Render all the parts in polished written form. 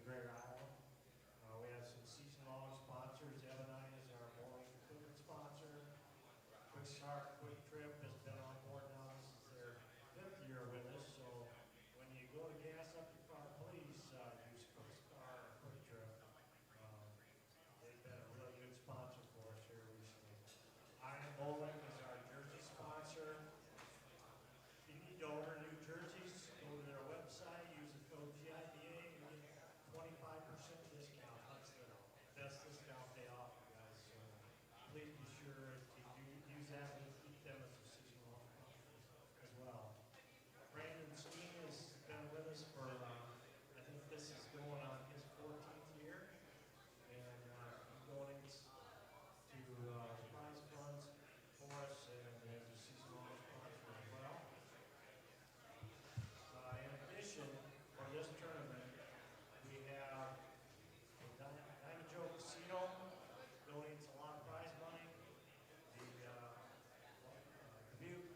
Greater Iowa. We have some season-long sponsors. Ebonite is our bowling equipment sponsor. Quick Start, Quick Trip has been on board now. This is their 5th year with us. So when you go to gas up your car, please use Quick Start or Quick Trip. They've been a really good sponsor for us here recently. IAMBowling is our jersey sponsor. If you need to order new jerseys, go to their website, use the code GIBA, and get 25% discount. That's the best discount they offer, guys. So please be sure to use that and keep them as a seasonal as well. Steen has been with us for, I think this is going on his 14th year. And he donates to prize funds for us and as a seasonal sponsor as well. In addition, for this tournament, we have Diamond Joe Casino donates a lot of prize money. The Dubuque,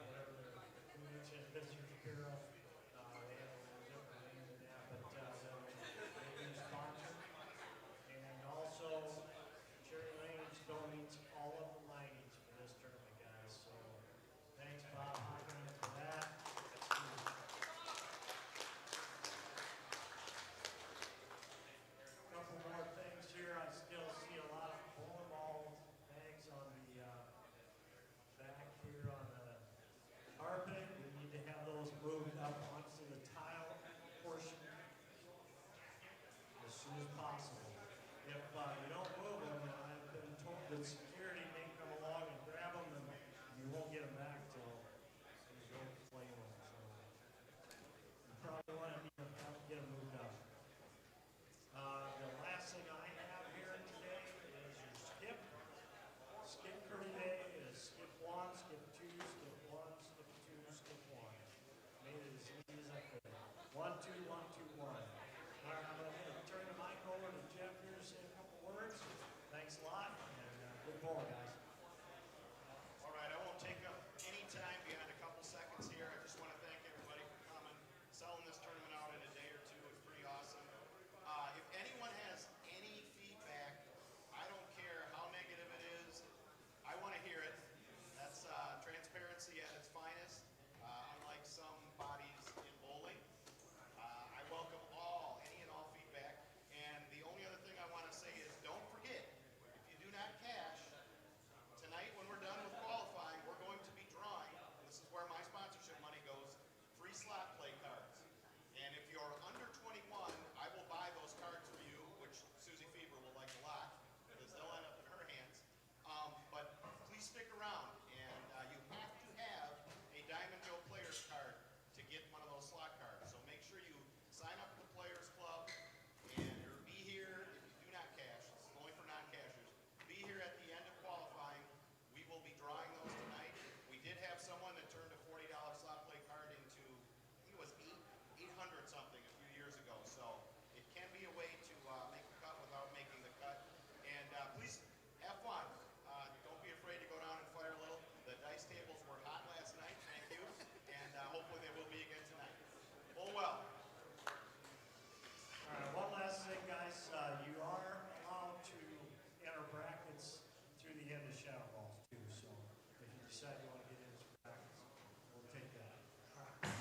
whatever their convention visitors appear of, they have a little different name than that, but they're a sponsor. And also, Cherry Lanes donates all of the lighting for this tournament, guys. So thanks, Bob Hockman, for that. A couple more things here. I still see a lot of bowling ball bags on the back here on the carpet. We need to have those moved up onto the tile portion as soon as possible. If you don't move them, I've been told that security may come along and grab them, and you won't get them back till you go play them. So you probably want to get them moved up. The last thing I have here today is your skip. Skip for today is skip 1, skip 2, skip 1, skip 2, skip 1. Made it as easy as I could. 1, 2, 1, 2, 1. All right, I'm going to turn the mic over to Jeff here to say a couple words. Thanks a lot, and good ball, guys. All right, I won't take up any time beyond a couple seconds here. I just want to thank everybody for coming, selling this tournament out in a day or two. It's pretty awesome. If anyone has any feedback, I don't care how negative it is, I want to hear it. That's transparency at its finest, unlike some bodies in bowling. I welcome any and all feedback. And the only other thing I want to say is don't forget, if you do not cash, tonight when we're done with qualifying, we're going to be drawing, and this is where my sponsorship money goes, free slot play cards. And if you're under 21, I will buy those cards for you, which Susie Fever will like a lot, because they'll end up in her hands. But please stick around, and you have to have a Diamond Joe Players card to get one of those slot cards. So make sure you sign up for the Players Club, and be here if you do not cash. This is only for non-cashers. Be here at the end of qualifying. We will be drawing those tonight. We did have someone that turned a $40 slot play card into, I think it was 800 something a few years ago. So it can be a way to make the cut without making the cut. And please have fun. Don't be afraid to go down and fire a little. The dice tables were hot last night. Thank you. And hopefully they will be again tonight. Bowl well. All right, one last thing, guys. You are allowed to enter brackets through the end of shadow balls, too. So if you decide you want to get into brackets, we'll take that. All right.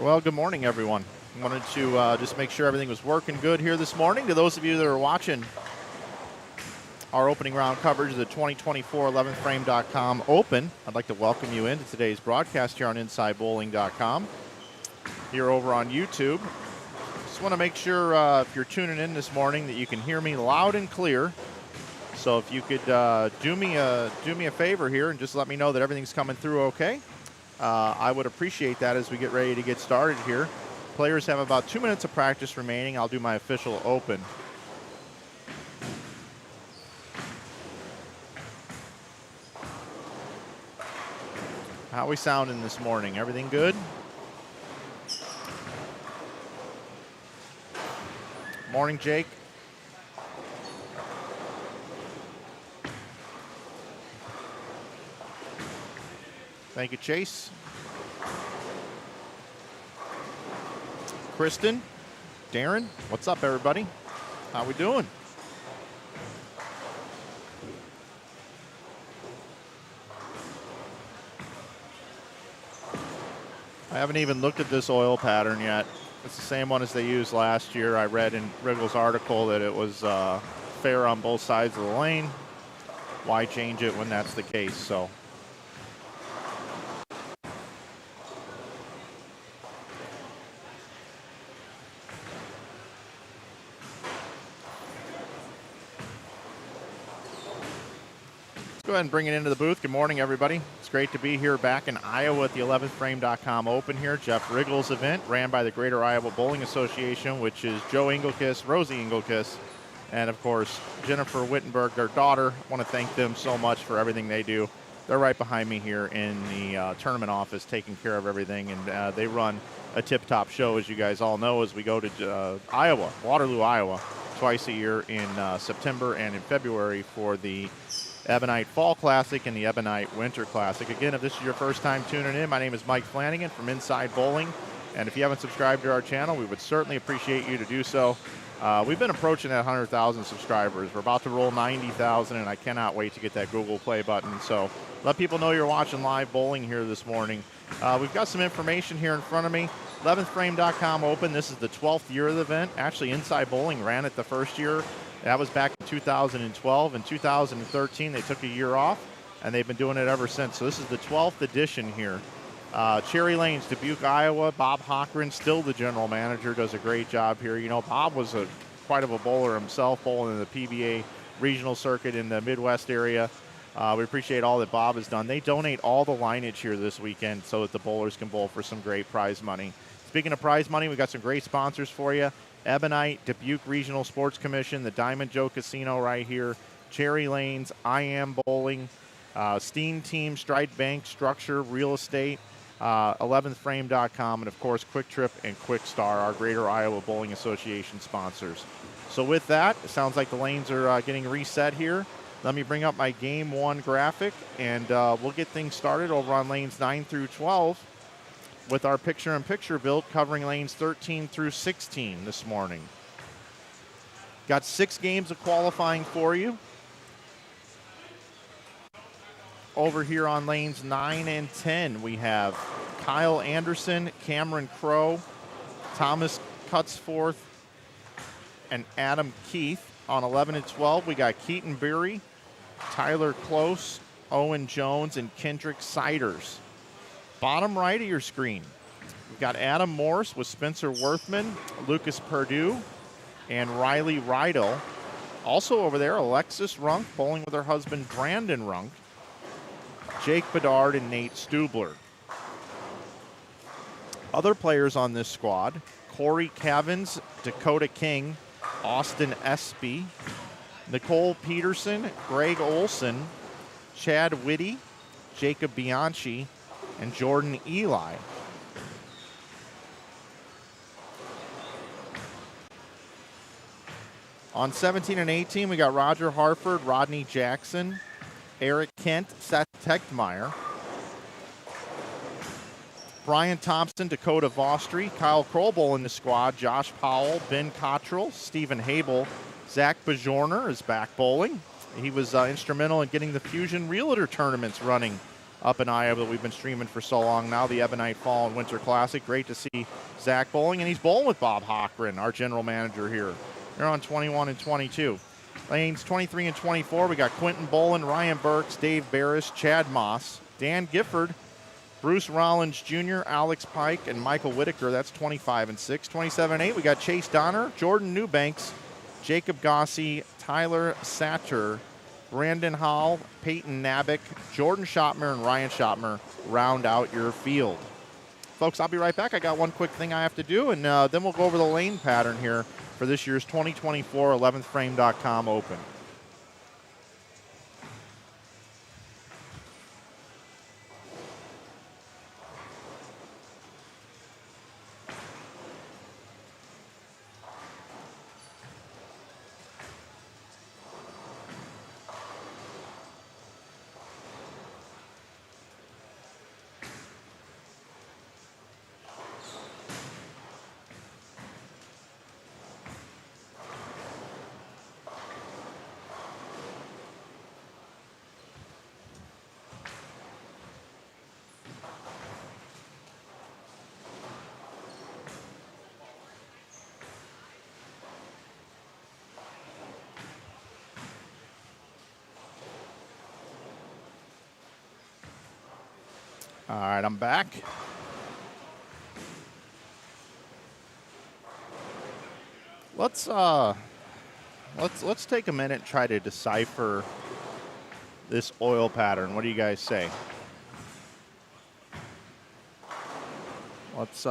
Well, good morning, everyone. Wanted to just make sure everything was working good here this morning. To those of you that are watching our opening round coverage of the 2024 11thframe.com Open, I'd like to welcome you into today's broadcast here on InsideBowling.com. Here over on YouTube. Just want to make sure if you're tuning in this morning that you can hear me loud and clear. So if you could do me a favor here and just let me know that everything's coming through okay. I would appreciate that as we get ready to get started here. Players have about 2 minutes of practice remaining. I'll do my official open. How we sounding this morning? Everything good? Morning, Jake. Thank you, Chase. Kristen, Darren, what's up, everybody? How we doing? I haven't even looked at this oil pattern yet. It's the same one as they used last year. I read in Riggle's article that it was fair on both sides of the lane. Why change it when that's the case? So. Go ahead and bring it into the booth. Good morning, everybody. It's great to be here back in Iowa at the 11thframe.com Open here. Jeff Riggle's event ran by the Greater Iowa Bowling Association, which is Joe Engelkiss, Rosie Engelkiss, and, of course, Jennifer Wittenberg, their daughter. I want to thank them so much for everything they do. They're right behind me here in the tournament office taking care of everything, and they run a tip-top show, as you guys all know, as we go to Iowa, Waterloo, Iowa, twice a year in September and in February for the Ebonite Fall Classic and the Ebonite Winter Classic. Again, if this is your first time tuning in, my name is Mike Flanagan from Inside Bowling. And if you haven't subscribed to our channel, we would certainly appreciate you to do so. We've been approaching that 100,000 subscribers. We're about to roll 90,000, and I cannot wait to get that Google Play button. So let people know you're watching live bowling here this morning. We've got some information here in front of me. 11thframe.com Open. This is the 12th year of the event. Actually, Inside Bowling ran it the first year. That was back in 2012. In 2013, they took a year off, and they've been doing it ever since. So this is the 12th edition here. Cherry Lanes, Dubuque, Iowa. Bob Hochran, still the general manager, does a great job here. You know, Bob was quite of a bowler himself, bowling in the PBA regional circuit in the Midwest area. We appreciate all that Bob has done. They donate all the lineage here this weekend so that the bowlers can bowl for some great prize money. Speaking of prize money, we got some great sponsors for you. Ebonite, Dubuque Regional Sports Commission, the Diamond Joe Casino right here, Cherry Lanes, IAMBowling, Steen Team, Stride Bank, Structure, Real Estate, 11thframe.com, and of course Quick Trip and Quick Star, our Greater Iowa Bowling Association sponsors. So with that, it sounds like the lanes are getting reset here. Let me bring up my Game 1 graphic, and we'll get things started over on lanes 9 through 12. With our picture-in-picture build covering lanes 13 through 16 this morning. Got 6 games of qualifying for you. Over here on lanes 9 and 10, we have Kyle Anderson, Cameron Crow, Thomas Cutsforth, and Adam Keith. On 11 and 12, we got Keaton Beery, Tyler Close, Owen Jones, and Kendrick Siders. Bottom right of your screen, we've got Adam Morse with Spencer Worthman, Lucas Perdue, and Riley Rydell. Also over there, Alexis Runk bowling with her husband Brandon Runk, Jake Bedard, and Nate Stubler. Other players on this squad, Corey Cavins, Dakota King, Austin Espy, Nicole Peterson, Greg Olson, Chad Whitty, Jacob Bianchi, and Jordan Eli. On 17 and 18, we got Roger Harford, Rodney Jackson, Eric Kent, Seth Techtmeyer, Brian Thompson, Dakota Vostry, Kyle Krolbowl in the squad, Josh Powell, Ben Cottrell, Stephen Habel, Zach Bajorner is back bowling. He was instrumental in getting the Fusion Realtor tournaments running up in Iowa that we've been streaming for so long now, the Ebonite Fall and Winter Classic. Great to see Zach bowling, and he's bowling with Bob Hochran, our general manager here. They're on 21 and 22. Lanes 23 and 24, we got Quentin Bolin, Ryan Burks, Dave Barris, Chad Moss, Dan Gifford, Bruce Rollins Jr., Alex Pike, and Michael Whitaker. That's 25 and 6. 27 and 8, we got Chase Donner, Jordan Newbanks, Jacob Gossi, Tyler Satter, Brandon Hall, Peyton Nabick, Jordan Schottmer, and Ryan Schottmer round out your field. Folks, I'll be right back. I got one quick thing I have to do, and then we'll go over the lane pattern here for this year's 2024 11thframe.com Open. All right, I'm back. Let's take a minute and try to decipher this oil pattern. What do you guys say? Let's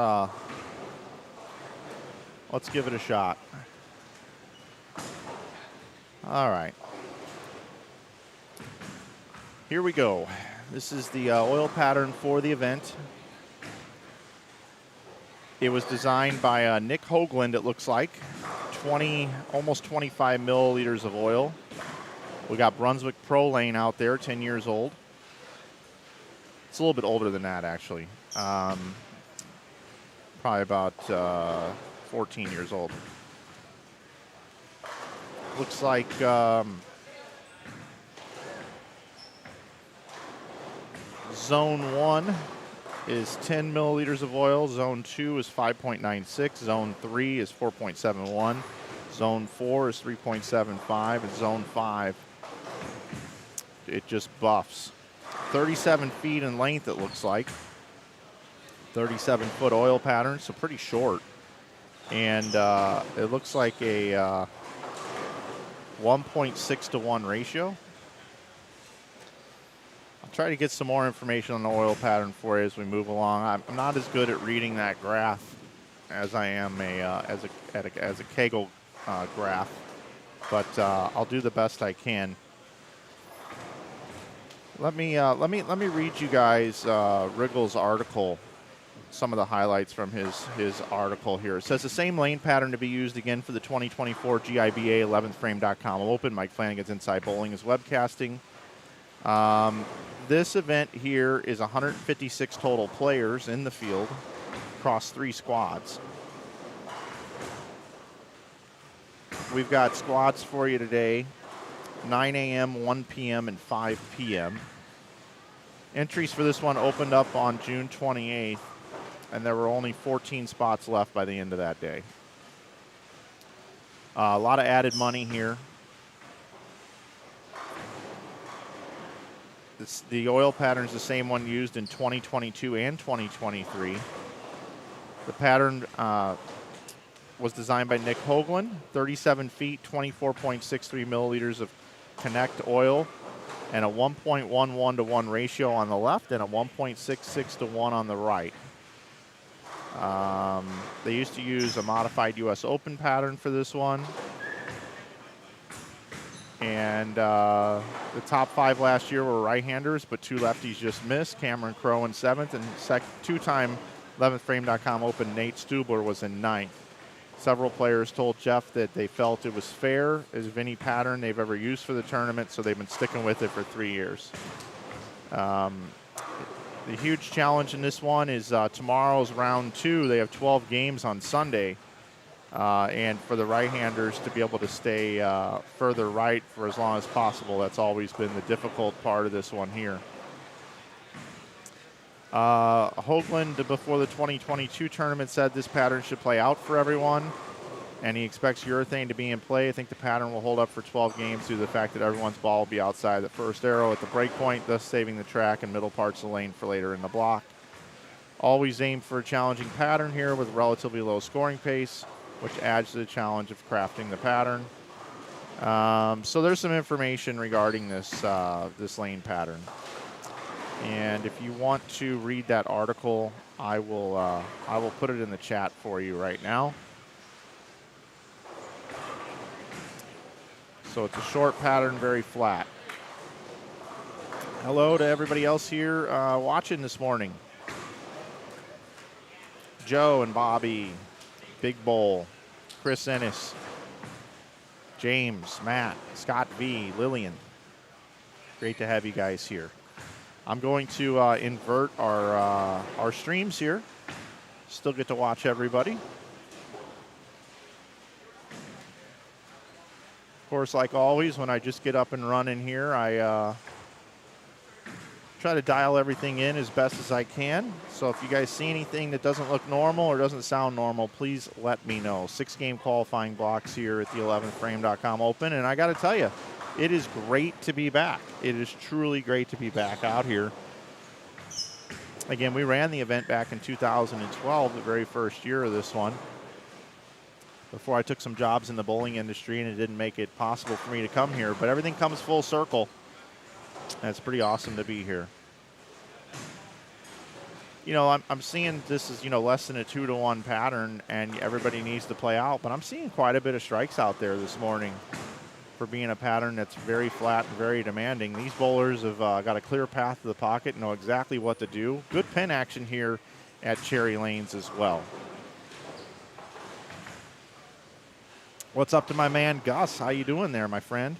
give it a shot. All right. Here we go. This is the oil pattern for the event. It was designed by Nick Hoagland, it looks like. Almost 25 milliliters of oil. We got Brunswick Pro Lane out there, 10 years old. It's a little bit older than that, actually. Probably about 14 years old. Looks like Zone 1 is 10 milliliters of oil. Zone 2 is 5.96. Zone 3 is 4.71. Zone 4 is 3.75. And Zone 5, it just buffs. 37 feet in length, it looks like. 37-foot oil pattern, so pretty short. And it looks like a 1.6 to 1 ratio. Try to get some more information on the oil pattern for you as we move along. I'm not as good at reading that graph as I am as a Kegel graph, but I'll do the best I can. Let me read you guys Riggle's article, some of the highlights from his article here. It says the same lane pattern to be used again for the 2024 GIBA 11thframe.com Open. Mike Flanagan's Inside Bowling is webcasting. This event here is 156 total players in the field across 3 squads. We've got squads for you today, 9 a.m., 1 p.m., and 5 p.m. Entries for this one opened up on June 28th, and there were only 14 spots left by the end of that day. A lot of added money here. The oil pattern is the same one used in 2022 and 2023. The pattern was designed by Nick Hoagland, 37 feet, 24.63 milliliters of Connect oil, and a 1.11 to 1 ratio on the left and a 1.66 to 1 on the right. They used to use a modified U.S. Open pattern for this one. And the top 5 last year were right-handers, but 2 lefties just missed. Cameron Crowe in 7th, and 2-time 11thframe.com Open Nate Stubler was in 9th. Several players told Jeff that they felt it was fair as any pattern they've ever used for the tournament, so they've been sticking with it for 3 years. The huge challenge in this one is tomorrow's round 2. They have 12 games on Sunday. And for the right-handers to be able to stay further right for as long as possible, that's always been the difficult part of this one here. Hoagland, before the 2022 tournament, said this pattern should play out for everyone, and he expects urethane to be in play. I think the pattern will hold up for 12 games due to the fact that everyone's ball will be outside the first arrow at the break point, thus saving the track and middle parts of the lane for later in the block. Always aim for a challenging pattern here with relatively low scoring pace, which adds to the challenge of crafting the pattern. So there's some information regarding this this lane pattern. And if you want to read that article, I will put it in the chat for you right now. So it's a short pattern, very flat. Hello to everybody else here watching this morning. Joe and Bobby, Big Bowl, Chris Ennis, James, Matt, Scott V, Lillian. Great to have you guys here. I'm going to invert our streams here. Still get to watch everybody. Of course, like always, when I just get up and running here, I try to dial everything in as best as I can. So if you guys see anything that doesn't look normal or doesn't sound normal, please let me know. 6-game qualifying blocks here at the 11thframe.com Open. And I got to tell you, it is great to be back. It is truly great to be back out here. Again, we ran the event back in 2012, the very first year of this one, before I took some jobs in the bowling industry, and it didn't make it possible for me to come here. But everything comes full circle, and it's pretty awesome to be here. You know, I'm seeing this is, you know, less than a 2-to-1 pattern, and everybody needs to play out. But I'm seeing quite a bit of strikes out there this morning for being a pattern that's very flat and very demanding. These bowlers have got a clear path to the pocket, know exactly what to do. Good pin action here at Cherry Lanes as well. What's up to my man Gus? How you doing there, my friend?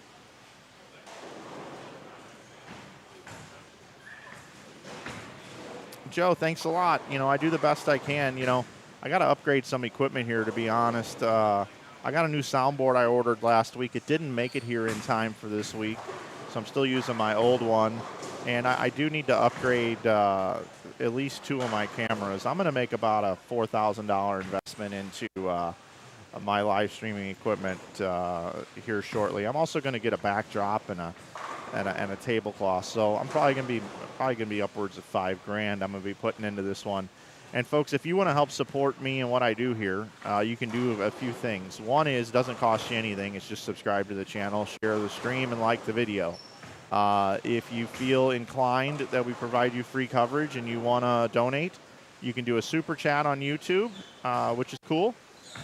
Joe, thanks a lot. You know, I do the best I can. You know, I got to upgrade some equipment here, to be honest. I got a new soundboard I ordered last week. It didn't make it here in time for this week, so I'm still using my old one. And I do need to upgrade at least 2 of my cameras. I'm going to make about a $4,000 investment into my live streaming equipment here shortly. I'm also going to get a backdrop and a tablecloth. So I'm probably going to be upwards of $5,000. I'm going to be putting into this one. And folks, if you want to help support me and what I do here, you can do a few things. One is, it doesn't cost you anything. It's just subscribe to the channel, share the stream, and like the video. If you feel inclined that we provide you free coverage and you want to donate, you can do a super chat on YouTube, which is cool.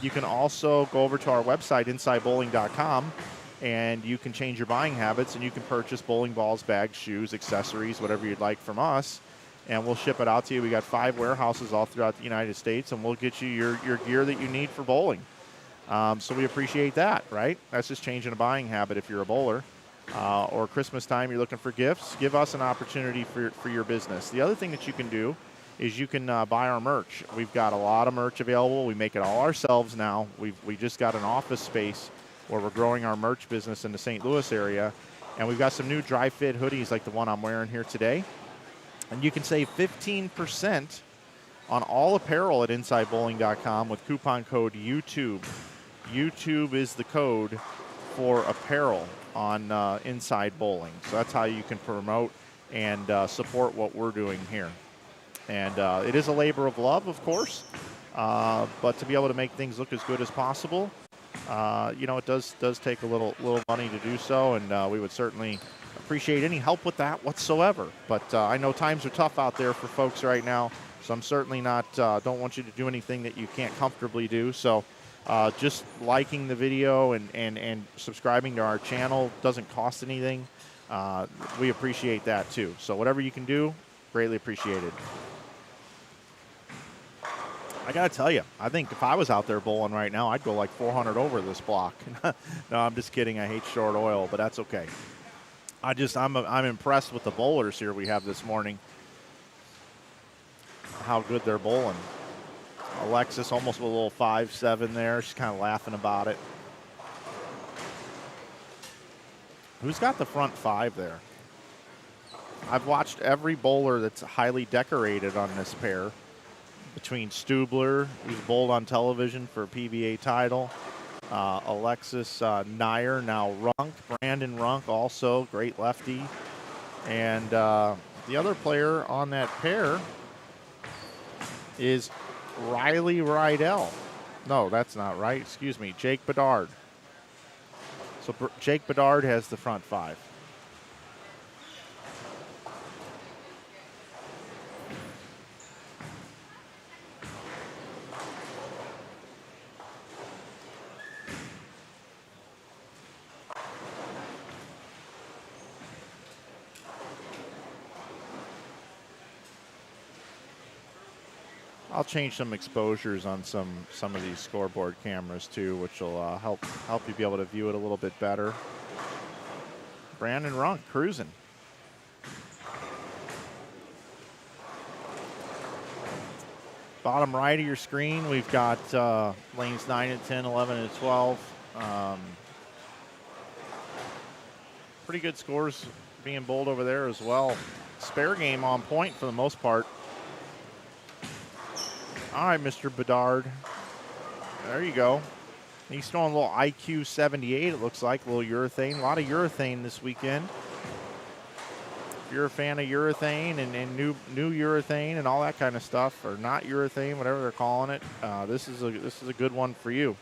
You can also go over to our website, InsideBowling.com, and you can change your buying habits, and you can purchase bowling balls, bags, shoes, accessories, whatever you'd like from us, and we'll ship it out to you. We got 5 warehouses all throughout the United States, and we'll get you your gear that you need for bowling. So we appreciate that, right? That's just changing a buying habit if you're a bowler. Or Christmas time, you're looking for gifts, give us an opportunity for your business. The other thing that you can do is you can buy our merch. We've got a lot of merch available. We make it all ourselves now. We just got an office space where we're growing our merch business in the St. Louis area. And we've got some new dry fit hoodies like the one I'm wearing here today. And you can save 15% on all apparel at InsideBowling.com with coupon code YouTube. YouTube is the code for apparel on Inside Bowling. So that's how you can promote and support what we're doing here. And it is a labor of love, of course, but to be able to make things look as good as possible, you know, it does take a little money to do so, and we would certainly appreciate any help with that whatsoever. But I know times are tough out there for folks right now, so I'm certainly not, don't want you to do anything that you can't comfortably do. So just liking the video and subscribing to our channel doesn't cost anything. We appreciate that too. So whatever you can do, greatly appreciated. I got to tell you, I think if I was out there bowling right now, I'd go like 400 over this block. No, I'm just kidding. I hate short oil, but that's okay. I'm impressed with the bowlers here we have this morning, how good they're bowling. Alexis almost with a little 5-7 there. She's kind of laughing about it. Who's got the front 5 there? I've watched every bowler that's highly decorated on this pair, between Stubler, who's bowled on television for a PBA title, Alexis Nair, now Runk, Brandon Runk, also great lefty, and the other player on that pair is Riley Rydell. No, that's not right. Excuse me, Jake Bedard. So Jake Bedard has the front 5. I'll change some exposures on some of these scoreboard cameras too, which will help you be able to view it a little bit better. Brandon Runk cruising. Bottom right of your screen, we've got lanes 9 and 10, 11 and 12. Pretty good scores being bowled over there as well. Spare game on point for the most part. All right, Mr. Bedard. There you go. He's throwing a little IQ 78, it looks like, a little urethane. A lot of urethane this weekend. If you're a fan of urethane and new urethane and all that kind of stuff, or not urethane, whatever they're calling it, this is a good one for you.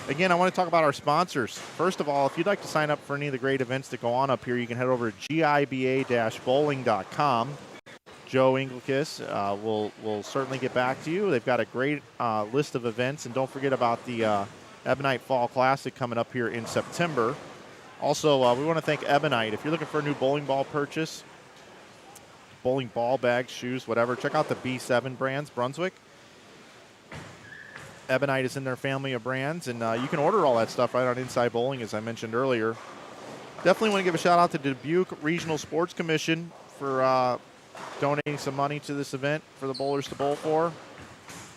Again, I want to talk about our sponsors. First of all, if you'd like to sign up for any of the great events that go on up here, you can head over to giba-bowling.com. Joe Engelkiss will certainly get back to you. They've got a great list of events, and don't forget about the Ebonite Fall Classic coming up here in September. Also, we want to thank Ebonite. If you're looking for a new bowling ball purchase, bowling ball, bags, shoes, whatever, check out the B7 brands, Brunswick. Ebonite is in their family of brands, and you can order all that stuff right on Inside Bowling, as I mentioned earlier. Definitely want to give a shout out to the Dubuque Regional Sports Commission for donating some money to this event for the bowlers to bowl for.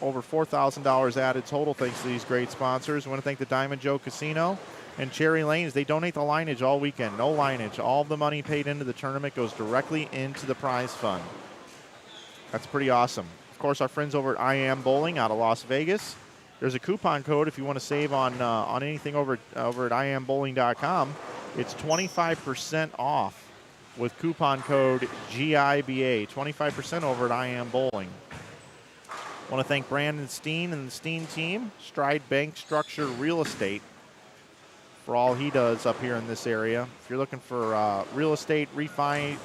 Over $4,000 added total thanks to these great sponsors. I want to thank the Diamond Joe Casino and Cherry Lanes. They donate the lineage all weekend. No lineage. All of the money paid into the tournament goes directly into the prize fund. That's pretty awesome. Of course, our friends over at IAMBowling out of Las Vegas. There's a coupon code if you want to save on anything over at IAMBowling.com. It's 25% off with coupon code GIBA, 25% over at IAMBowling. I want to thank Brandon Steen and the Steen team, Stride Bank Structure Real Estate, for all he does up here in this area. If you're looking for real estate, refi,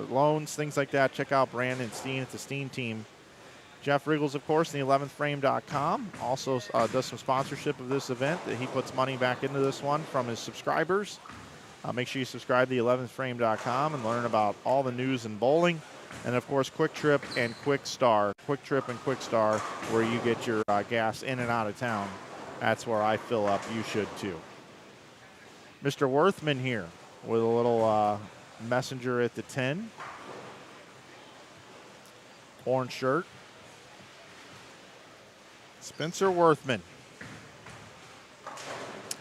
loans, things like that, check out Brandon Steen at the Steen team. Jeff Riggles, of course, the 11thframe.com, also does some sponsorship of this event. That he puts money back into this one from his subscribers. Make sure you subscribe to the 11thframe.com and learn about all the news in bowling. And, of course, Quick Trip and Quick Star. Quick Trip and Quick Star, where you get your gas in and out of town. That's where I fill up. You should, too. Mr. Worthman here with a little messenger at the 10. Orange shirt. Spencer Worthman.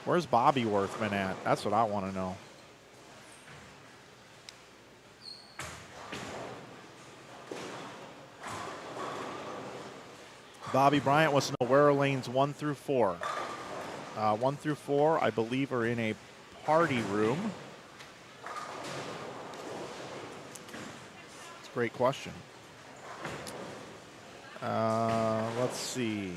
Where's Bobby Worthman at? That's what I want to know. Bobby Bryant wants to know where are lanes 1 through 4. 1 through 4, I believe, are in a party room. It's a great question. Let's see.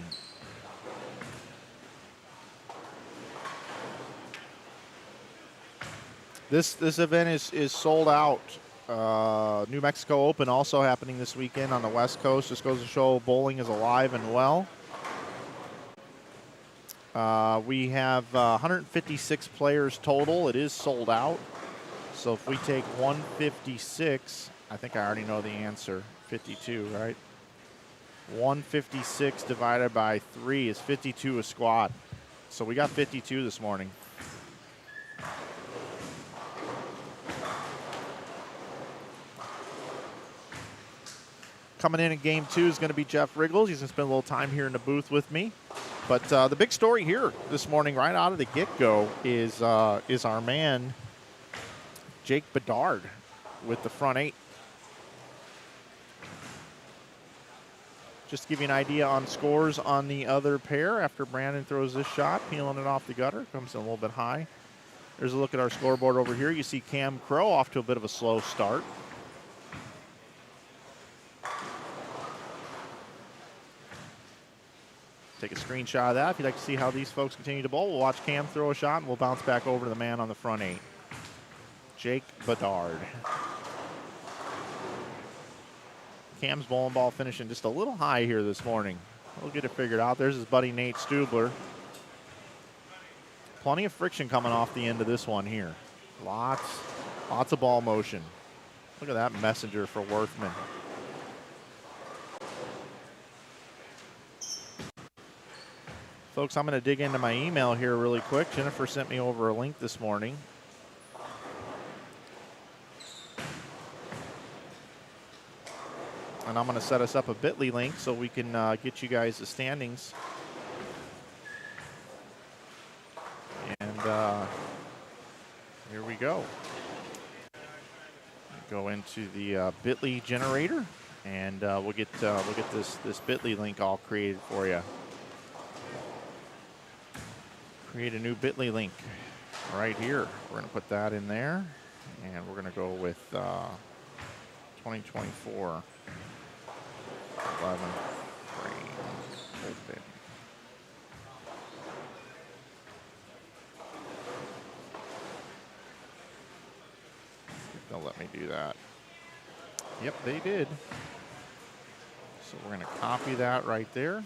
This event is sold out. New Mexico Open also happening this weekend on the West Coast. Just goes to show bowling is alive and well. We have 156 players total. It is sold out. So if we take 156, I think I already know the answer. 52, right? 156 divided by 3 is 52 a squad. So we got 52 this morning. Coming in game 2 is going to be Jeff Riggles. He's going to spend a little time here in the booth with me. But the big story here this morning, right out of the get-go, is our man Jake Bedard with the front 8. Just to give you an idea on scores on the other pair after Brandon throws this shot, peeling it off the gutter, comes in a little bit high. There's a look at our scoreboard over here. You see Cam Crow off to a bit of a slow start. Take a screenshot of that. If you'd like to see how these folks continue to bowl, we'll watch Cam throw a shot, and we'll bounce back over to the man on the front 8, Jake Bedard. Cam's bowling ball finishing just a little high here this morning. We'll get it figured out. There's his buddy Nate Stubler. Plenty of friction coming off the end of this one here. Lots of ball motion. Look at that messenger for Worthman. Folks, I'm going to dig into my email here really quick. Jennifer sent me over a link this morning. And I'm going to set us up a bit.ly link so we can get you guys the standings. And here we go. Go into the bit.ly generator, and we'll get this bit.ly link all created for you. Create a new bit.ly link right here. We're going to put that in there, and we're going to go with 2024 11 frame open. They'll let me do that. Yep, they did. So we're going to copy that right there,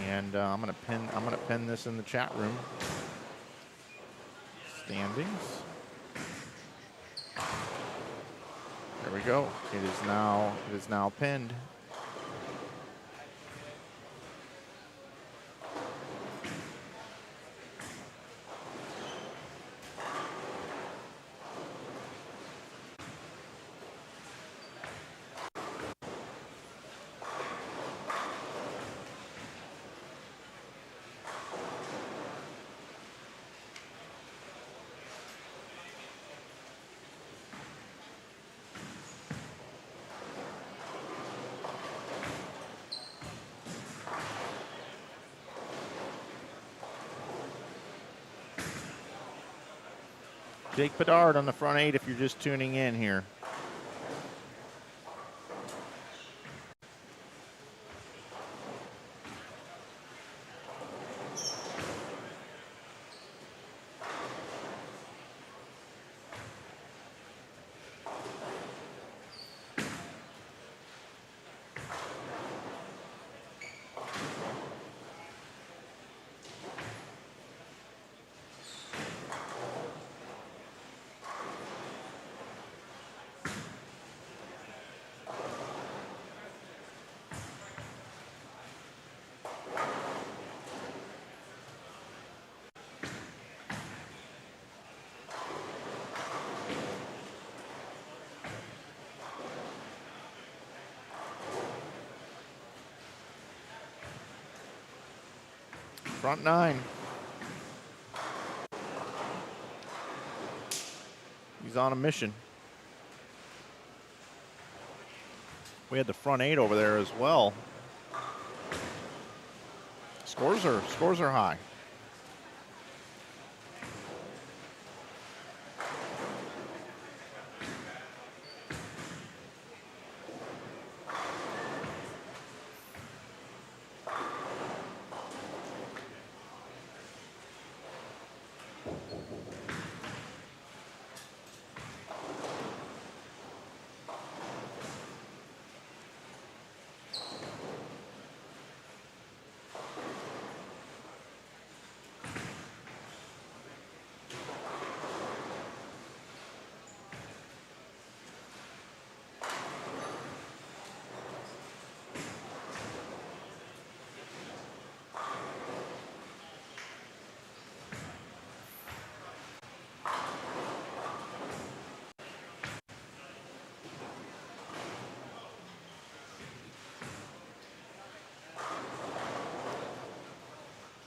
and I'm going to pin this in the chat room. Standings. There we go. It is now pinned. Jake Bedard on the front 8 if you're just tuning in here. Front 9. He's on a mission. We had the front 8 over there as well. Scores are high.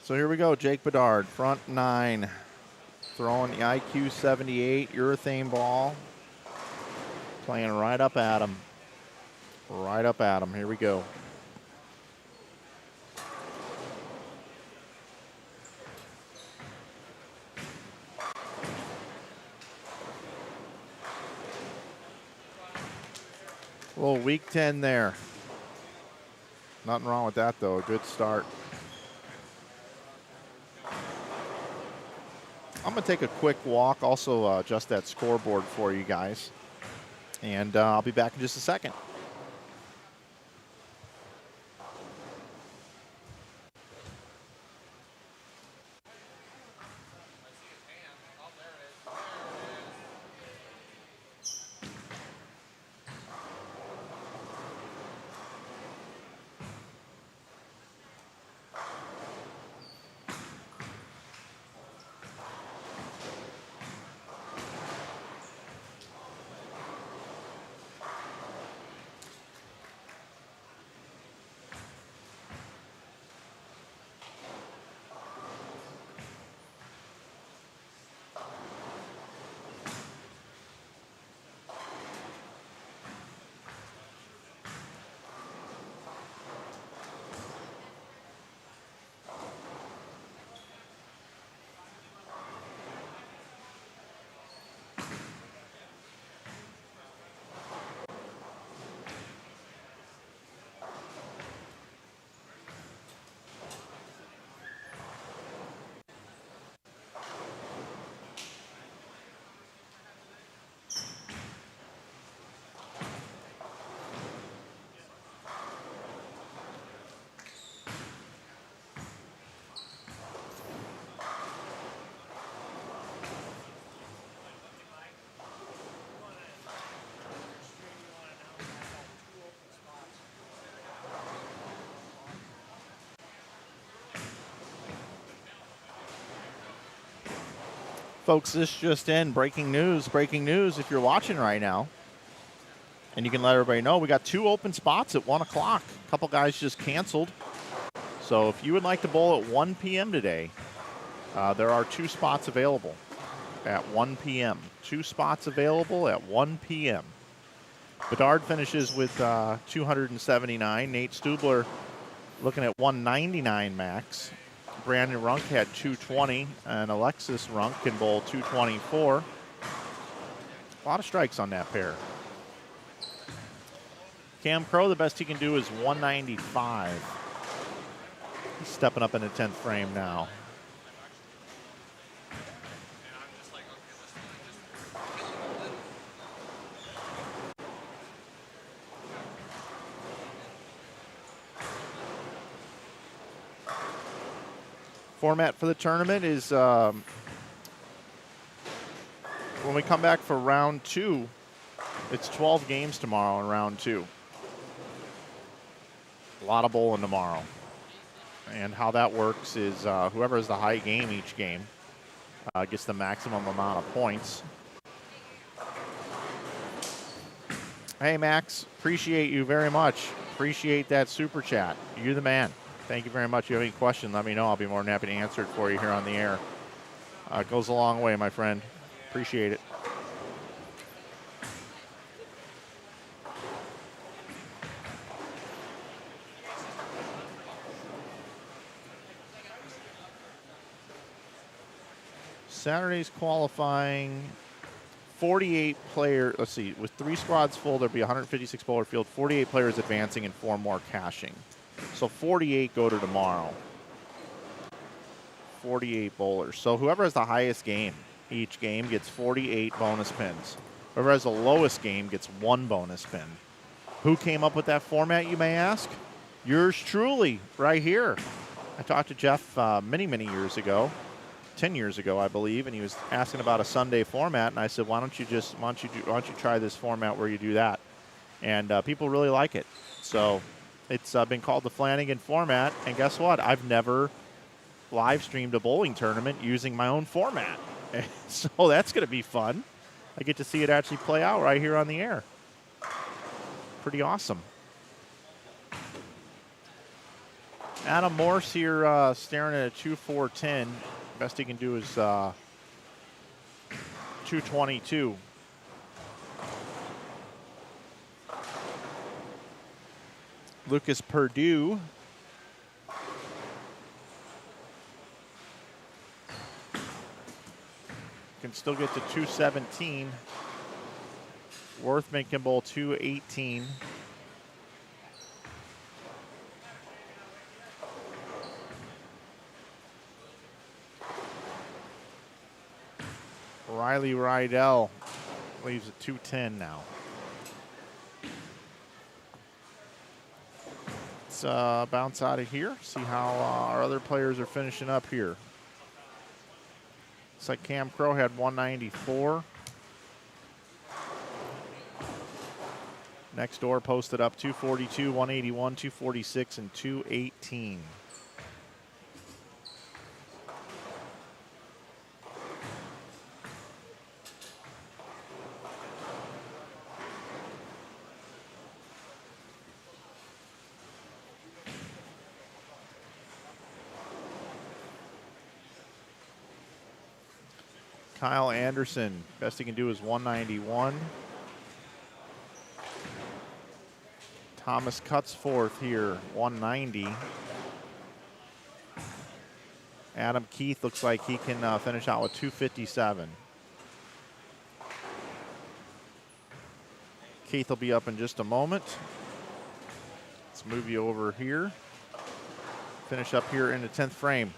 So here we go, Jake Bedard, front 9, throwing the IQ 78 urethane ball, playing right up at him. Right up at him. Here we go. Well, week 10 there. Nothing wrong with that, though. A good start. I'm going to take a quick walk, also adjust that scoreboard for you guys. And I'll be back in just a second. Folks, this just in, breaking news, if you're watching right now. And you can let everybody know we got 2 open spots at 1 o'clock. A couple guys just canceled. So if you would like to bowl at 1 p.m. today, there are 2 spots available at 1 p.m. 2 spots available at 1 p.m. Bedard finishes with 279. Nate Stubler looking at 199 max. Brandon Runk had 220, and Alexis Runk can bowl 224. A lot of strikes on that pair. Cam Crow, the best he can do is 195. He's stepping up in the 10th frame now. Format for the tournament is when we come back for round 2, it's 12 games tomorrow in round 2. A lot of bowling tomorrow. And how that works is whoever has the high game each game gets the maximum amount of points. Hey, Max, appreciate you very much. Appreciate that super chat. You're the man. Thank you very much. If you have any questions, let me know. I'll be more than happy to answer it for you here on the air. It goes a long way, my friend. Appreciate it. Saturday's qualifying 48 players. Let's see, with 3 squads full, there'll be 156 bowler field, 48 players advancing, and 4 more caching. So 48 go to tomorrow. 48 bowlers. So whoever has the highest game each game gets 48 bonus pins. Whoever has the lowest game gets 1 bonus pin. Who came up with that format, you may ask? Yours truly, right here. I talked to Jeff many years ago, 10 years ago, I believe, and he was asking about a Sunday format, and I said, why don't you try this format where you do that? And people really like it. So it's been called the Flanagan format, and guess what? I've never live streamed a bowling tournament using my own format. So that's going to be fun. I get to see it actually play out right here on the air. Pretty awesome. Adam Morse here staring at a 2-4-10. Best he can do is 222. Lucas Perdue can still get to 217. Worthman can bowl 218. Riley Rydell leaves at 210 now. Let's bounce out of here, see how our other players are finishing up here. Looks like Cam Crow had 194. Next door posted up 242, 181, 246, and 218. Kyle Anderson, best he can do is 191. Thomas Cutsforth here, 190. Adam Keith looks like he can finish out with 257. Keith will be up in just a moment. Let's move you over here. Finish up here in the 10th frame.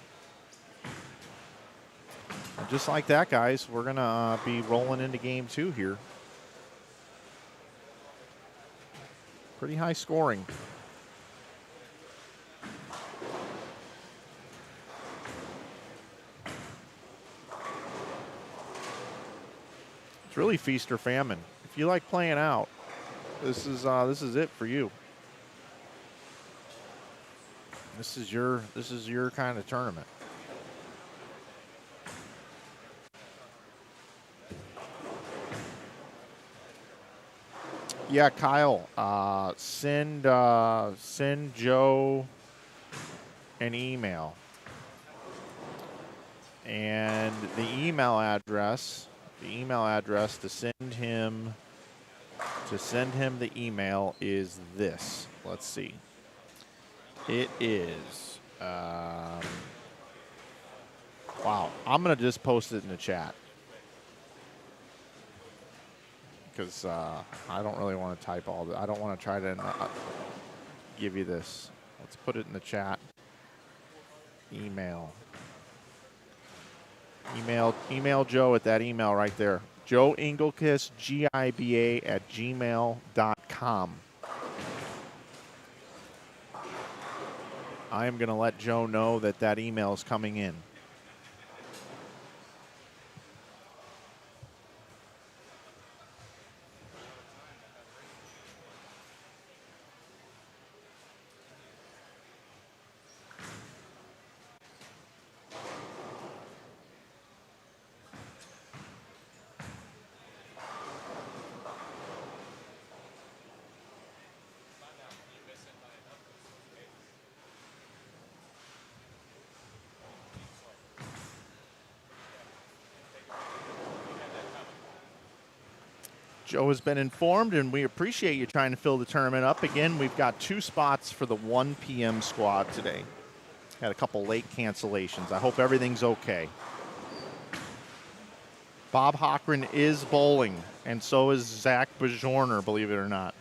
And just like that, guys, we're going to be rolling into game 2 here. Pretty high scoring. It's really feast or famine. If you like playing out, this is it for you. This is your kind of tournament. Yeah, Kyle, send Joe an email, and the email address to send him the email is this. Let's see. It is wow. I'm gonna just post it in the chat, because I don't really want to type all that. I don't want to try to give you this. Let's put it in the chat. Email Joe at that email right there. Joe Engelkist, GIBA@gmail.com. I am going to let Joe know that email is coming in. Joe has been informed, and we appreciate you trying to fill the tournament up. Again, we've got 2 spots for the 1 p.m. squad today. Had a couple late cancellations. I hope everything's okay. Bob Hochran is bowling, and so is Zach Bajorner, believe it or not.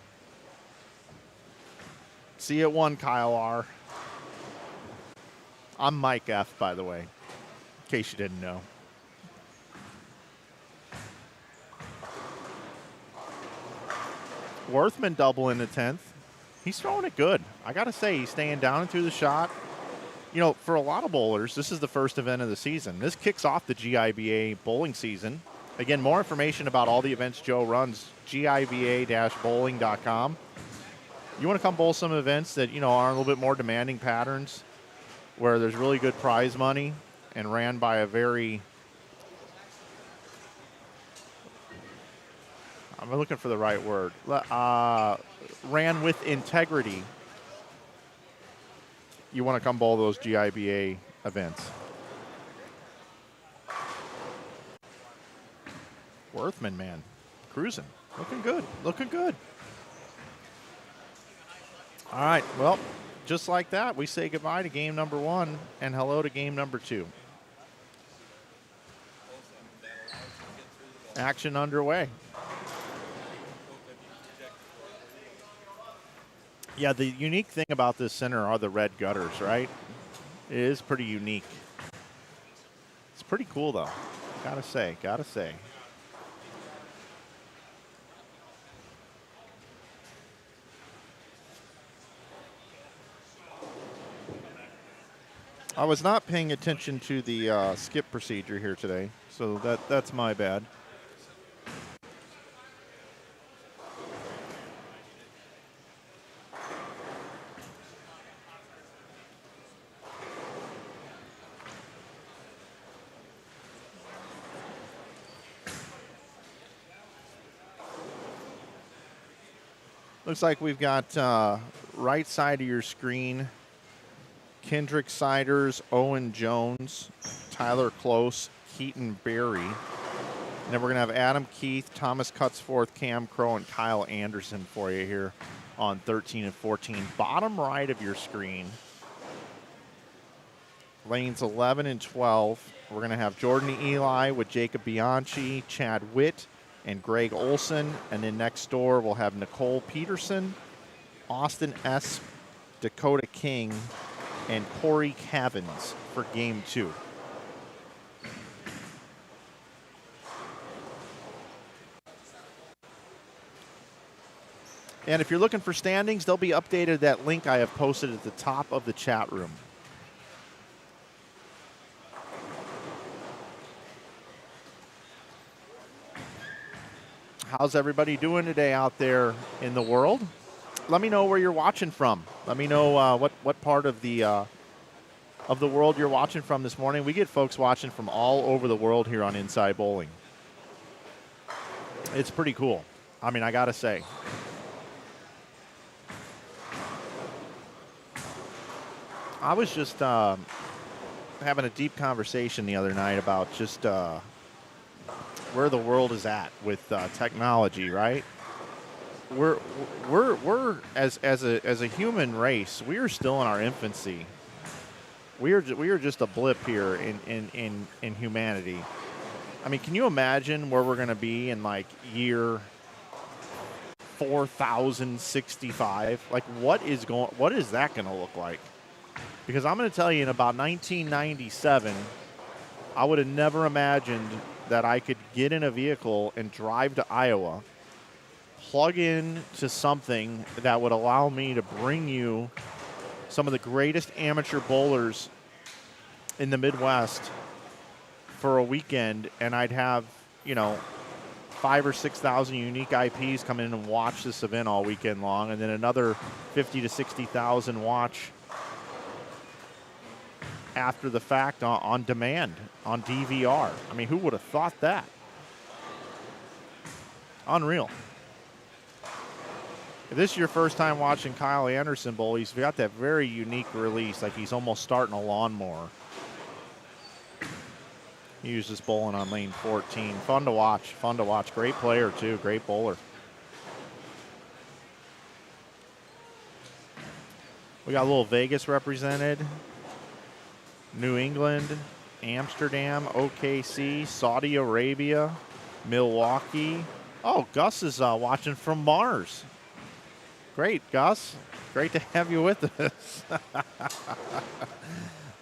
See you at 1, Kyle R. I'm Mike F., by the way, in case you didn't know. Worthman double in the 10th. He's throwing it good. I got to say, he's staying down and through the shot. You know, for a lot of bowlers, this is the first event of the season. This kicks off the GIBA bowling season. Again, more information about all the events Joe runs, giba-bowling.com. You want to come bowl some events that, are a little bit more demanding patterns, where there's really good prize money and ran by a very... I'm looking for the right word. Ran with integrity. You want to come bowl those GIBA events. Worthman, man, cruising, looking good, looking good. All right, well, just like that, we say goodbye to game number 1 and hello to game number 2. Action underway. Yeah, the unique thing about this center are the red gutters, right? It is pretty unique. It's pretty cool, though. Gotta say, gotta say. I was not paying attention to the skip procedure here today, so that's my bad. Looks like we've got right side of your screen, Kendrick Siders, Owen Jones, Tyler Close, Keaton Berry. And then we're going to have Adam Keith, Thomas Cutsforth, Cam Crow, and Kyle Anderson for you here on 13 and 14. Bottom right of your screen, lanes 11 and 12. We're going to have Jordan Eli with Jacob Bianchi, Chad Witt, and Greg Olson. And then next door, we'll have Nicole Peterson, Austin S., Dakota King, and Corey Cavins for game 2. And if you're looking for standings, they'll be updated at that link I have posted at the top of the chat room. How's everybody doing today out there in the world? Let me know where you're watching from. Let me know what part of the world you're watching from this morning. We get folks watching from all over the world here on Inside Bowling. It's pretty cool. I mean, I gotta say. I was just having a deep conversation the other night about just where the world is at with technology, right? We're as a human race, we are still in our infancy. We are just a blip here in humanity. I mean, can you imagine where we're going to be in like year 4065? Like, what is that going to look like? Because I'm going to tell you, in about 1997, I would have never imagined that I could get in a vehicle and drive to Iowa, plug in to something that would allow me to bring you some of the greatest amateur bowlers in the Midwest for a weekend, and I'd have, 5,000 or 6,000 unique IPs come in and watch this event all weekend long, and then another 50,000 to 60,000 watch after the fact on demand, on DVR. I mean, who would have thought that? Unreal. If this is your first time watching Kyle Anderson bowl, he's got that very unique release, like he's almost starting a lawnmower. He was just bowling on lane 14. Fun to watch. Great player, too. Great bowler. We got a little Vegas represented. New England, Amsterdam, OKC, Saudi Arabia, Milwaukee. Oh, Gus is watching from Mars. Great, Gus. Great to have you with us.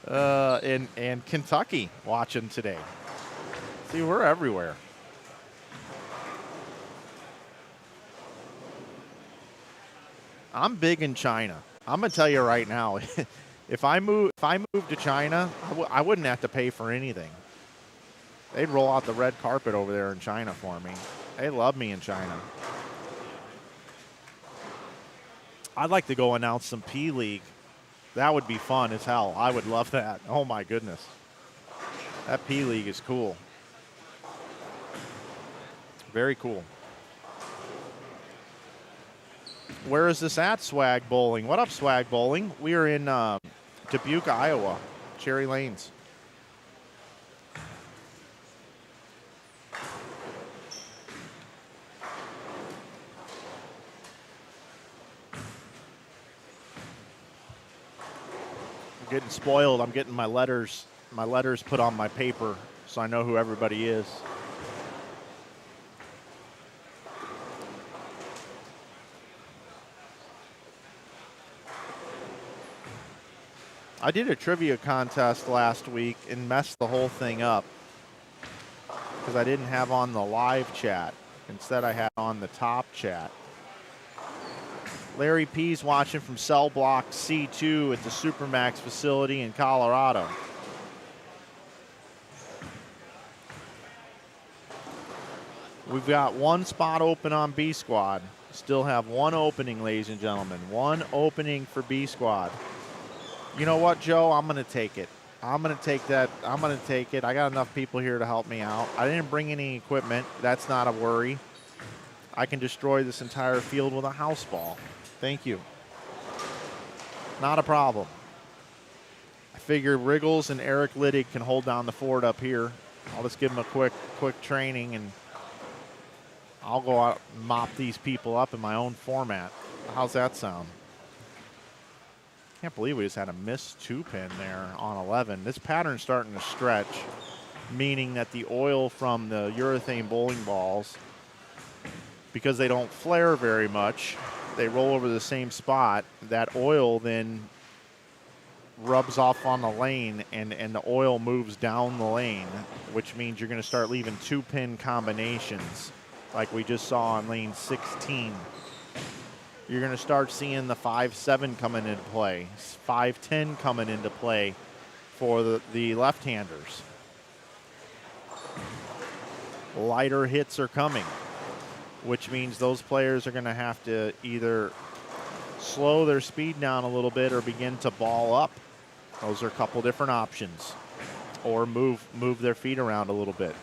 And Kentucky watching today. See, we're everywhere. I'm big in China. I'm gonna tell you right now. If I move to China, I wouldn't have to pay for anything. They'd roll out the red carpet over there in China for me. They love me in China. I'd like to go announce some P-League. That would be fun as hell. I would love that. Oh, my goodness. That P-League is cool. Very cool. Where is this at, Swag Bowling? What up, Swag Bowling? We are in Dubuque, Iowa, Cherry Lanes. I'm getting spoiled. I'm getting my letters put on my paper so I know who everybody is. I did a trivia contest last week and messed the whole thing up because I didn't have on the live chat. Instead, I had on the top chat. Larry P's watching from cell block C2 at the Supermax facility in Colorado. We've got one spot open on B Squad. Still have one opening, ladies and gentlemen. One opening for B Squad. You know what, Joe? I'm going to take it. I'm going to take that. I'm going to take it. I got enough people here to help me out. I didn't bring any equipment. That's not a worry. I can destroy this entire field with a house ball. Thank you. Not a problem. I figure Riggles and Eric Liddig can hold down the fort up here. I'll just give them a quick training, and I'll go out and mop these people up in my own format. How's that sound? Can't believe we just had a missed 2-pin there on 11. This pattern's starting to stretch, meaning that the oil from the urethane bowling balls, because they don't flare very much, they roll over the same spot. That oil then rubs off on the lane, and the oil moves down the lane, which means you're going to start leaving 2-pin combinations like we just saw on lane 16. You're going to start seeing the 5-7 coming into play, 5-10 coming into play for the left-handers. Lighter hits are coming, which means those players are going to have to either slow their speed down a little bit or begin to ball up. Those are a couple different options. Or move their feet around a little bit.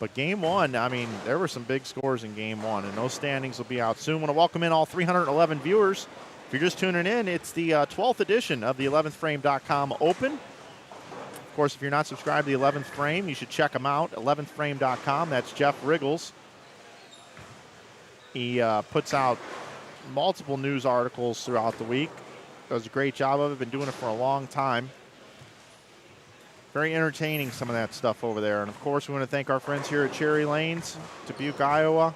But game one, I mean, there were some big scores in game one, and those standings will be out soon. I want to welcome in all 311 viewers. If you're just tuning in, it's the 12th edition of the 11thframe.com Open. Of course, if you're not subscribed to the 11th Frame, you should check them out, 11thframe.com. That's Jeff Riggles. He puts out multiple news articles throughout the week. Does a great job of it. Been doing it for a long time. Very entertaining, some of that stuff over there. And, of course, we want to thank our friends here at Cherry Lanes, Dubuque, Iowa.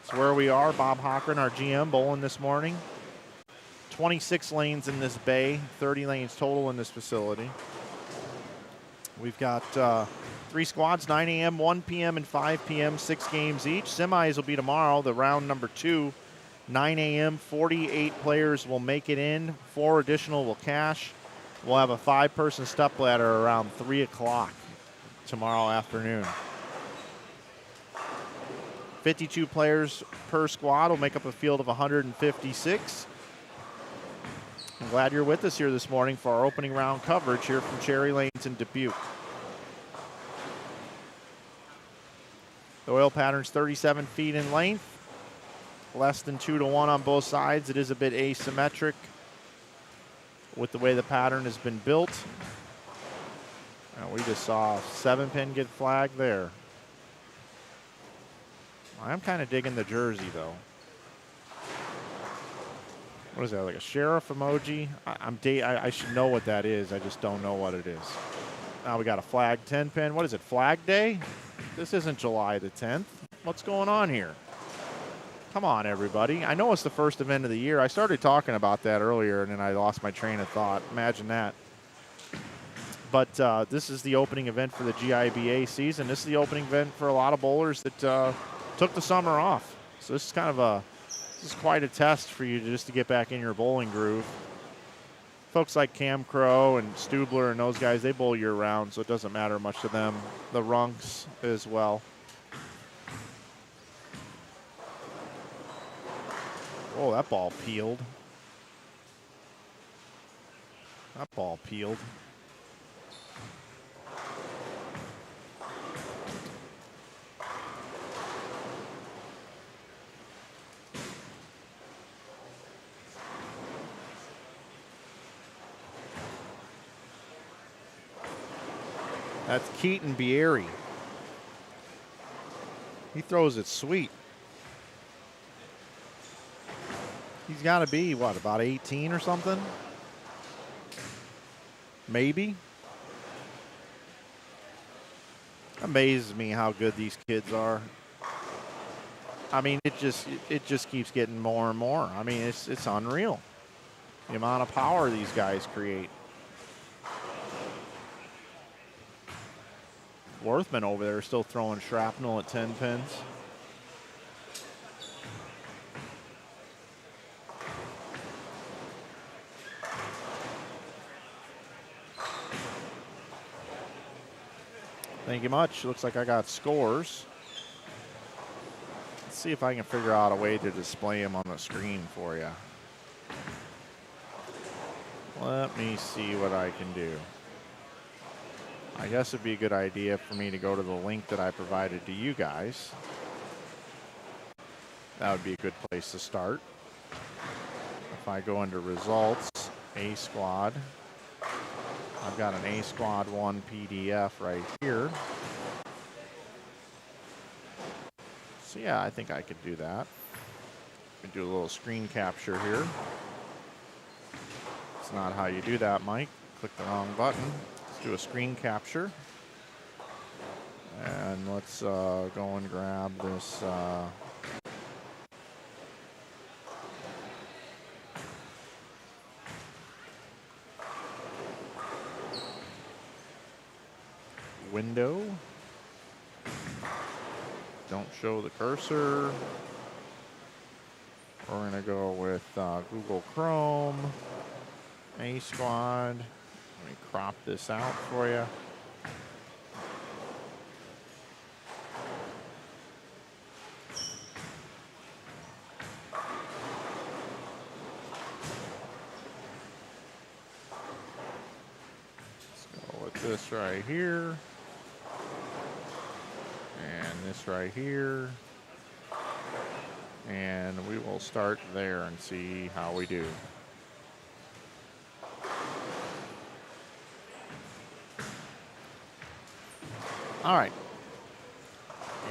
It's where we are. Bob Hockren, our GM, bowling this morning. 26 lanes in this bay, 30 lanes total in this facility. We've got 3 squads, 9 a.m., 1 p.m., and 5 p.m., 6 games each. Semis will be tomorrow, the round number 2, 9 a.m., 48 players will make it in. 4 additional will cash. We'll have a 5-person stepladder around 3 o'clock tomorrow afternoon. 52 players per squad will make up a field of 156. I'm glad you're with us here this morning for our opening round coverage here from Cherry Lanes in Dubuque. The oil pattern's 37 feet in length, less than 2 to 1 on both sides. It is a bit asymmetric with the way the pattern has been built. And we just saw a 7-pin get flagged there. I'm kind of digging the jersey, though. What is that, like a sheriff emoji? I should know what that is. I just don't know what it is. Now we got a flag 10-pin. What is it, Flag Day? This isn't July the 10th. What's going on here? Come on, everybody. I know it's the first event of the year. I started talking about that earlier, and then I lost my train of thought. Imagine that. But this is the opening event for the GIBA season. This is the opening event for a lot of bowlers that took the summer off. So this is kind of this is quite a test for you just to get back in your bowling groove. Folks like Cam Crow and Stubler and those guys, they bowl year-round, so it doesn't matter much to them. The Runks as well. Oh, that ball peeled. That ball peeled. That's Keaton Bieri. He throws it sweet. He's got to be, what, about 18 or something? Maybe. Amazes me how good these kids are. I mean, it just keeps getting more and more. I mean, it's unreal. The amount of power these guys create. Worthman over there still throwing shrapnel at 10 pins. Thank you much. Looks like I got scores. Let's see if I can figure out a way to display them on the screen for you. Let me see what I can do. I guess it'd be a good idea for me to go to the link that I provided to you guys. That would be a good place to start. If I go into results, A squad, I've got an A squad 1 PDF right here. So yeah, I think I could do that. We do a little screen capture here. It's not how you do that, Mike. Click the wrong button. Let's do a screen capture. And let's go and grab this. Window. Don't show the cursor. We're going to go with Google Chrome, A Squad. Let me crop this out for you. Let's go with this right here. And this right here. And we will start there and see how we do. All right.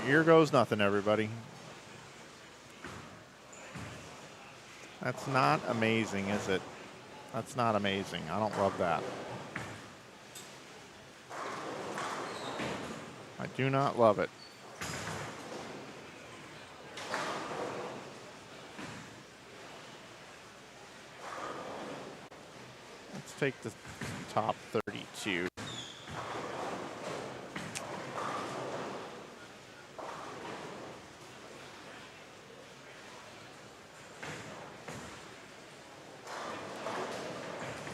Here goes nothing, everybody. That's not amazing, is it? That's not amazing. I don't love that. I do not love it. Let's take the top 32.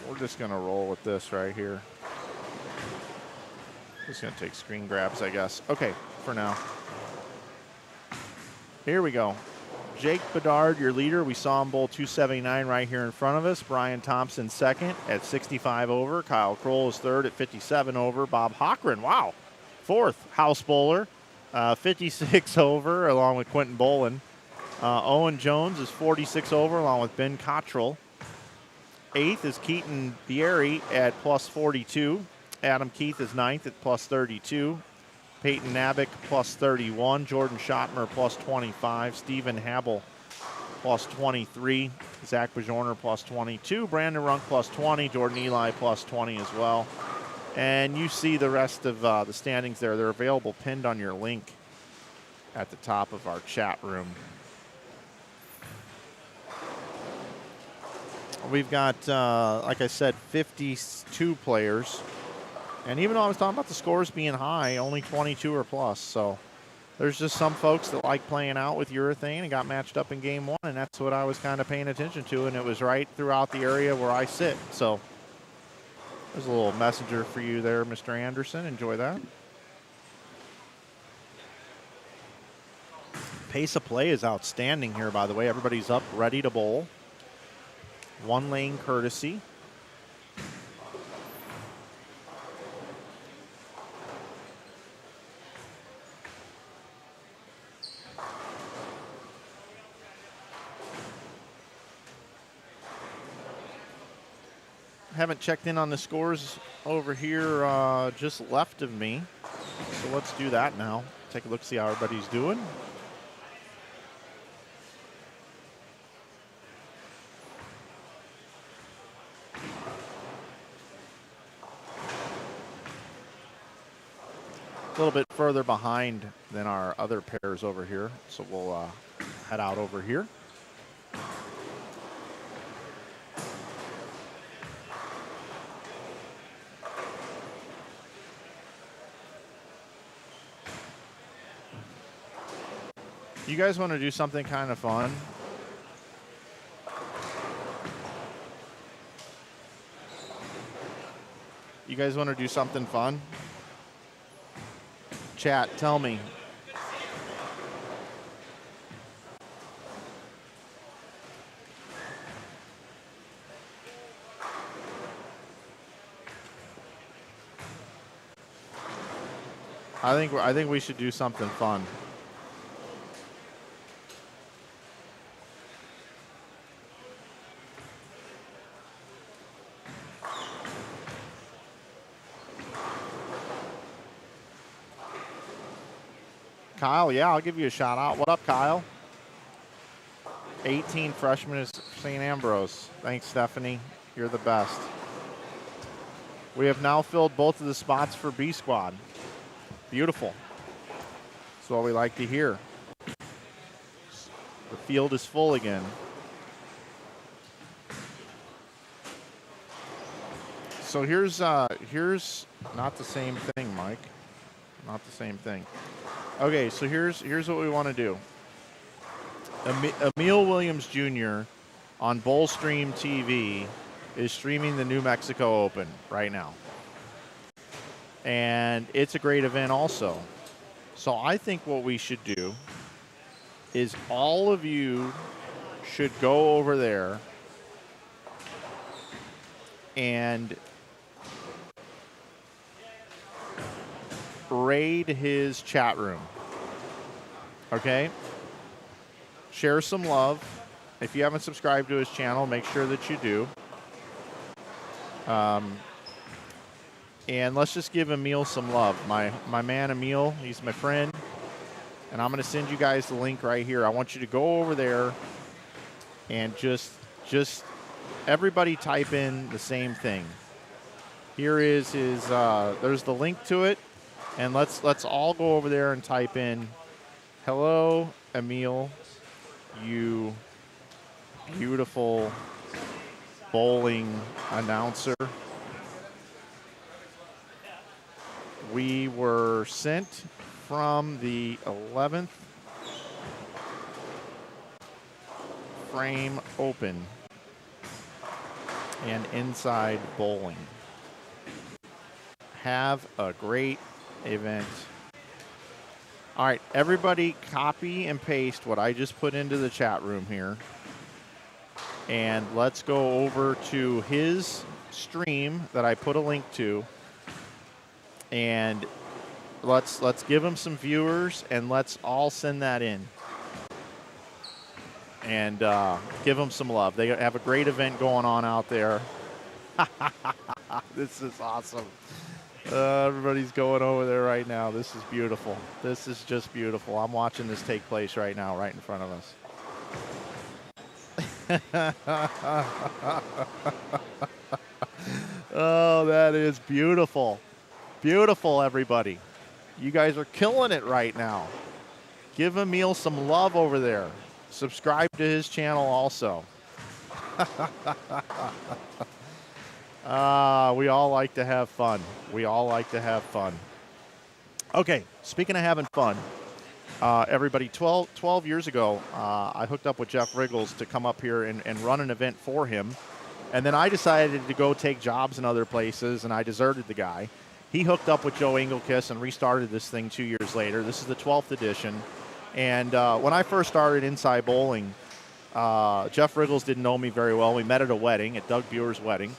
We're just going to roll with this right here. Just going to take screen grabs, I guess. Okay, for now. Here we go. Jake Bedard, your leader. We saw him bowl 279 right here in front of us. Brian Thompson second at 65 over. Kyle Kroll is third at 57 over. Bob Hochran, wow, fourth house bowler, 56 over, along with Quentin Bolin. Owen Jones is 46 over, along with Ben Cottrell. Eighth is Keaton Bierry at plus 42. Adam Keith is ninth at plus 32. Peyton Nabick plus 31. Jordan Schottmer plus 25. Stephen Habel plus 23. Zach Bajorner plus 22. Brandon Runk plus 20. Jordan Eli plus 20 as well. And you see the rest of the standings there. They're available pinned on your link at the top of our chat room. We've got, like I said, 52 players. And even though I was talking about the scores being high, only 22 or plus. So there's just some folks that like playing out with urethane and got matched up in game one. And that's what I was kind of paying attention to. And it was right throughout the area where I sit. So there's a little messenger for you there, Mr. Anderson. Enjoy that. Pace of play is outstanding here, by the way. Everybody's up, ready to bowl. One lane courtesy. Haven't checked in on the scores over here just left of me. So let's do that now. Take a look, see how everybody's doing. A little bit further behind than our other pairs over here. So we'll head out over here. You guys want to do something kind of fun? You guys want to do something fun? Chat, tell me. I think we should do something fun. Kyle, yeah, I'll give you a shout out. What up, Kyle? 18 freshman is St. Ambrose. Thanks, Stephanie. You're the best. We have now filled both of the spots for B Squad. Beautiful. That's what we like to hear. The field is full again. So here's not the same thing, Mike. Not the same thing. Okay, so here's what we want to do. Emil Williams Jr. on Bullstream TV is streaming the New Mexico Open right now. And it's a great event also. So I think what we should do is all of you should go over there and raid his chat room. Okay? Share some love. If you haven't subscribed to his channel, make sure that you do. And let's just give Emil some love. My man Emil, he's my friend. And I'm going to send you guys the link right here. I want you to go over there and just everybody type in the same thing. Here is his, there's the link to it. And let's all go over there and type in, hello, Emil, you beautiful bowling announcer. We were sent from the 11th Frame Open and Inside Bowling. Have a great event. All right, everybody copy and paste what I just put into the chat room here. And let's go over to his stream that I put a link to. And let's give him some viewers, and let's all send that in. And give them some love. They have a great event going on out there. This is awesome. Everybody's going over there right now. This is beautiful. This is just beautiful. I'm watching this take place right now, right in front of us. Oh, that is beautiful. Beautiful, everybody. You guys are killing it right now. Give Emil some love over there. Subscribe to his channel also. We all like to have fun. We all like to have fun. Okay, speaking of having fun, everybody, 12 years ago, I hooked up with Jeff Riggles to come up here and run an event for him. And then I decided to go take jobs in other places, and I deserted the guy. He hooked up with Joe Engelkiss and restarted this thing 2 years later. This is the 12th edition. And when I first started Inside Bowling, Jeff Riggles didn't know me very well. We met at a wedding, at Doug Buer's wedding.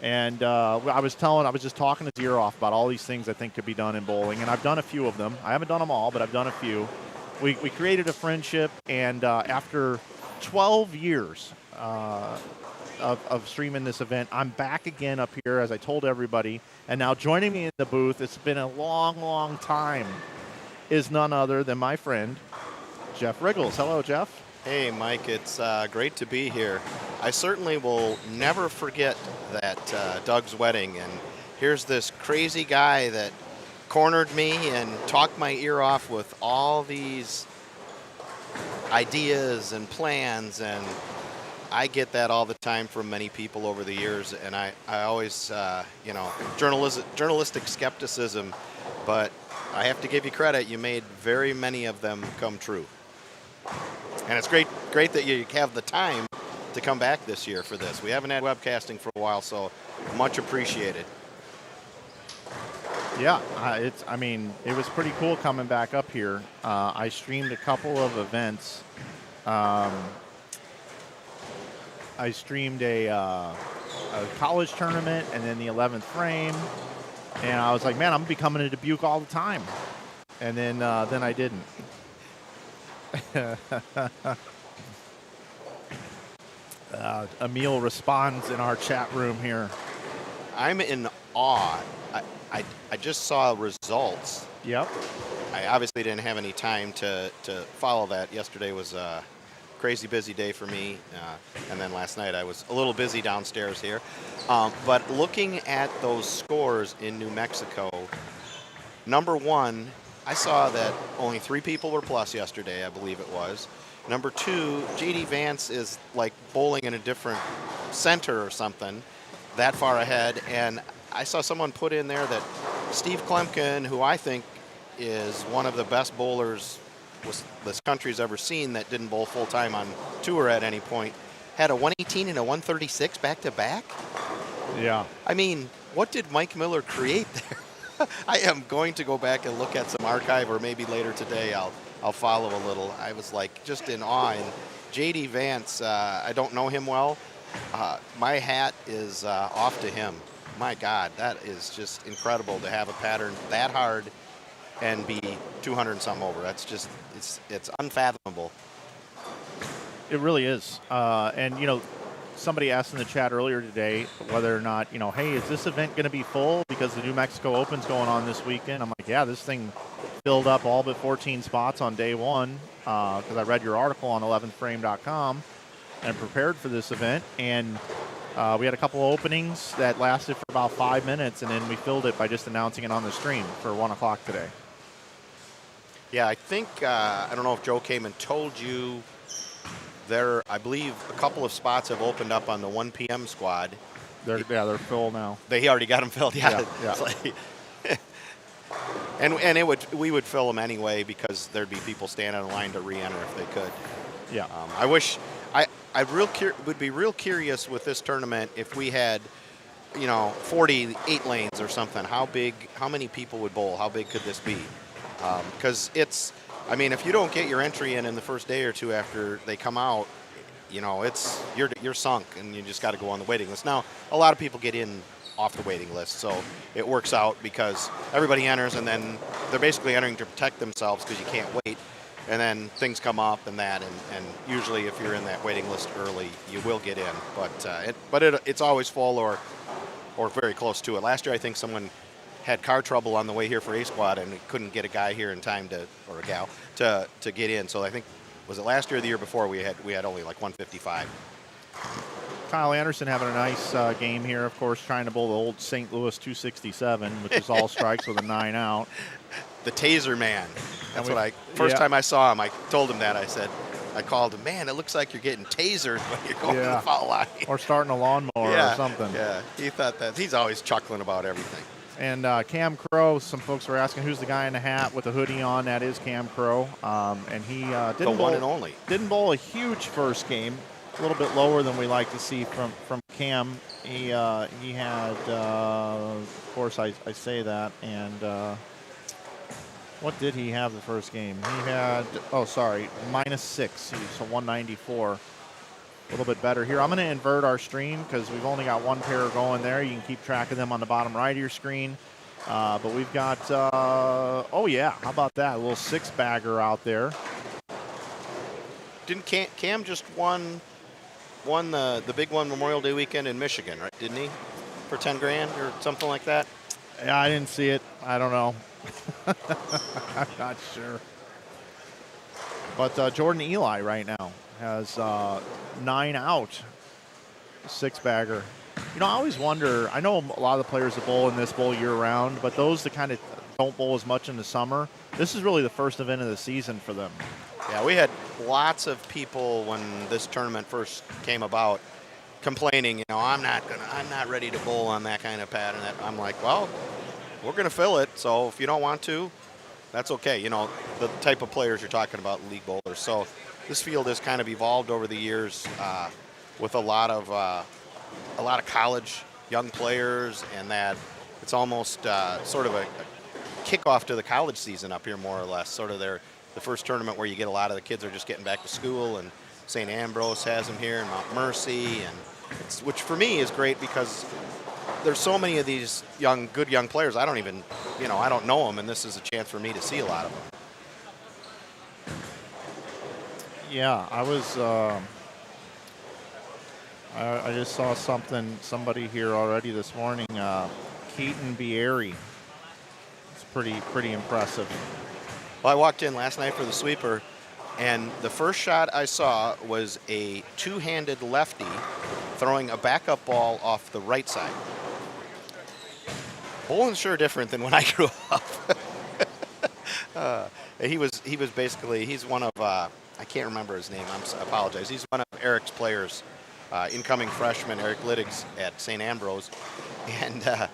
And I was just talking his ear off about all these things I think could be done in bowling. And I've done a few of them. I haven't done them all, but I've done a few. We created a friendship, and after 12 years of streaming this event, I'm back again up here, as I told everybody. And now joining me in the booth, it's been a long, long time, is none other than my friend, Jeff Riggles. Hello, Jeff. Hey, Mike. It's great to be here. I certainly will never forget that Doug's wedding. And here's this crazy guy that cornered me and talked my ear off with all these ideas and plans. And I get that all the time from many people over the years. And I always, journalistic skepticism. But I have to give you credit. You made very many of them come true. And it's great that you have the time to come back this year for this. We haven't had webcasting for a while, so much appreciated. Yeah, it was pretty cool coming back up here. I streamed a couple of events. I streamed a college tournament and then the 11th frame, and I was like, man, I'm gonna be coming to Dubuque all the time. And then I didn't. Emil responds in our chat room here. I'm in awe. I just saw results. Yep. I obviously didn't have any time to follow that. Yesterday was a crazy busy day for me, and then last night I was a little busy downstairs here. But looking at those scores in New Mexico, number one, I saw that only 3 people were plus yesterday, I believe it was. Number 2, J.D. Vance is like bowling in a different center or something, that far ahead. And I saw someone put in there that Steve Klemkin, who I think is one of the best bowlers this country's ever seen that didn't bowl full-time on tour at any point, had a 118 and a 136 back-to-back. Yeah. I mean, what did Mike Miller create there? I am going to go back and look at some archive, or maybe later today I'll follow a little. I was like just in awe. And J.D. Vance, I don't know him well. My hat is off to him. My God, that is just incredible to have a pattern that hard and be 200 and something over. That's just, it's unfathomable. It really is. And, somebody asked in the chat earlier today whether or not, hey, is this event going to be full because the New Mexico Open's going on this weekend? I'm like, yeah, this thing filled up all but 14 spots on day one because I read your article on 11thframe.com and prepared for this event. And we had a couple openings that lasted for about 5 minutes, and then we filled it by just announcing it on the stream for 1 o'clock today. Yeah, I think, I don't know if Joe came and told you, I believe a couple of spots have opened up on the 1 p.m. squad. They're full now. They already got them filled. Yeah. Yeah. It's like, and we would fill them anyway because there'd be people standing in line to re-enter if they could. Yeah. I wish would be real curious with this tournament if we had, 48 lanes or something. How many people would bowl? How big could this be? Because if you don't get your entry in the first day or two after they come out, you're sunk and you just got to go on the waiting list. Now, a lot of people get in off the waiting list, so it works out because everybody enters and then they're basically entering to protect themselves because you can't wait. And then things come up and usually if you're in that waiting list early, you will get in. But it's always full or very close to it. Last year, I think someone had car trouble on the way here for A squad and couldn't get a guy here in time or a gal to get in. So I think, was it last year or the year before we had only like 155. Kyle Anderson having a nice game here, of course, trying to bowl the old St. Louis 267, which is all strikes with a 9 out. The taser man. That's first time I saw him, I told him that. I called him, man, it looks like you're getting tasered when you're going to the foul line. Or starting a lawnmower or something. Yeah, he thought that. He's always chuckling about everything. And Cam Crow, some folks were asking who's the guy in the hat with the hoodie on. That is Cam Crow. And he didn't bowl, one and only. Didn't bowl a huge first game. A little bit lower than we like to see from Cam. He had, of course, I say that. And what did he have the first game? He had, -6. So 194. A little bit better here. I'm going to invert our stream because we've only got one pair going there. You can keep track of them on the bottom right of your screen. But we've got, how about that? A little 6-bagger out there. Didn't Cam just won the big one Memorial Day weekend in Michigan, right? Didn't he? For 10 grand or something like that? Yeah, I didn't see it. I don't know. I'm not sure. But Jordan Eli right now has 9 out, 6-bagger. I always wonder, I know a lot of the players that bowl in this bowl year-round, but those that kind of don't bowl as much in the summer, this is really the first event of the season for them. Yeah, we had lots of people when this tournament first came about complaining, I'm not ready to bowl on that kind of pattern. I'm like, well, we're going to fill it, so if you don't want to, that's okay. The type of players you're talking about, league bowlers. So this field has kind of evolved over the years with a lot of college young players, and that it's almost sort of a kickoff to the college season up here, more or less. Sort of the first tournament where you get a lot of the kids are just getting back to school, and St. Ambrose has them here, and Mount Mercy, and which for me is great because there's so many of these good young players. I don't even, I don't know them, and this is a chance for me to see a lot of them. Yeah, I was. I just saw somebody here already this morning. Keaton Bieri. It's pretty impressive. Well, I walked in last night for the sweeper, and the first shot I saw was a two-handed lefty throwing a backup ball off the right side. Bowling's sure different than when I grew up. He was basically, he's one of, I can't remember his name, I apologize. He's one of Eric's players, incoming freshman, Eric Littig's at St. Ambrose. And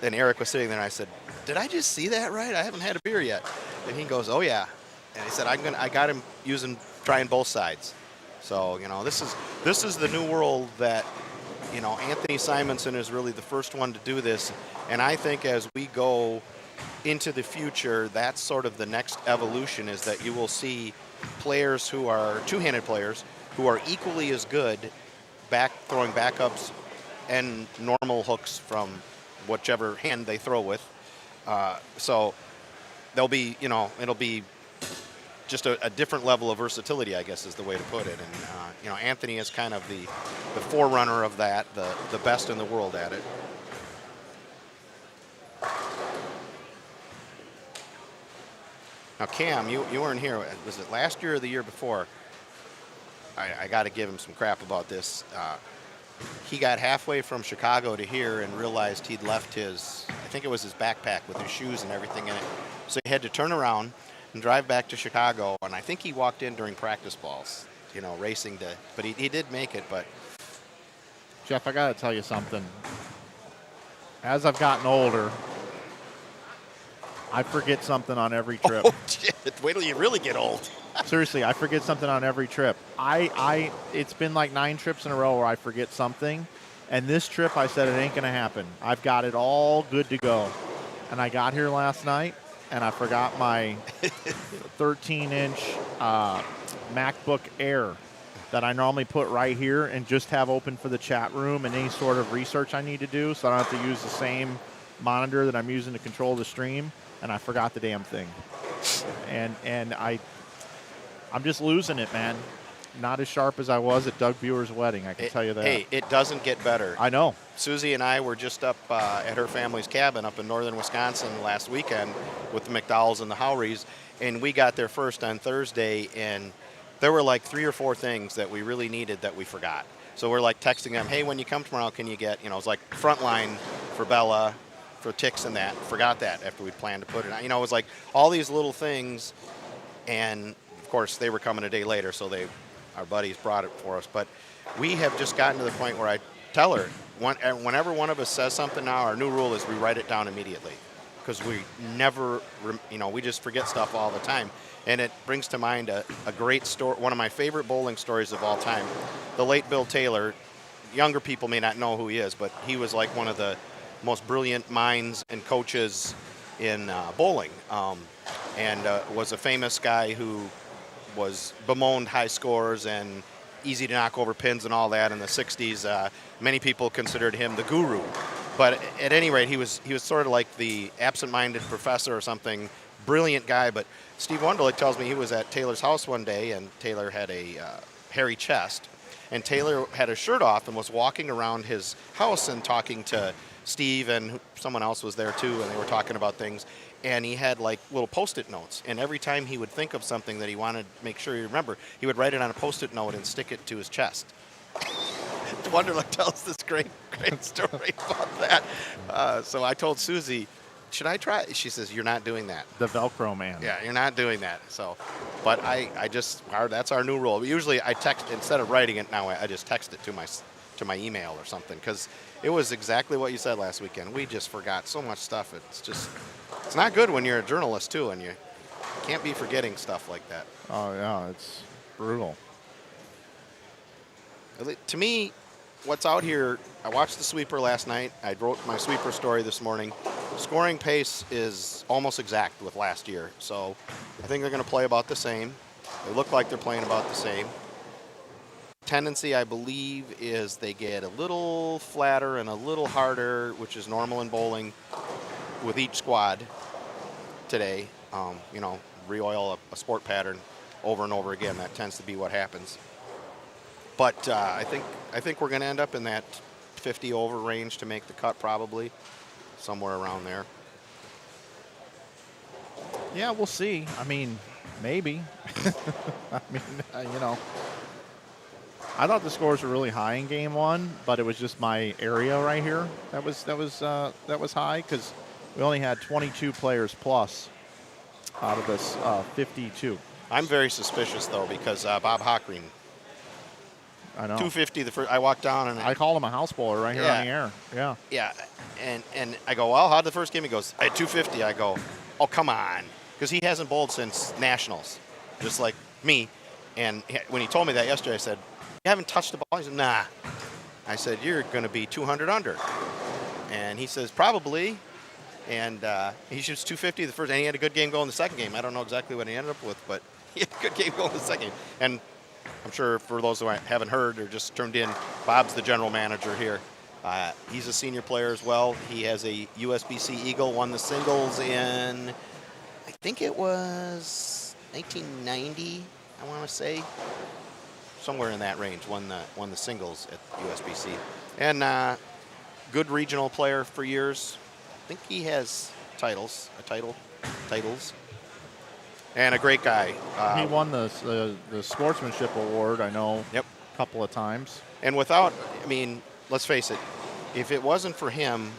then Eric was sitting there, and I said, did I just see that right? I haven't had a beer yet. And he goes, oh yeah. And he said, I got him trying both sides. So, this is the new world that, Anthony Simonson is really the first one to do this. And I think as we go into the future, that's sort of the next evolution, is that you will see players who are two-handed players who are equally as good throwing backups and normal hooks from whichever hand they throw with. So they'll be, it'll be just a different level of versatility, I guess is the way to put it. And, Anthony is kind of the forerunner of that, the best in the world at it. Now, Cam, you weren't here. Was it last year or the year before? I got to give him some crap about this. He got halfway from Chicago to here and realized he'd left his backpack with his shoes and everything in it. So he had to turn around and drive back to Chicago. And I think he walked in during practice balls, racing but he did make it. But Jeff, I got to tell you something. As I've gotten older, I forget something on every trip. Oh, shit. Wait till you really get old. Seriously, I forget something on every trip. It's been like 9 trips in a row where I forget something. And this trip, I said, it ain't going to happen. I've got it all good to go. And I got here last night, and I forgot my 13-inch MacBook Air that I normally put right here and just have open for the chat room and any sort of research I need to do, so I don't have to use the same monitor that I'm using to control the stream. And I forgot the damn thing. And I'm just losing it, man. Not as sharp as I was at Doug Buer's wedding, I can tell you that. Hey, it doesn't get better. I know. Susie and I were just up at her family's cabin up in northern Wisconsin last weekend with the McDowells and the Howries, and we got there first on Thursday, and there were like 3 or 4 things that we really needed that we forgot. So we're like texting them, hey, when you come tomorrow, can you get, it's like Frontline for Bella, for ticks and that. Forgot that after we planned to put it on. It was like all these little things, and of course they were coming a day later, so our buddies brought it for us. But we have just gotten to the point where I tell her, whenever one of us says something now, our new rule is we write it down immediately, because we never, we just forget stuff all the time. And it brings to mind a great story, one of my favorite bowling stories of all time. The late Bill Taylor, younger people may not know who he is, but he was like one of the most brilliant minds and coaches in bowling, and was a famous guy who was bemoaned high scores and easy to knock over pins and all that in the 60s. Many people considered him the guru, but at any rate, he was sort of like the absent-minded professor or something. Brilliant guy. But Steve Wunderlich tells me he was at Taylor's house one day, and Taylor had a hairy chest, and Taylor had his shirt off and was walking around his house and talking to Steve, and someone else was there too, and they were talking about things, and he had like little Post-it notes, and every time he would think of something that he wanted to make sure he remembered, he would write it on a Post-it note and stick it to his chest. Wunderlich tells this great story about that. So I told Susie, should I try? She says, you're not doing that. The Velcro man. Yeah, you're not doing that. So, but that's our new rule. Usually I text, instead of writing it now, I just text it to my email or something, because it was exactly what you said last weekend. We just forgot so much stuff. It's not good when you're a journalist too, and you can't be forgetting stuff like that. Oh yeah, brutal. To me, what's out here, I watched the sweeper last night. I wrote my sweeper story this morning. Scoring pace is almost exact with last year, so I think they're going to play about the same. They look like they're playing about the same. Tendency, I believe, is they get a little flatter and a little harder, which is normal in bowling, with each squad today. You know, re-oil a sport pattern over and over again. That tends to be what happens. But I think we're going to end up in that 50 over range to make the cut, probably somewhere around there. Yeah, we'll see. I mean, maybe. I mean, you know, I thought the scores were really high in game one, but it was just my area right here that was high because we only had 22 players plus out of this 52. I'm very suspicious though because Bob Hockring, I know. 250 the first. I walked down and I called him a house bowler right here on the air. Yeah. Yeah, and I go, well, how'd the first game? He goes, at 250. I go, oh come on, because he hasn't bowled since nationals, just like me. And when he told me that yesterday, I said, you haven't touched the ball? He said, nah. I said, you're going to be 200 under. And he says, probably. And he shoots 250 the first, and he had a good game going the second game. I don't know exactly what he ended up with, but he had a good game going the second game. And I'm sure for those who haven't heard or just turned in, Bob's the general manager here. He's a senior player as well. He has a USBC Eagle, won the singles in, I think it was 1990, I want to say. Somewhere in that range, won the singles at USBC. And good regional player for years. I think he has titles. And a great guy. He won the sportsmanship award, I know, yep, a couple of times. And without, I mean, let's face it, if it wasn't for him,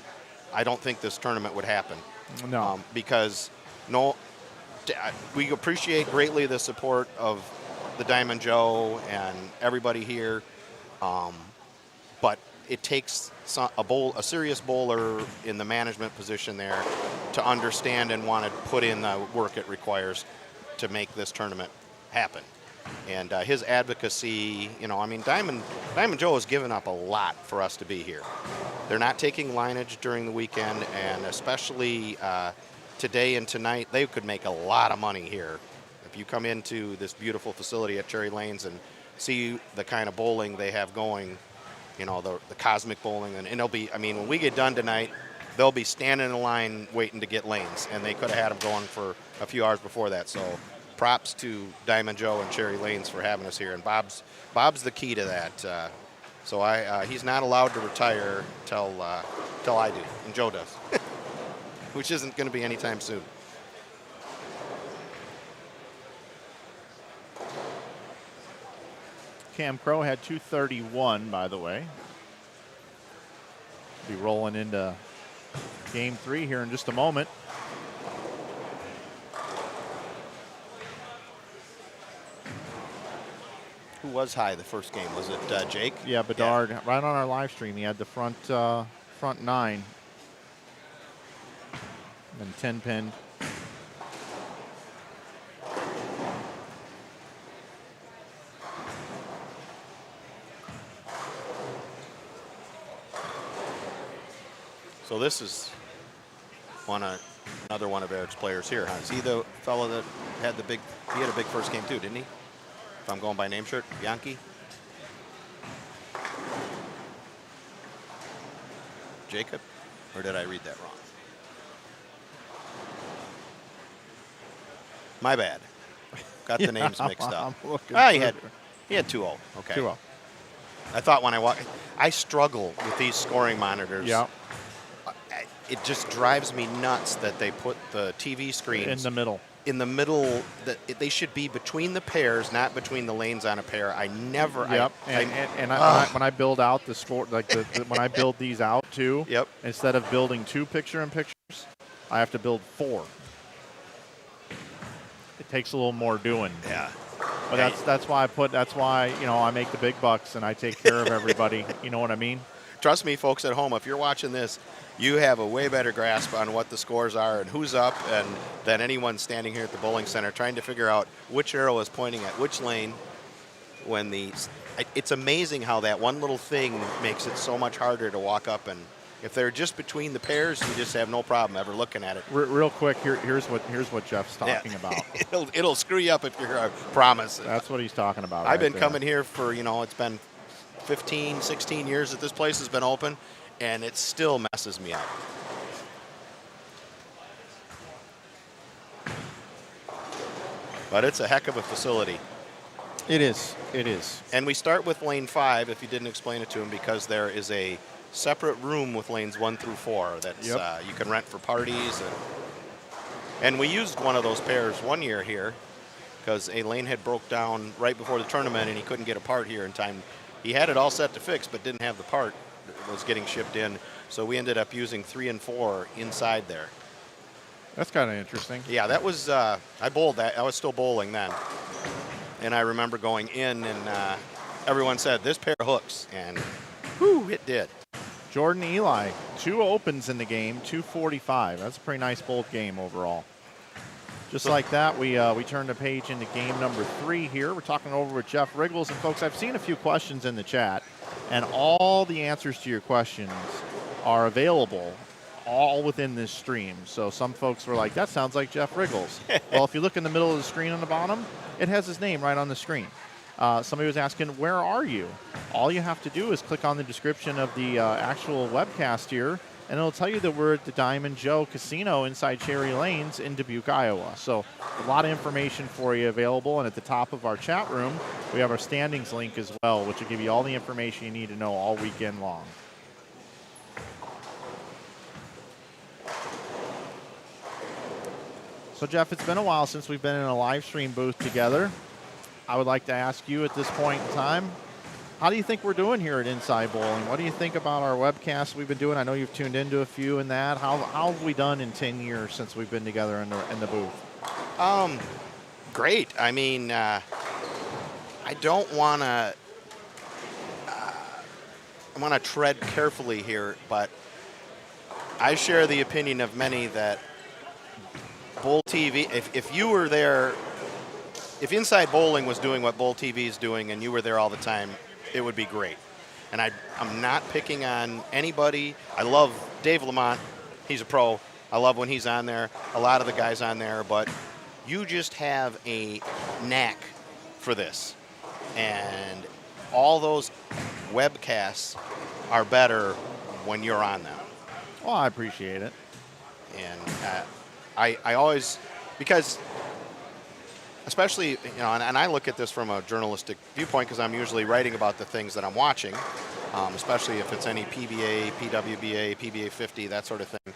I don't think this tournament would happen. No. Because we appreciate greatly the support of the Diamond Joe and everybody here, but it takes a serious bowler in the management position there to understand and want to put in the work it requires to make this tournament happen. And his advocacy, you know, I mean, Diamond Joe has given up a lot for us to be here. They're not taking lineage during the weekend, and especially today and tonight, they could make a lot of money here. If you come into this beautiful facility at Cherry Lanes and see the kind of bowling they have going, you know, the cosmic bowling, and it'll be, I mean, when we get done tonight, they'll be standing in line waiting to get lanes, and they could have had them going for a few hours before that. So props to Diamond Joe and Cherry Lanes for having us here, and Bob's the key to that. So he's not allowed to retire till I do, and Joe does, which isn't going to be anytime soon. Cam Crow had 231, by the way. Be rolling into game 3 here in just a moment. Who was high the first game? Was it Jake? Yeah, Bedard. Yeah. Right on our live stream, he had the front 9 and 10 pin. So this is another one of Eric's players here, huh? Is he the fellow that had he had a big first game too, didn't he? If I'm going by name shirt, Yankee? Jacob? Or did I read that wrong? My bad. Got the names mixed up. He had 2-0. Okay. 2-0. I thought when I struggle with these scoring monitors. Yeah. It just drives me nuts that they put the TV screens in the middle. They should be between the pairs, not between the lanes on a pair. I never. Yep. When I build out the score, like when I build these out too. Yep. Instead of building 2 picture-in-pictures, I have to build 4. It takes a little more doing. Yeah. But that's why I make the big bucks and I take care of everybody. You know what I mean? Trust me, folks at home, if you're watching this, you have a way better grasp on what the scores are and who's up than anyone standing here at the bowling center trying to figure out which arrow is pointing at which lane when it's amazing how that one little thing makes it so much harder to walk up, and if they're just between the pairs, you just have no problem ever looking at it. Real quick, here's what Jeff's talking about. It'll screw you up if you're I promise. That's what he's talking about. I've been there. coming here for, it's been 15, 16 years that this place has been open, and it still messes me up. But it's a heck of a facility. It is. It is. And we start with lane 5, if you didn't explain it to him, because there is a separate room with lanes 1 through 4 that's you can rent for parties. And we used one of those pairs one year here because a lane had broke down right before the tournament and he couldn't get a part here in time. He had it all set to fix but didn't have the part that was getting shipped in. So we ended up using 3 and 4 inside there. That's kind of interesting. Yeah, that was, I bowled that. I was still bowling then. And I remember going in and everyone said, this pair hooks. And whew, it did. Jordan Eli, 2 opens in the game, 245. That's a pretty nice bowled game overall. Just like that, we turned the page into game number 3 here. We're talking over with Jeff Riggles. And folks, I've seen a few questions in the chat, and all the answers to your questions are available all within this stream. So some folks were like, that sounds like Jeff Riggles. Well, if you look in the middle of the screen on the bottom, it has his name right on the screen. Somebody was asking, where are you? All you have to do is click on the description of the actual webcast here, and it'll tell you that we're at the Diamond Joe Casino inside Cherry Lanes in Dubuque, Iowa. So a lot of information for you available, and at the top of our chat room, we have our standings link as well, which will give you all the information you need to know all weekend long. So, Jeff, it's been a while since we've been in a live stream booth together. I would like to ask you at this point in time, how do you think we're doing here at Inside Bowling? What do you think about our webcasts we've been doing? I know you've tuned into a few in that. How have we done in 10 years since we've been together in the booth? Great. I mean, I don't want to. I want to tread carefully here, but I share the opinion of many that Bowl TV, if you were there, if Inside Bowling was doing what Bowl TV is doing and you were there all the time, it would be great. And I'm not picking on anybody. I love Dave Lamont. He's a pro. I love when he's on there. A lot of the guys on there. But you just have a knack for this. And all those webcasts are better when you're on them. Well, I appreciate it. And I always, because especially, and I look at this from a journalistic viewpoint because I'm usually writing about the things that I'm watching, especially if it's any PBA, PWBA, PBA 50, that sort of thing.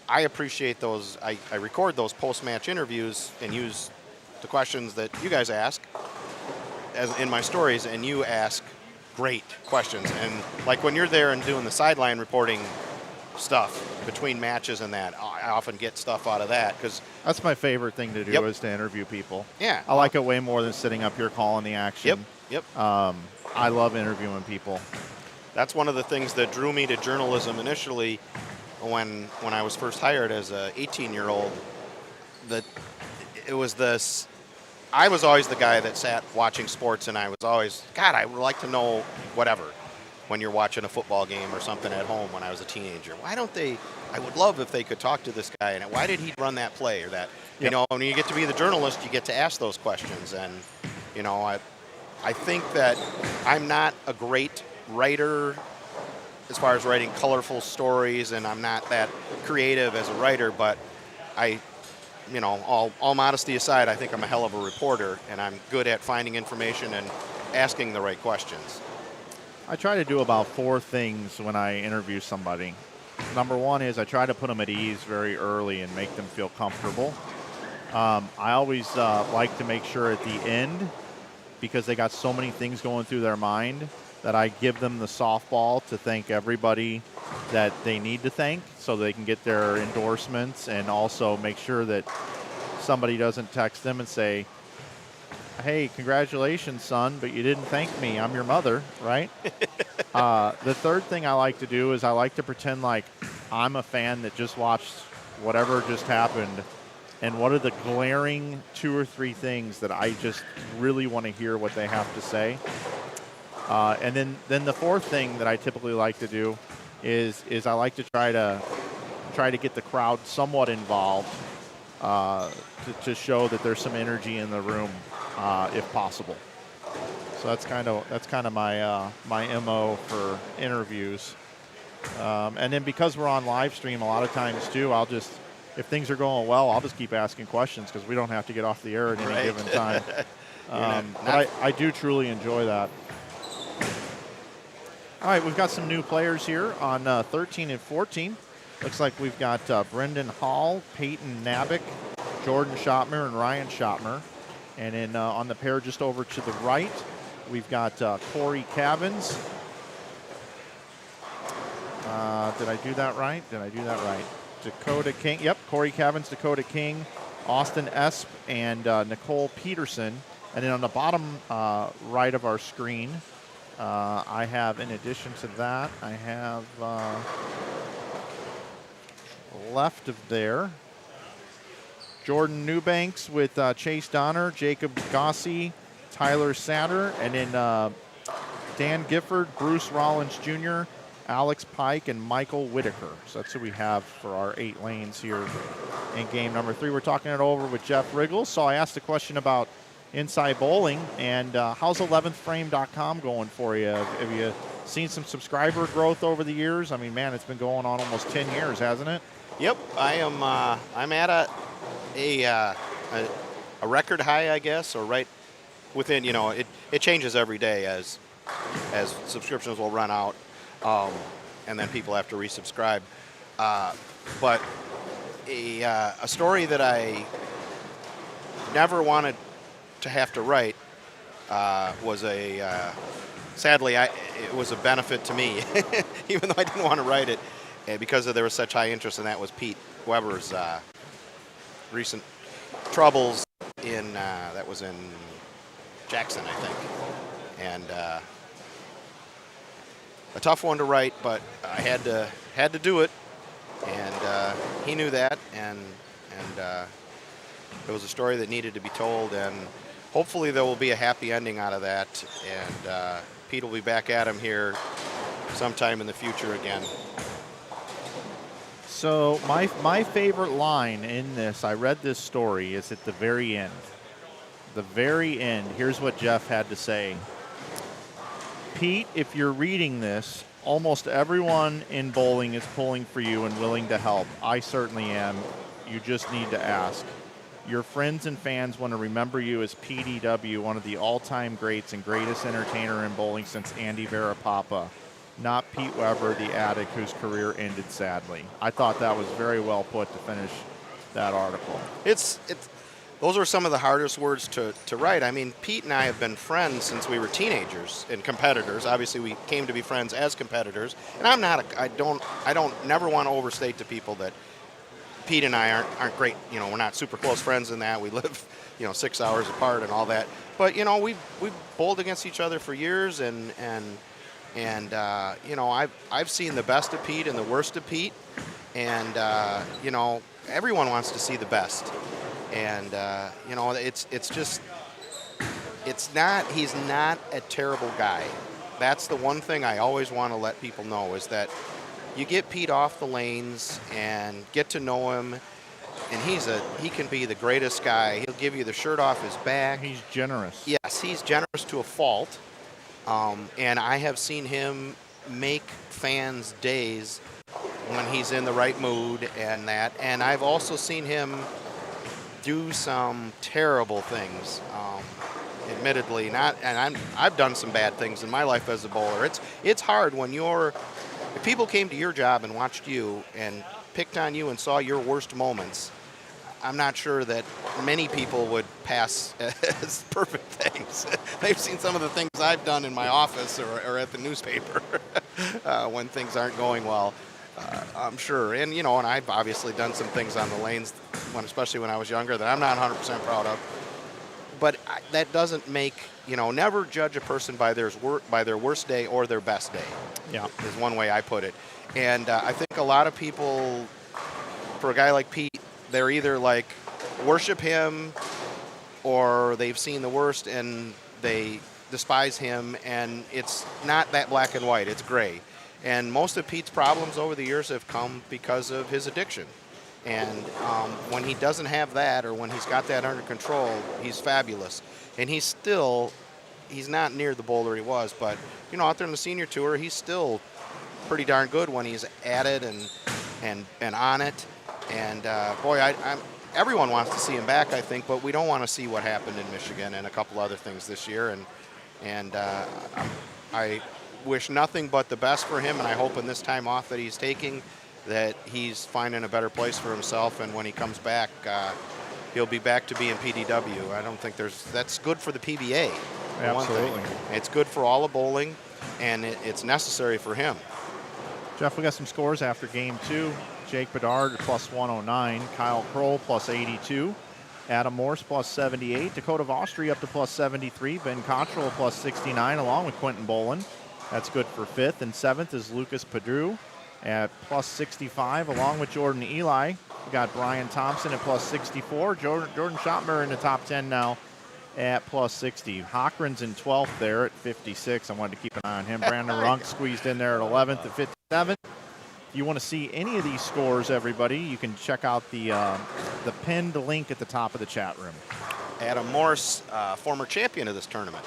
I appreciate those. I record those post-match interviews and use the questions that you guys ask as in my stories, and you ask great questions. And like when you're there and doing the sideline reporting stuff between matches and that, I often get stuff out of that because that's my favorite thing to do is to interview people. Yeah, I like it way more than sitting up here calling the action. Yep. I love interviewing people. That's one of the things that drew me to journalism initially when I was first hired as a 18-year-old. That it was this. I was always the guy that sat watching sports, and I was always, God, I would like to know whatever. When you're watching a football game or something at home when I was a teenager. Why don't they, I would love if they could talk to this guy, and why did he run that play or that? Yep. When you get to be the journalist, you get to ask those questions. And, I think that I'm not a great writer as far as writing colorful stories, and I'm not that creative as a writer, but all modesty aside, I think I'm a hell of a reporter, and I'm good at finding information and asking the right questions. I try to do about 4 things when I interview somebody. Number 1 is I try to put them at ease very early and make them feel comfortable. I always like to make sure at the end, because they got so many things going through their mind, that I give them the softball to thank everybody that they need to thank so they can get their endorsements, and also make sure that somebody doesn't text them and say, hey, congratulations, son, but you didn't thank me. I'm your mother, right? The third thing I like to do is I like to pretend like I'm a fan that just watched whatever just happened and what are the glaring 2 or 3 things that I just really want to hear what they have to say. And then the fourth thing that I typically like to do is I like to try to get the crowd somewhat involved to show that there's some energy in the room, if possible. So that's kind of my MO for interviews. And then because we're on live stream a lot of times too, if things are going well, I'll just keep asking questions because we don't have to get off the air at any given time. But I do truly enjoy that. All right, we've got some new players here on 13 and 14. Looks like we've got Brendan Hall, Peyton Nabick, Jordan Schottmer, and Ryan Schottmer. And then on the pair just over to the right, we've got Corey Cavins. Did I do that right? Dakota King. Yep, Corey Cavins, Dakota King, Austin Esp, and Nicole Peterson. And then on the bottom right of our screen, I have, in addition to that, I have left of there, Jordan Newbanks with Chase Donner, Jacob Gossi, Tyler Satter, and then Dan Gifford, Bruce Rollins Jr., Alex Pike, and Michael Whitaker. So that's who we have for our 8 lanes here in game number 3. We're talking it over with Jeff Riggles. So I asked a question about Inside Bowling, and how's 11thframe.com going for you? Have you seen some subscriber growth over the years? I mean, man, it's been going on almost 10 years, hasn't it? Yep, I am. I'm at a record high, I guess, or right within. It changes every day as subscriptions will run out, and then people have to resubscribe. But a story that I never wanted to have to write was sadly, it was a benefit to me, even though I didn't want to write it, because there was such high interest, and that was Pete Weber's recent troubles that was in Jackson, I think, and a tough one to write, but I had to do it, and he knew that, and it was a story that needed to be told, and hopefully there will be a happy ending out of that, and Pete will be back at him here sometime in the future again. So my favorite line in this, I read this story, is at the very end. The very end, here's what Jeff had to say. Pete, if you're reading this, almost everyone in bowling is pulling for you and willing to help. I certainly am. You just need to ask. Your friends and fans want to remember you as PDW, one of the all-time greats and greatest entertainer in bowling since Andy Varapapa, not Pete Weber, the addict whose career ended sadly. I thought that was very well put to finish that article. Those are some of the hardest words to write. I mean, Pete and I have been friends since we were teenagers and competitors. Obviously, we came to be friends as competitors. And I don't never want to overstate to people that Pete and I aren't great. We're not super close friends in that. We live, 6 hours apart and all that. But we've bowled against each other for years, and I've seen the best of Pete and the worst of Pete, and everyone wants to see the best, and he's not a terrible guy. That's the one thing I always want to let people know, is that you get Pete off the lanes and get to know him, and he can be the greatest guy. He'll give you the shirt off his back. He's generous. Yes, he's generous to a fault. And I have seen him make fans' days when he's in the right mood and that. And I've also seen him do some terrible things. Admittedly, I've done some bad things in my life as a bowler. It's hard when if people came to your job and watched you and picked on you and saw your worst moments, I'm not sure that many people would pass as perfect things. They've seen some of the things I've done in my office or at the newspaper when things aren't going well, I'm sure. And, and I've obviously done some things on the lanes, especially when I was younger, that I'm not 100% proud of. But that doesn't make, never judge a person by their worst day or their best day. Yeah, is one way I put it. And I think a lot of people, for a guy like Pete, they're either like worship him or they've seen the worst and they despise him, and it's not that black and white, it's gray. And most of Pete's problems over the years have come because of his addiction. And when he doesn't have that, or when he's got that under control, he's fabulous. And he's not near the bowler he was, but out there in the senior tour, he's still pretty darn good when he's at it and on it. And boy, everyone wants to see him back, I think, but we don't want to see what happened in Michigan and a couple other things this year. And I wish nothing but the best for him, and I hope in this time off that he's taking that he's finding a better place for himself, and when he comes back, he'll be back to being PDW. I don't think that's good for the PBA. Absolutely. It's good for all of bowling, and it's necessary for him. Jeff, we got some scores after game 2. Jake Bedard plus 109, Kyle Kroll plus 82, Adam Morse plus 78, Dakota Vostri up to plus 73, Ben Cottrell plus 69, along with Quentin Bolin. That's good for 5th. And 7th is Lucas Padru at plus 65, along with Jordan Eli. We got Brian Thompson at plus 64. Jordan Schottmer in the top 10 now at plus 60. Hochren's in 12th there at 56. I wanted to keep an eye on him. Brandon Runk squeezed in there at 11th at 57. If you want to see any of these scores, everybody, you can check out the pinned link at the top of the chat room. Adam Morse, former champion of this tournament.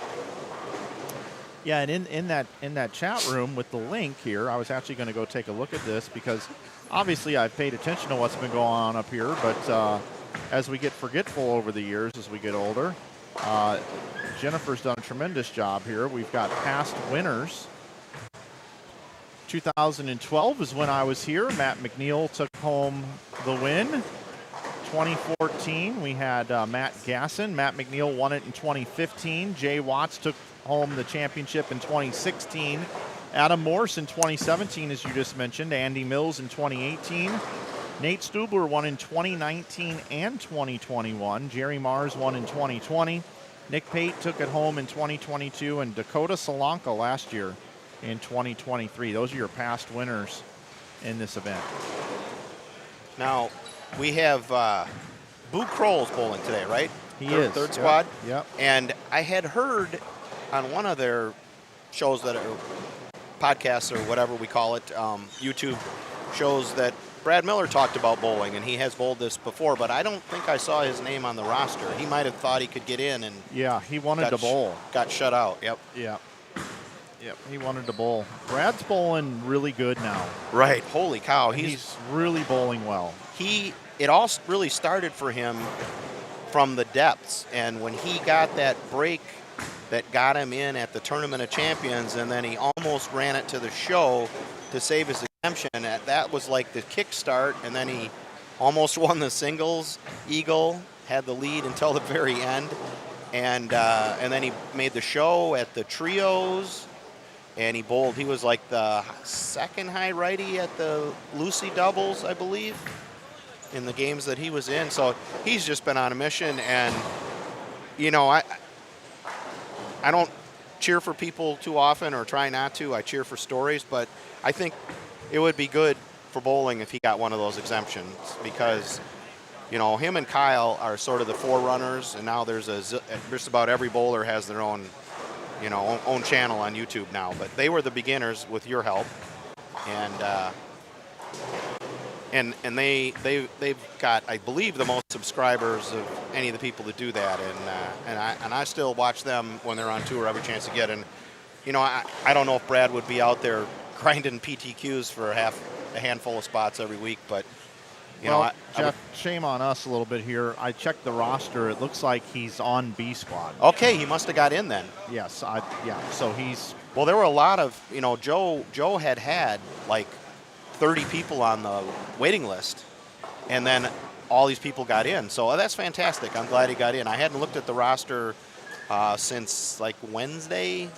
Yeah, and in that chat room with the link here, I was actually going to go take a look at this because obviously I've paid attention to what's been going on up here, but as we get forgetful over the years, as we get older, Jennifer's done a tremendous job here. We've got past winners. 2012 is when I was here. Matt McNeil took home the win. 2014, we had Matt Gasson. Matt McNeil won it in 2015. Jay Watts took home the championship in 2016. Adam Morse in 2017, as you just mentioned. Andy Mills in 2018. Nate Stubler won in 2019 and 2021. Jerry Mars won in 2020. Nick Pate took it home in 2022. And Dakota Solanka last year in 2023. Those are your past winners in this event. Now, we have Boo Kroll's bowling today, right? He is. Third squad? Yep. And I had heard on one of their shows that are podcasts or whatever we call it, YouTube shows, that Brad Miller talked about bowling, and he has bowled this before, but I don't think I saw his name on the roster. He might have thought he could get in, and yeah, he wanted to bowl. Got shut out. Yep. Yeah. Yep, he wanted to bowl. Brad's bowling really good now. Right. Holy cow. He's really bowling well. It all really started for him from the depths, and when he got that break that got him in at the Tournament of Champions, and then he almost ran it to the show to save his exemption, that was like the kickstart, and then he almost won the singles. Eagle had the lead until the very end, and then he made the show at the trios. And he bowled. He was like the second high righty at the Lucy doubles, I believe, in the games that he was in. So he's just been on a mission. And, I don't cheer for people too often, or try not to. I cheer for stories. But I think it would be good for bowling if he got one of those exemptions, because, him and Kyle are sort of the forerunners. And now there's just about every bowler has their own own channel on YouTube now, but they were the beginners with your help, and they've got, I believe, the most subscribers of any of the people that do that, and I still watch them when they're on tour every chance to get. And I don't know if Brad would be out there grinding PTQs for a handful of spots every week, but Jeff, shame on us a little bit here. I checked the roster. It looks like he's on B squad. Okay, he must have got in then. Yes, so he's... Well, there were a lot of, Joe had like 30 people on the waiting list, and then all these people got in. So that's fantastic. I'm glad he got in. I hadn't looked at the roster since like Wednesday,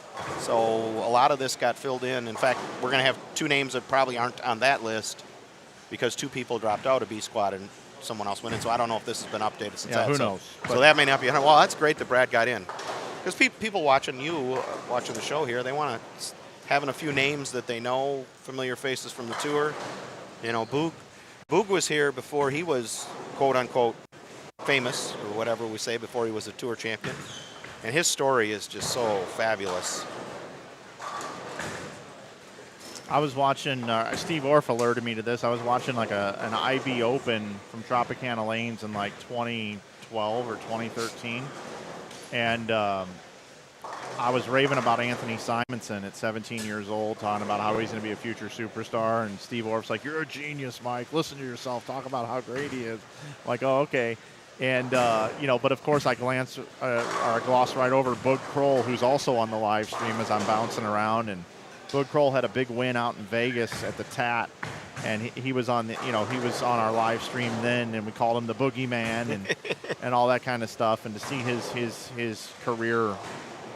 so a lot of this got filled in. In fact, we're going to have 2 names that probably aren't on that list, because 2 people dropped out of B squad and someone else went in. So I don't know if this has been updated since that. Who knows? So that may not be. Well, that's great that Brad got in, because people watching the show here, they want to having a few names that they know, familiar faces from the tour. Boog was here before he was quote unquote famous, or whatever we say, before he was a tour champion. And his story is just so fabulous. I was watching, Steve Orff alerted me to this. I was watching like an IB Open from Tropicana Lanes in like 2012 or 2013. And I was raving about Anthony Simonson at 17 years old, talking about how he's going to be a future superstar. And Steve Orff's like, "You're a genius, Mike. Listen to yourself. Talk about how great he is." I'm like, oh, okay. And, but of course I gloss right over Boog Kroll, who's also on the live stream as I'm bouncing around. And Boog Kroll had a big win out in Vegas at the TAT. And he was on he was on our live stream then, and we called him the Boogeyman and all that kind of stuff. And to see his career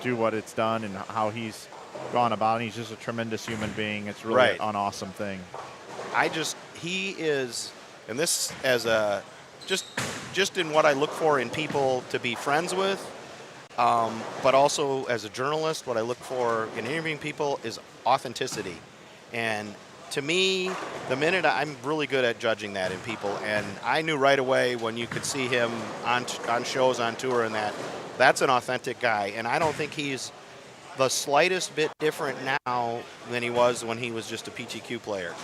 do what it's done and how he's gone about it, he's just a tremendous human being. It's really an awesome thing. He is, and this as a, just in what I look for in people to be friends with, but also as a journalist, what I look for in interviewing people is authenticity. And to me, the minute I'm really good at judging that in people, and I knew right away when you could see him on shows, on tour, and that's an authentic guy. And I don't think he's the slightest bit different now than he was when he was just a PTQ player.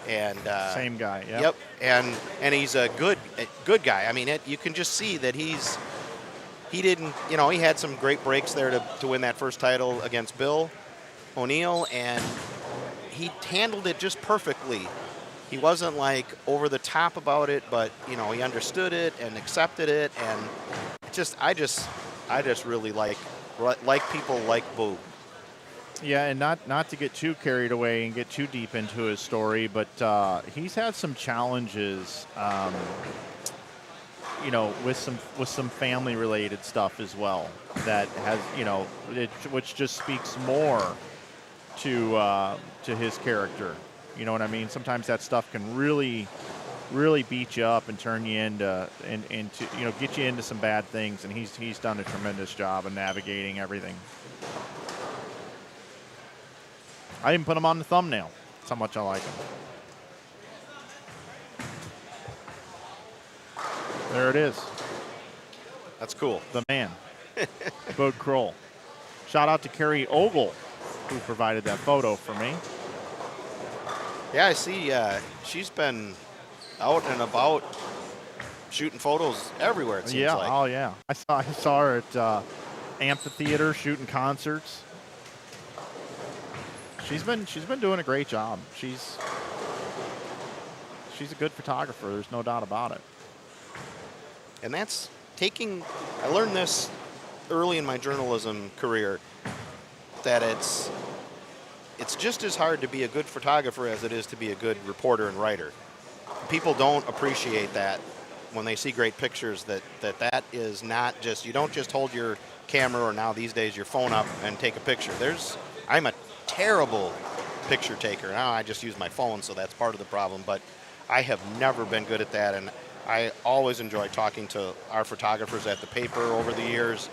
And same guy. Yep. And he's a good guy. I mean, you can just see that he had some great breaks there to win that first title against Bill O'Neill, and he handled it just perfectly. He wasn't like over the top about it, but he understood it and accepted it, and I just really like people like Boo. Yeah, and not to get too carried away and get too deep into his story, but he's had some challenges, with some family related stuff as well that has, which just speaks more to his character. You know what I mean? Sometimes that stuff can really beat you up and turn you into get you into some bad things, and he's done a tremendous job of navigating everything. I even put him on the thumbnail. That's how much I like him. There it is. That's cool. The man. Boog Kroll. Shout out to Carrie Ogle, who provided that photo for me. Yeah, I see she's been out and about shooting photos everywhere, it seems like. Oh yeah. I saw her at amphitheater shooting concerts. She's been doing a great job. She's a good photographer, there's no doubt about it. And I learned this early in my journalism career, that it's just as hard to be a good photographer as it is to be a good reporter and writer. People don't appreciate that when they see great pictures, that is not just, you don't just hold your camera, or now these days your phone up and take a picture. I'm a terrible picture taker. Now I just use my phone, so that's part of the problem, but I have never been good at that, and I always enjoy talking to our photographers at the paper over the years,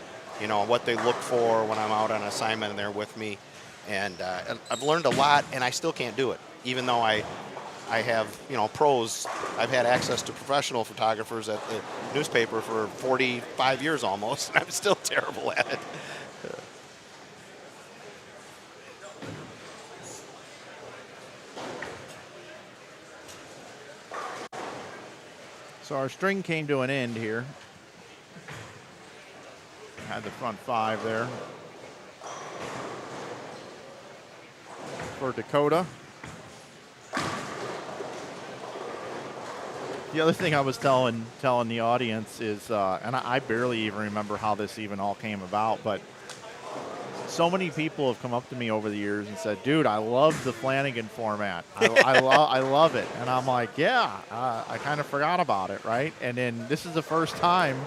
what they look for when I'm out on assignment and they're with me. And I've learned a lot, and I still can't do it, even though I have, pros. I've had access to professional photographers at the newspaper for 45 years almost, and I'm still terrible at it. So our string came to an end here. Had the front five there for Dakota. The other thing I was telling the audience is, and I barely even remember how this even all came about, but so many people have come up to me over the years and said, "Dude, I love the Flanagan format. I love it." And I'm like, "Yeah, I kind of forgot about it, right?" And then this is the first time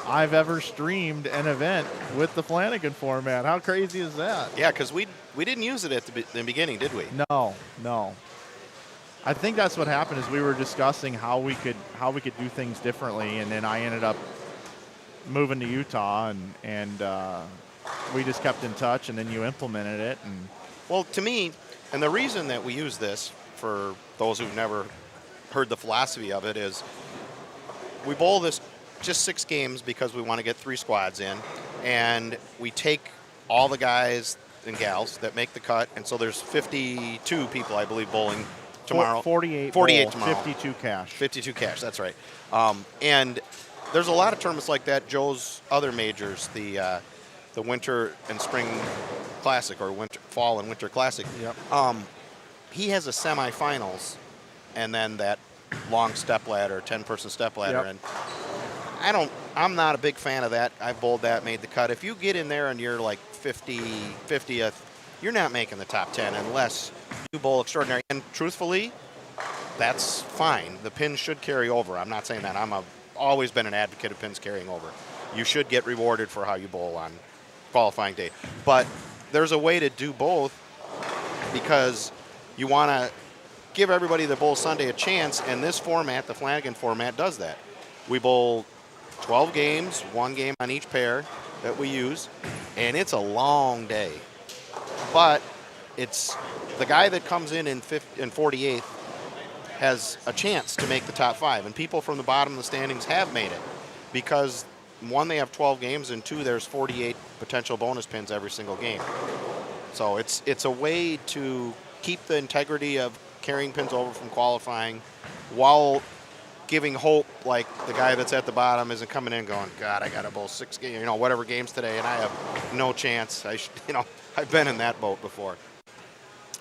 I've ever streamed an event with the Flanagan format. How crazy is that? Yeah, because we didn't use it at the beginning, did we? No. I think that's what happened, is we were discussing how we could do things differently, and then I ended up moving to Utah, and we just kept in touch, and then you implemented it. And well, to me, and the reason that we use this, for those who've never heard the philosophy of it, is we bowl this just 6 games because we want to get 3 squads in, and we take all the guys and gals that make the cut, and so there's 52 people, I believe, bowling tomorrow. 48 48 bowl, tomorrow. 52 cash. 52 cash, that's right. And there's a lot of tournaments like that. Joe's other majors, the Winter and Spring Classic, or Fall and Winter Classic. Yep. He has a semifinals, and then that long step ladder, 10-person step ladder, Yep. and I'm not a big fan of that. I've bowled that, made the cut. If you get in there and you're like 50th, you're not making the top 10 unless you bowl extraordinary. And truthfully, that's fine. The pins should carry over. I'm not saying that. I've always been an advocate of pins carrying over. You should get rewarded for how you bowl on qualifying day. But there's a way to do both, because you want to give everybody that bowls Sunday a chance, and this format, the Flanagan format, does that. We bowl 12 games, 1 game on each pair that we use, and it's a long day. But it's the guy that comes in 48th has a chance to make the top 5, and people from the bottom of the standings have made it, because 1, they have 12 games, and 2, there's 48 potential bonus pins every single game. So it's a way to keep the integrity of carrying pins over from qualifying while giving hope, like the guy that's at the bottom isn't coming in going, God, I got to bowl 6 games, whatever games today, and I have no chance. I've been in that boat before.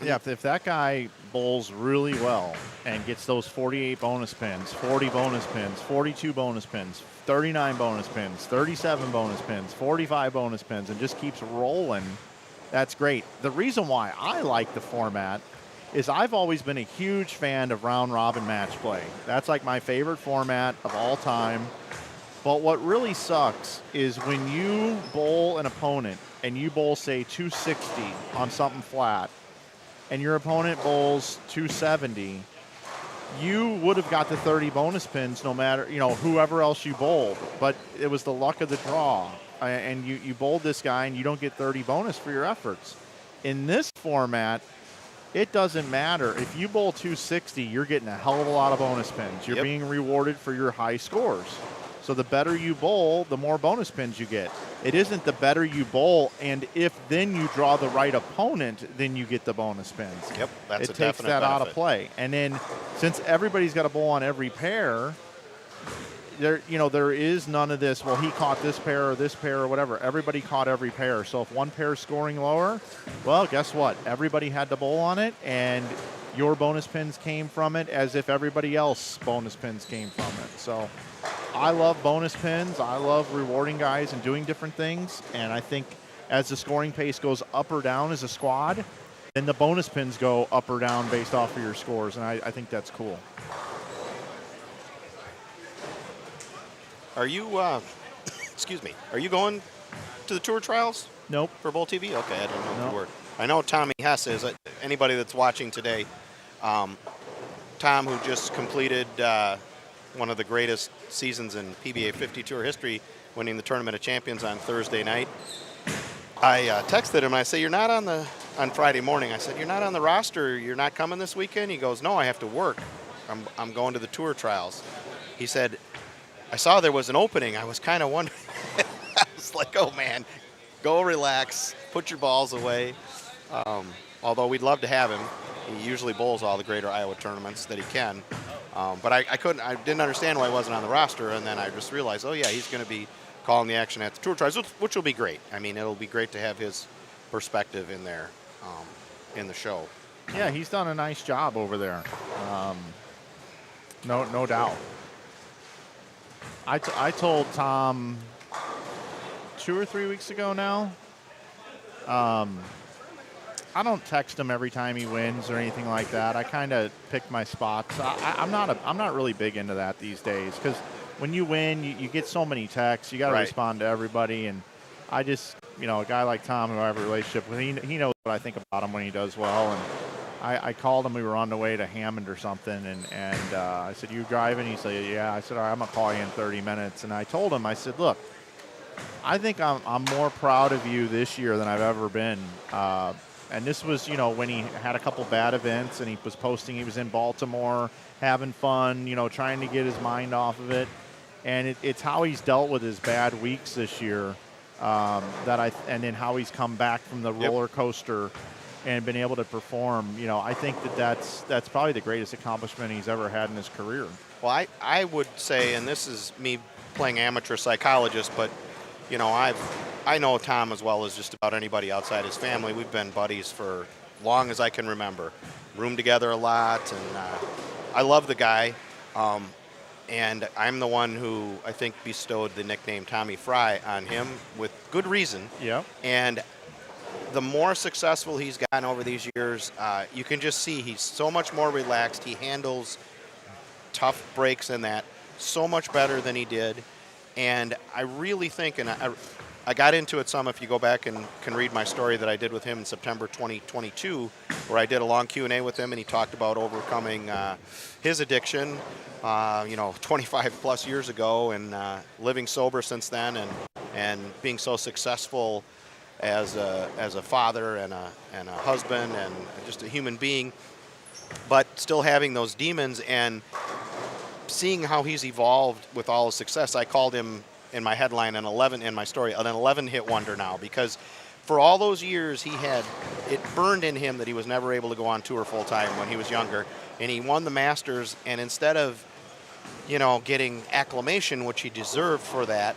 Yeah, if that guy bowls really well and gets those 48 bonus pins, 40 bonus pins, 42 bonus pins, 39 bonus pins, 37 bonus pins, 45 bonus pins, and just keeps rolling, that's great. The reason why I like the format is I've always been a huge fan of round-robin match play. That's like my favorite format of all time. But what really sucks is when you bowl an opponent and you bowl, say, 260 on something flat, and your opponent bowls 270, you would have got the 30 bonus pins no matter, whoever else you bowled. But it was the luck of the draw. And you bowled this guy and you don't get 30 bonus for your efforts. In this format, it doesn't matter. If you bowl 260, you're getting a hell of a lot of bonus pins. You're being rewarded for your high scores. So the better you bowl, the more bonus pins you get. It isn't the better you bowl, and if then you draw the right opponent, then you get the bonus pins. Yep, that's a it takes definite that out of benefit. play. And then since everybody's got a bowl on every pair, there is none of this, well, he caught this pair or whatever. Everybody caught every pair. So if one pair is scoring lower, well, guess what? Everybody had to bowl on it, and your bonus pins came from it as if everybody else bonus pins came from it. So I love bonus pins. I love rewarding guys and doing different things. And I think as the scoring pace goes up or down as a squad, then the bonus pins go up or down based off of your scores. And I think that's cool. Are you, excuse me, are you going to the tour trials Nope. for Bowl TV? Okay, I didn't know if Nope. you were. I know Tommy Hess is. Anybody that's watching today, Tom, who just completed one of the greatest seasons in PBA 50 Tour history, winning the Tournament of Champions on Thursday night. I texted him, and I said, you're not on Friday morning. I said, you're not on the roster. You're not coming this weekend? He goes, no, I have to work. I'm going to the tour trials. He said, I saw there was an opening. I was kind of wondering. I was like, oh, man, go relax, put your balls away. Although we'd love to have him. He usually bowls all the greater Iowa tournaments that he can. But I didn't understand why he wasn't on the roster, and then I just realized, oh, yeah, he's going to be calling the action at the tour trials, which will be great. I mean, it'll be great to have his perspective in there in the show. Yeah, he's done a nice job over there. No doubt. I told Tom 2 or 3 weeks ago now. I don't text him every time he wins or anything like that. I kind of pick my spots. I'm not really big into that these days, because when you win, you get so many texts. You got to respond to everybody, and I just, a guy like Tom who I have a relationship with, he knows what I think about him when he does well. And I called him. We were on the way to Hammond or something, and I said, you driving? He said, yeah. I said, all right, I'm going to call you in 30 minutes. And I told him, I said, look, I think I'm more proud of you this year than I've ever been. And this was, when he had a couple bad events, and he was posting he was in Baltimore having fun, trying to get his mind off of it. And it's how he's dealt with his bad weeks this year, and then how he's come back from the roller coaster and been able to perform. You know, I think that's probably the greatest accomplishment he's ever had in his career. Well, I would say, and this is me playing amateur psychologist, but you know, I know Tom as well as just about anybody outside his family. We've been buddies for long as I can remember. Roomed together a lot, and I love the guy. And I'm the one who I think bestowed the nickname Tommy Fry on him with good reason. Yeah. And the more successful he's gotten over these years, you can just see he's so much more relaxed. He handles tough breaks in that so much better than he did. And I really think, and I got into it some if you go back and can read my story that I did with him in September 2022, where I did a long Q&A with him, and he talked about overcoming his addiction, 25 plus years ago, and living sober since then, and being so successful as a father and a husband and just a human being, but still having those demons, and seeing how he's evolved with all his success. I called him in my headline in my story an 11-hit wonder now, because for all those years it burned in him that he was never able to go on tour full time when he was younger, and he won the Masters, and instead of getting acclamation, which he deserved for that,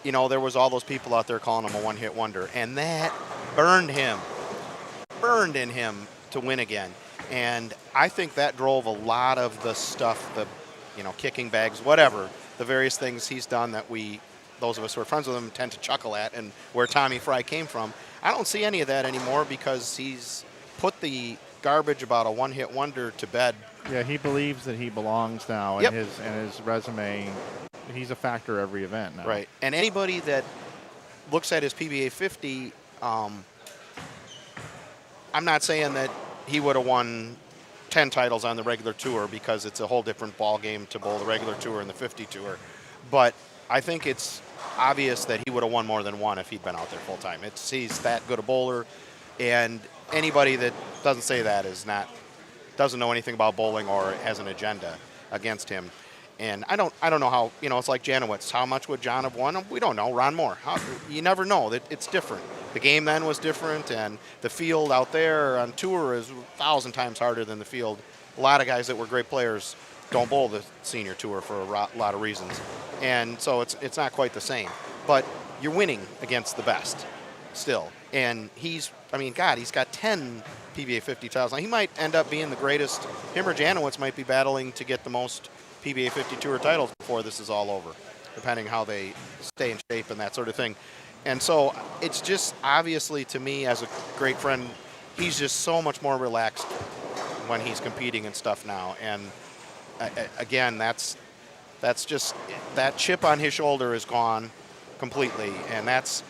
there was all those people out there calling him a one-hit wonder, and that burned in him to win again. And I think that drove a lot of the stuff, kicking bags, whatever, the various things he's done that those of us who are friends with him, tend to chuckle at, and where Tommy Fry came from. I don't see any of that anymore, because he's put the garbage about a one-hit wonder to bed. Yeah, he believes that he belongs now, and his resume, he's a factor every event now. Right, and anybody that looks at his PBA 50, I'm not saying that he would have won 10 titles on the regular tour, because it's a whole different ball game to bowl the regular tour and the 50 tour. But I think it's obvious that he would have won more than one if he'd been out there full time. He's that good a bowler, and anybody that doesn't say that doesn't know anything about bowling or has an agenda against him. And I don't know how, it's like Janowitz. How much would John have won? We don't know. Ron Moore. You never know. It's different. The game then was different, and the field out there on tour is 1,000 times harder than the field. A lot of guys that were great players don't bowl the senior tour for a lot of reasons. And so it's not quite the same. But you're winning against the best still. And he's got 10 PBA 50 titles. Now, he might end up being the greatest. Him or Janowitz might be battling to get the most PBA 50 tour titles before this is all over, depending how they stay in shape and that sort of thing. And so it's just obviously, to me as a great friend, he's just so much more relaxed when he's competing and stuff now. And again, that's just, that chip on his shoulder is gone completely. And that's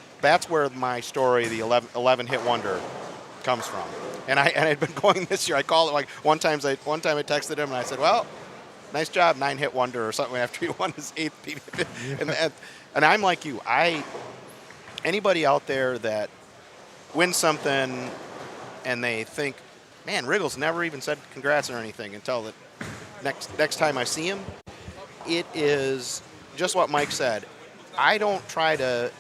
where my story, the 11-hit wonder, comes from. And I'd been going this year. I called it like one time I texted him and I said, well, nice job, 9-hit wonder or something, after he won his 8th PBA. Yeah. And I'm like you. Anybody out there that wins something and they think, man, Riggles never even said congrats or anything until the next time I see him, it is just what Mike said. I don't try to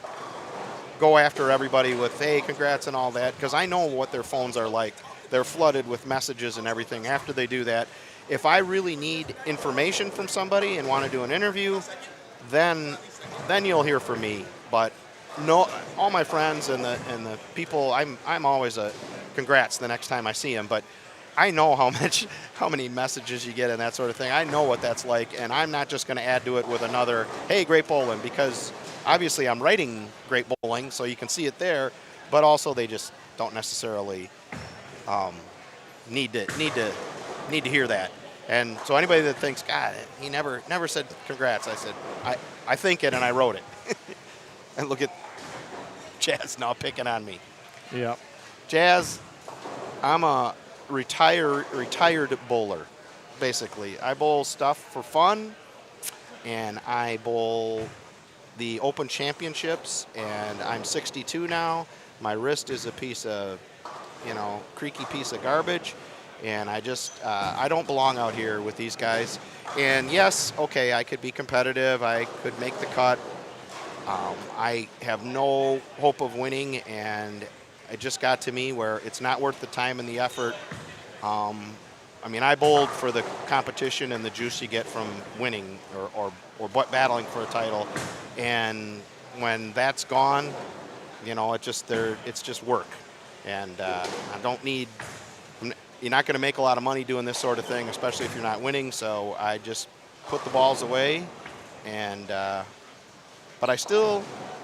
go after everybody with, hey, congrats and all that, because I know what their phones are like. They're flooded with messages and everything after they do that. If I really need information from somebody and want to do an interview, then you'll hear from me. But no, all my friends and the people, I'm always a congrats the next time I see them. But I know how many messages you get and that sort of thing. I know what that's like, and I'm not just going to add to it with another, hey, great bowling, because obviously I'm writing great bowling, so you can see it there. But also they just don't necessarily need to hear that. And so anybody that thinks, God, he never said congrats, I said, I think it and I wrote it. And look at Jazz now picking on me. Yeah. Jazz, I'm a retired bowler, basically. I bowl stuff for fun, and I bowl the Open Championships, and I'm 62 now. My wrist is a piece of, creaky piece of garbage, And I just, I don't belong out here with these guys. And yes, okay, I could be competitive. I could make the cut. I have no hope of winning, and it just got to me where it's not worth the time and the effort. I mean, I bowled for the competition and the juice you get from winning or battling for a title. And when that's gone, you know, it's just work. And I don't need, you're not going to make a lot of money doing this sort of thing, especially if you're not winning. So I just put the balls away. And, but I still,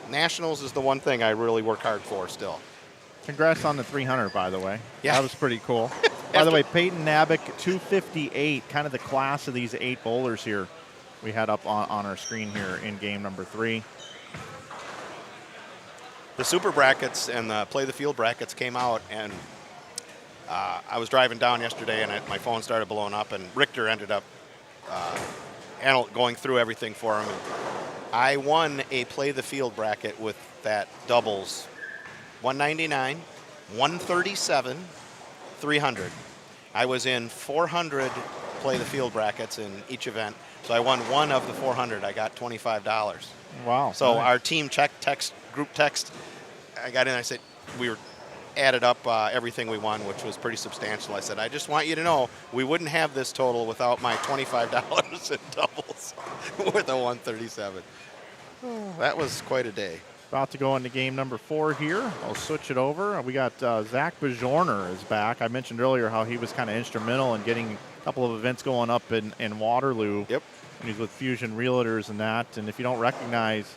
Nationals is the one thing I really work hard for still. Congrats on the 300, by the way. Yeah. That was pretty cool. By the way, Peyton Nabick, 258, kind of the class of these 8 bowlers here we had up on our screen here in game number 3. The super brackets and the play the field brackets came out, and I was driving down yesterday, and my phone started blowing up, and Richter ended up going through everything for him. And I won a play the field bracket with that doubles, 199, 137, 300. I was in 400 play the field brackets in each event, so I won one of the 400. I got $25. Wow. So nice. our team group text, I got in, I said, we were added up everything we won, which was pretty substantial. I said, I just want you to know we wouldn't have this total without my $25 in doubles with a 137. Oh, that was quite a day. About to go into game number 4 here. I'll switch it over. We got Zach Bajorner is back. I mentioned earlier how he was kind of instrumental in getting a couple of events going up in Waterloo. Yep. And he's with Fusion Realtors and that. And if you don't recognize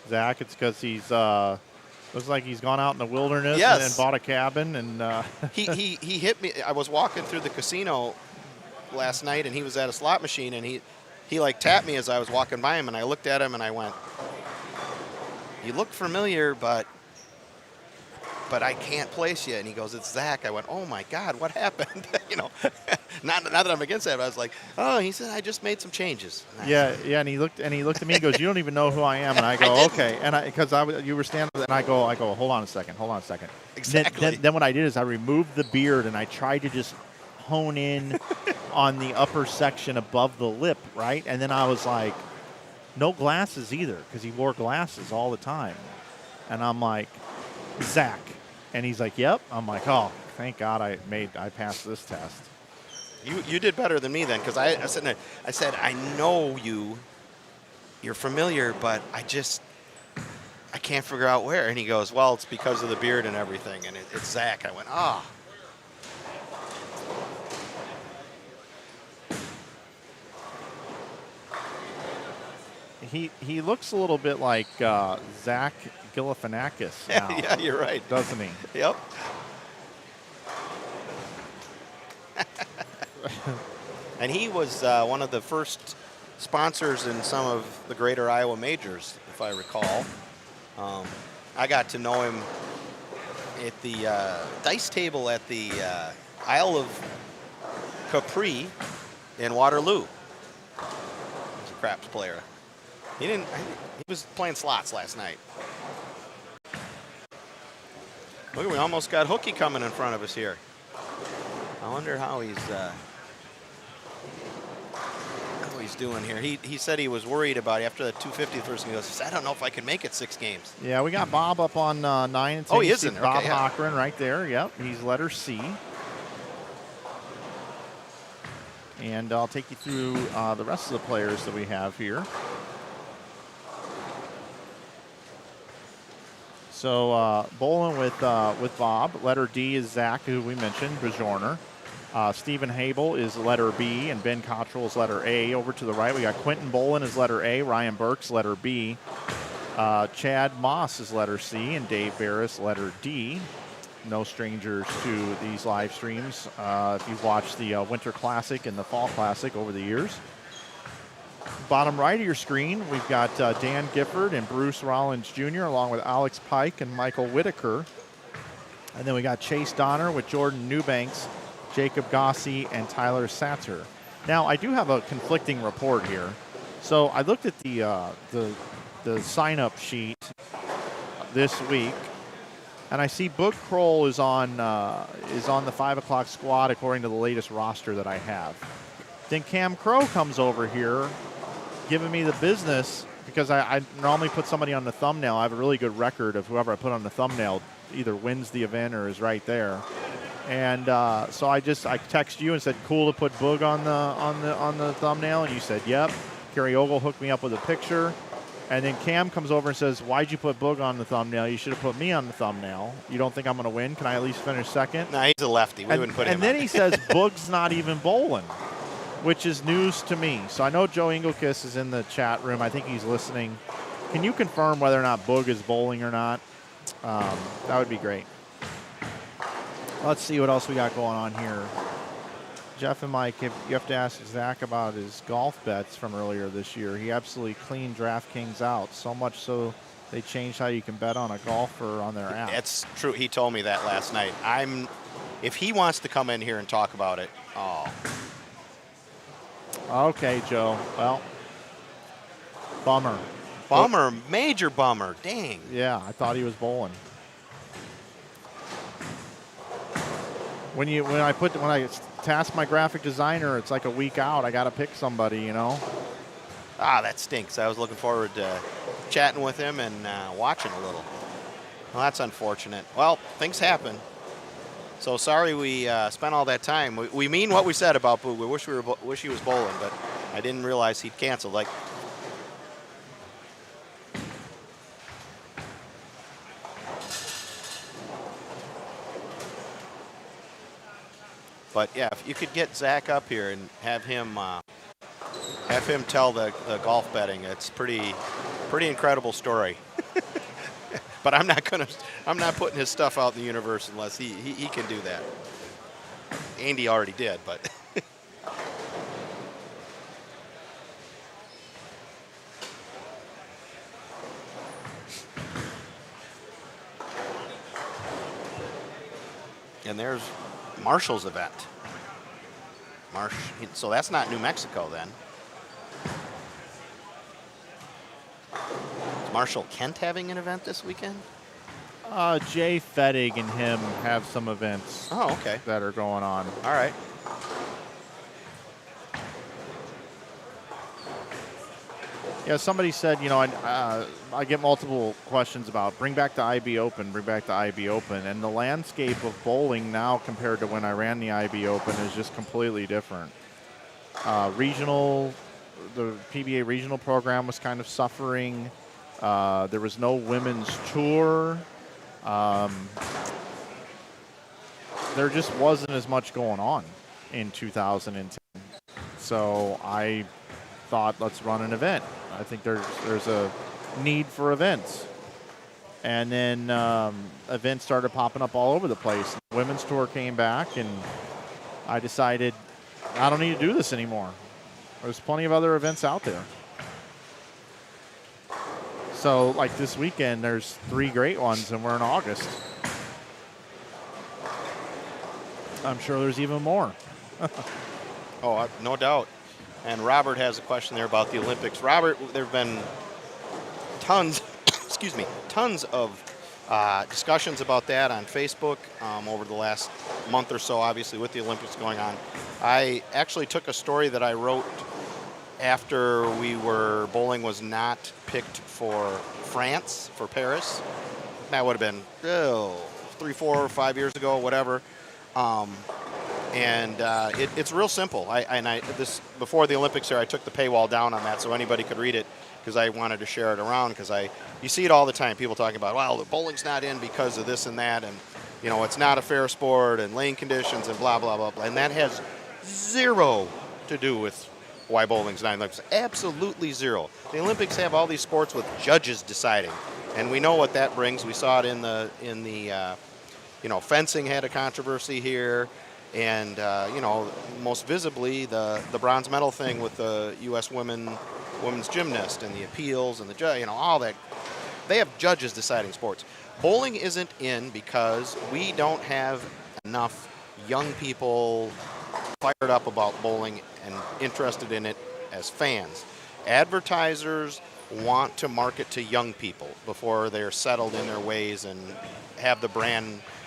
Zach, it's because he's looks like he's gone out in the wilderness and bought a cabin. And he hit me. I was walking through the casino last night, and he was at a slot machine, and he like tapped me as I was walking by him, and I looked at him and I went, "You look familiar, but I can't place you." And he goes, "It's Zach." I went, "Oh my God, what happened?" You know, not that I'm against that, but I was like, "Oh," he said, "I just made some changes." Yeah, and he looked at me. He goes, "You don't even know who I am." And I go, "Okay." And you were standing there, and I go, "Hold on a second." Exactly. Then what I did is I removed the beard and I tried to just hone in on the upper section above the lip, right? And then I was like, no glasses either, because he wore glasses all the time. And I'm like, "Zach." And he's like, "Yep." I'm like, "Oh, thank God I passed this test." You did better than me then, because I said, "I know you're familiar, but I can't figure out where." And he goes, "Well, it's because of the beard and everything, and it's Zach." I went, "Ah." He looks a little bit like Zach Galifianakis now. Yeah, you're right. Doesn't he? Yep. And he was one of the first sponsors in some of the greater Iowa majors, if I recall. I got to know him at the dice table at the Isle of Capri in Waterloo. He was a craps player. He was playing slots last night. Look, we almost got Hookie coming in front of us here. I wonder how he's doing here. He said he was worried about it after the 250 first. He goes, "I don't know if I can make it 6 games." Yeah, we got Bob up on 9 and 10. Oh, he is in there. Bob Okay, yeah. Hochran right there. Yep, he's letter C. And I'll take you through the rest of the players that we have here. So bowling with Bob. Letter D is Zach, who we mentioned, Bajorner. Stephen Habel is letter B, and Ben Cottrell is letter A. Over to the right, we got Quentin Bolin is letter A, Ryan Burks letter B, Chad Moss is letter C, and Dave Barris letter D. No strangers to these live streams if you've watched the Winter Classic and the Fall Classic over the years. Bottom right of your screen, we've got Dan Gifford and Bruce Rollins Jr. along with Alex Pike and Michael Whitaker. And then we got Chase Donner with Jordan Newbanks, Jacob Gossi, and Tyler Satzer. Now, I do have a conflicting report here. So I looked at the sign-up sheet this week, and I see Boog Kroll is on the 5 o'clock squad according to the latest roster that I have. Then Cam Crow comes over here, giving me the business because I normally put somebody on the thumbnail. I have a really good record of whoever I put on the thumbnail either wins the event or is right there. And so I text you and said, cool to put Boog on the thumbnail, and you said, yep. Kerry Ogle hooked me up with a picture. And then Cam comes over and says, why'd you put Boog on the thumbnail? You should have put me on the thumbnail. You don't think I'm going to win? Can I at least finish second? No, he's a lefty. We wouldn't put him on. And then he says Boog's not even bowling, which is news to me. So I know Joe Engelkiss is in the chat room. I think he's listening. Can you confirm whether or not Boog is bowling or not? That would be great. Let's see what else we got going on here. Jeff and Mike, you have to ask Zach about his golf bets from earlier this year. He absolutely cleaned DraftKings out, so much so they changed how you can bet on a golfer on their app. It's true. He told me that last night. If he wants to come in here and talk about it, Okay, Joe. Well, bummer. Bummer, major bummer. Dang. Yeah, I thought he was bowling. When I task my graphic designer, it's like a week out. I got to pick somebody, you know. That stinks. I was looking forward to chatting with him and watching a little. Well, that's unfortunate. Well, things happen. So sorry we spent all that time. We mean what we said about Boog. We wish he was bowling, but I didn't realize he'd canceled. But yeah, if you could get Zach up here and have him tell the golf betting, it's pretty incredible story. But I'm not putting his stuff out in the universe unless he can do that. Andy already did, but. And there's Marshall's event. So that's not New Mexico then. Is Marshall Kent having an event this weekend? Jay Fettig and him have some events. Oh, okay. That are going on. All right. Yeah, somebody said, I get multiple questions about bring back the IB Open, and the landscape of bowling now compared to when I ran the IB Open is just completely different. The PBA regional program was kind of suffering. There was no women's tour. There just wasn't as much going on in 2010. So I thought, let's run an event. I think there's a need for events. And then events started popping up all over the place. The women's tour came back, and I decided I don't need to do this anymore. There's plenty of other events out there. So, like this weekend, there's 3 great ones, and we're in August. I'm sure there's even more. No doubt. And Robert has a question there about the Olympics. Robert, there have been tons of discussions about that on Facebook over the last month or so, obviously, with the Olympics going on. I actually took a story that I wrote after bowling was not picked for France, for Paris. That would have been 3, 4, 5 years ago, whatever. It's real simple. Before the Olympics here, I took the paywall down on that so anybody could read it because I wanted to share it around because you see it all the time. People talking about, well, the bowling's not in because of this and that, and it's not a fair sport and lane conditions and blah blah blah blah. And that has zero to do with why bowling's not in the Olympics. Absolutely zero. The Olympics have all these sports with judges deciding, and we know what that brings. We saw it in the fencing had a controversy here. And, most visibly, the bronze medal thing with the U.S. women's gymnast and the appeals and all that. They have judges deciding sports. Bowling isn't in because we don't have enough young people fired up about bowling and interested in it as fans. Advertisers want to market to young people before they're settled in their ways and have the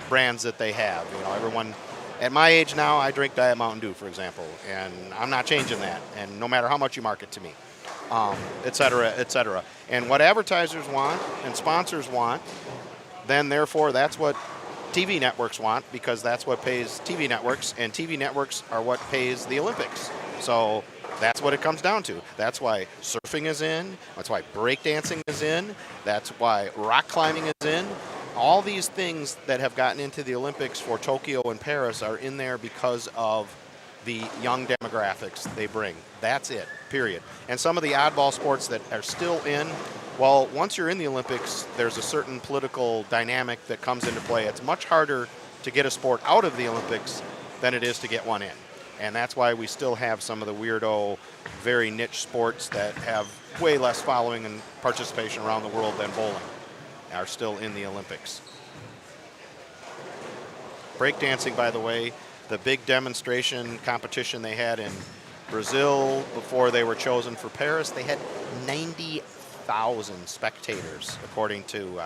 brands that they have. You know, everyone at my age now, I drink Diet Mountain Dew, for example, and I'm not changing that. And no matter how much you market to me, et cetera, et cetera. And what advertisers want and sponsors want, then therefore that's what TV networks want, because that's what pays TV networks, and TV networks are what pays the Olympics. So that's what it comes down to. That's why surfing is in. That's why breakdancing is in. That's why rock climbing is in. All these things that have gotten into the Olympics for Tokyo and Paris are in there because of the young demographics they bring. That's it, period. And some of the oddball sports that are still in, well, once you're in the Olympics, there's a certain political dynamic that comes into play. It's much harder to get a sport out of the Olympics than it is to get one in. And that's why we still have some of the weirdo, very niche sports that have way less following and participation around the world than bowling are still in the Olympics. Breakdancing, by the way, the big demonstration competition they had in Brazil before they were chosen for Paris, they had 90,000 spectators, according to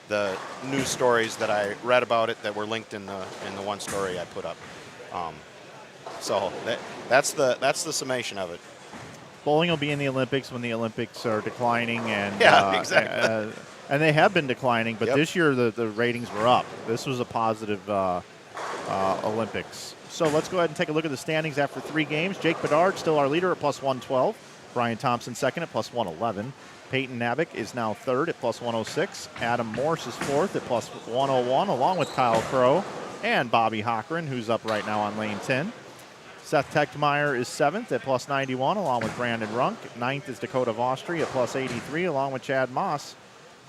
the news stories that I read about it that were linked in the one story I put up. So that's the summation of it. Bowling will be in the Olympics when the Olympics are declining, and yeah, exactly. And they have been declining, but Yep. this year the ratings were up. This was a positive Olympics. So let's go ahead and take a look at the standings after 3 games. Jake Bedard still our leader at plus 112. Brian Thompson second at plus 111. Peyton Nabick is now third at plus 106. Adam Morse is fourth at plus 101, along with Kyle Crow and Bobby Hockren, who's up right now on lane 10. Seth Techtmeyer is 7th at plus 91, along with Brandon Runk. 9th is Dakota Vostri at plus 83, along with Chad Moss.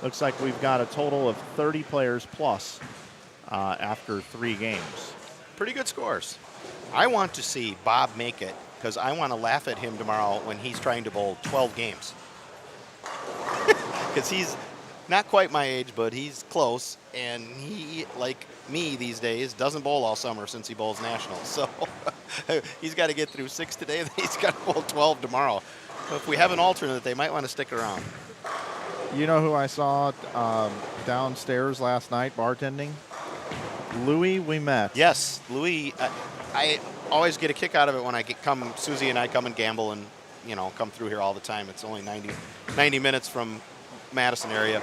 Looks like we've got a total of 30 players plus after 3 games. Pretty good scores. I want to see Bob make it, because I want to laugh at him tomorrow when he's trying to bowl 12 games. Because he's not quite my age, but he's close, and he, like me these days, doesn't bowl all summer since he bowls nationals. So he's got to get through 6 today, then he's got to bowl 12 tomorrow. So if we have an alternate, they might want to stick around. You know who I saw downstairs last night bartending? Louis we met. Yes, Louis. I always get a kick out of it when Susie and I come and gamble and, come through here all the time. It's only 90 minutes from Madison area.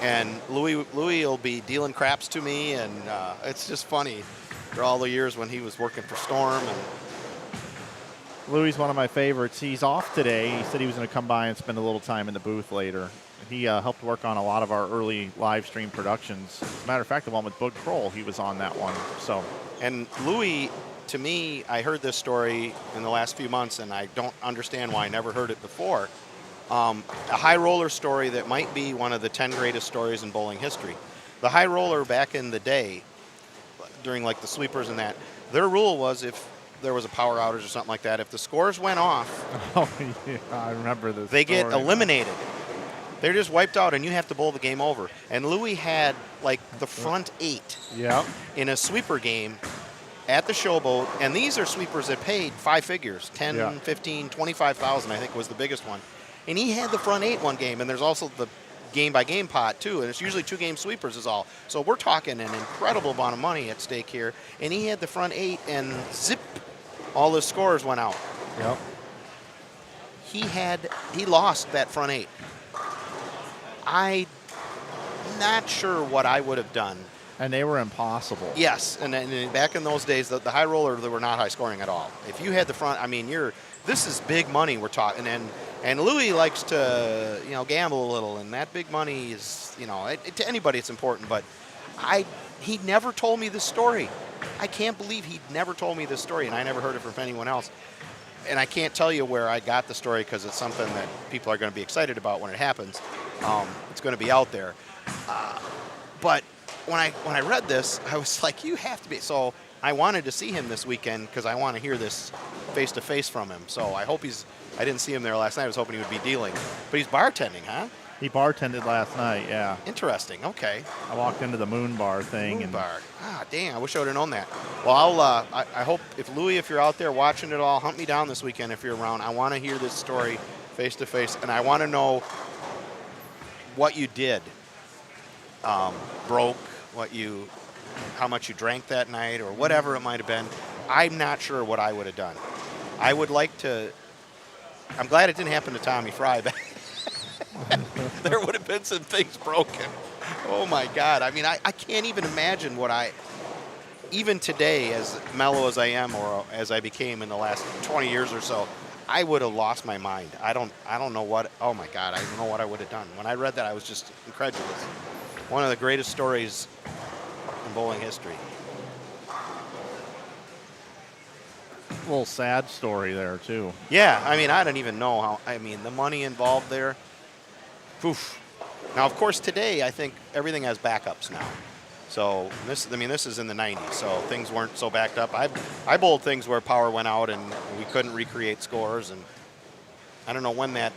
And Louis will be dealing craps to me, and it's just funny for all the years when he was working for Storm. And Louis is one of my favorites. He's off today. He said he was going to come by and spend a little time in the booth later. He helped work on a lot of our early live stream productions. As a matter of fact, the one with Boog Kroll, he was on that one. So, and Louis, to me, I heard this story in the last few months, and I don't understand why I never heard it before. A high roller story that might be one of the 10 greatest stories in bowling history. The high roller back in the day, during like the sweepers and that, their rule was if there was a power outage or something like that, if the scores went off, oh yeah, I remember this. They get eliminated. They're just wiped out, and you have to bowl the game over. And Louis had like the front 8 in a sweeper game at the Showboat, and these are sweepers that paid 5 figures, 10, 15, 25,000, I think was the biggest one. And he had the front 8 one game, and there's also the game-by-game pot, too, and it's usually 2-game sweepers is all. So we're talking an incredible amount of money at stake here, and he had the front 8, and zip, all his scores went out. Yep. He lost that front 8. I'm not sure what I would have done. And they were impossible. Yes, and back in those days, the high roller, they were not high scoring at all. If you had the front, this is big money we're talking. And Louis likes to, gamble a little, and that big money is, to anybody it's important. But he never told me this story. I can't believe he never told me this story, and I never heard it from anyone else. And I can't tell you where I got the story because it's something that people are going to be excited about when it happens. It's going to be out there. But when I read this, I was like, you have to be. So I wanted to see him this weekend because I want to hear this face-to-face from him. So I hope I didn't see him there last night. I was hoping he would be dealing. But he's bartending, huh? He bartended last night, yeah. Interesting, okay. I walked into the Moon Bar thing. Moon Bar. Ah, dang, I wish I would have known that. Well, I hope, if you're out there watching it all, hunt me down this weekend if you're around. I want to hear this story face-to-face, and I want to know what you did broke, how much you drank that night, or whatever it might have been, I'm not sure what I would have done. I would like to. I'm glad it didn't happen to Tommy Fry. There would have been some things broken. Oh my God! I mean, I can't even imagine even today, as mellow as I am, or as I became in the last 20 years or so, I would have lost my mind. I don't know what. Oh my God! I don't know what I would have done. When I read that, I was just incredulous. One of the greatest stories in bowling history. A little sad story there, too. Yeah, I mean, I don't even know how. I mean, the money involved there. Oof. Now, of course, today I think everything has backups now. So this is in the 90s, so things weren't so backed up. I bowled things where power went out and we couldn't recreate scores, and I don't know when that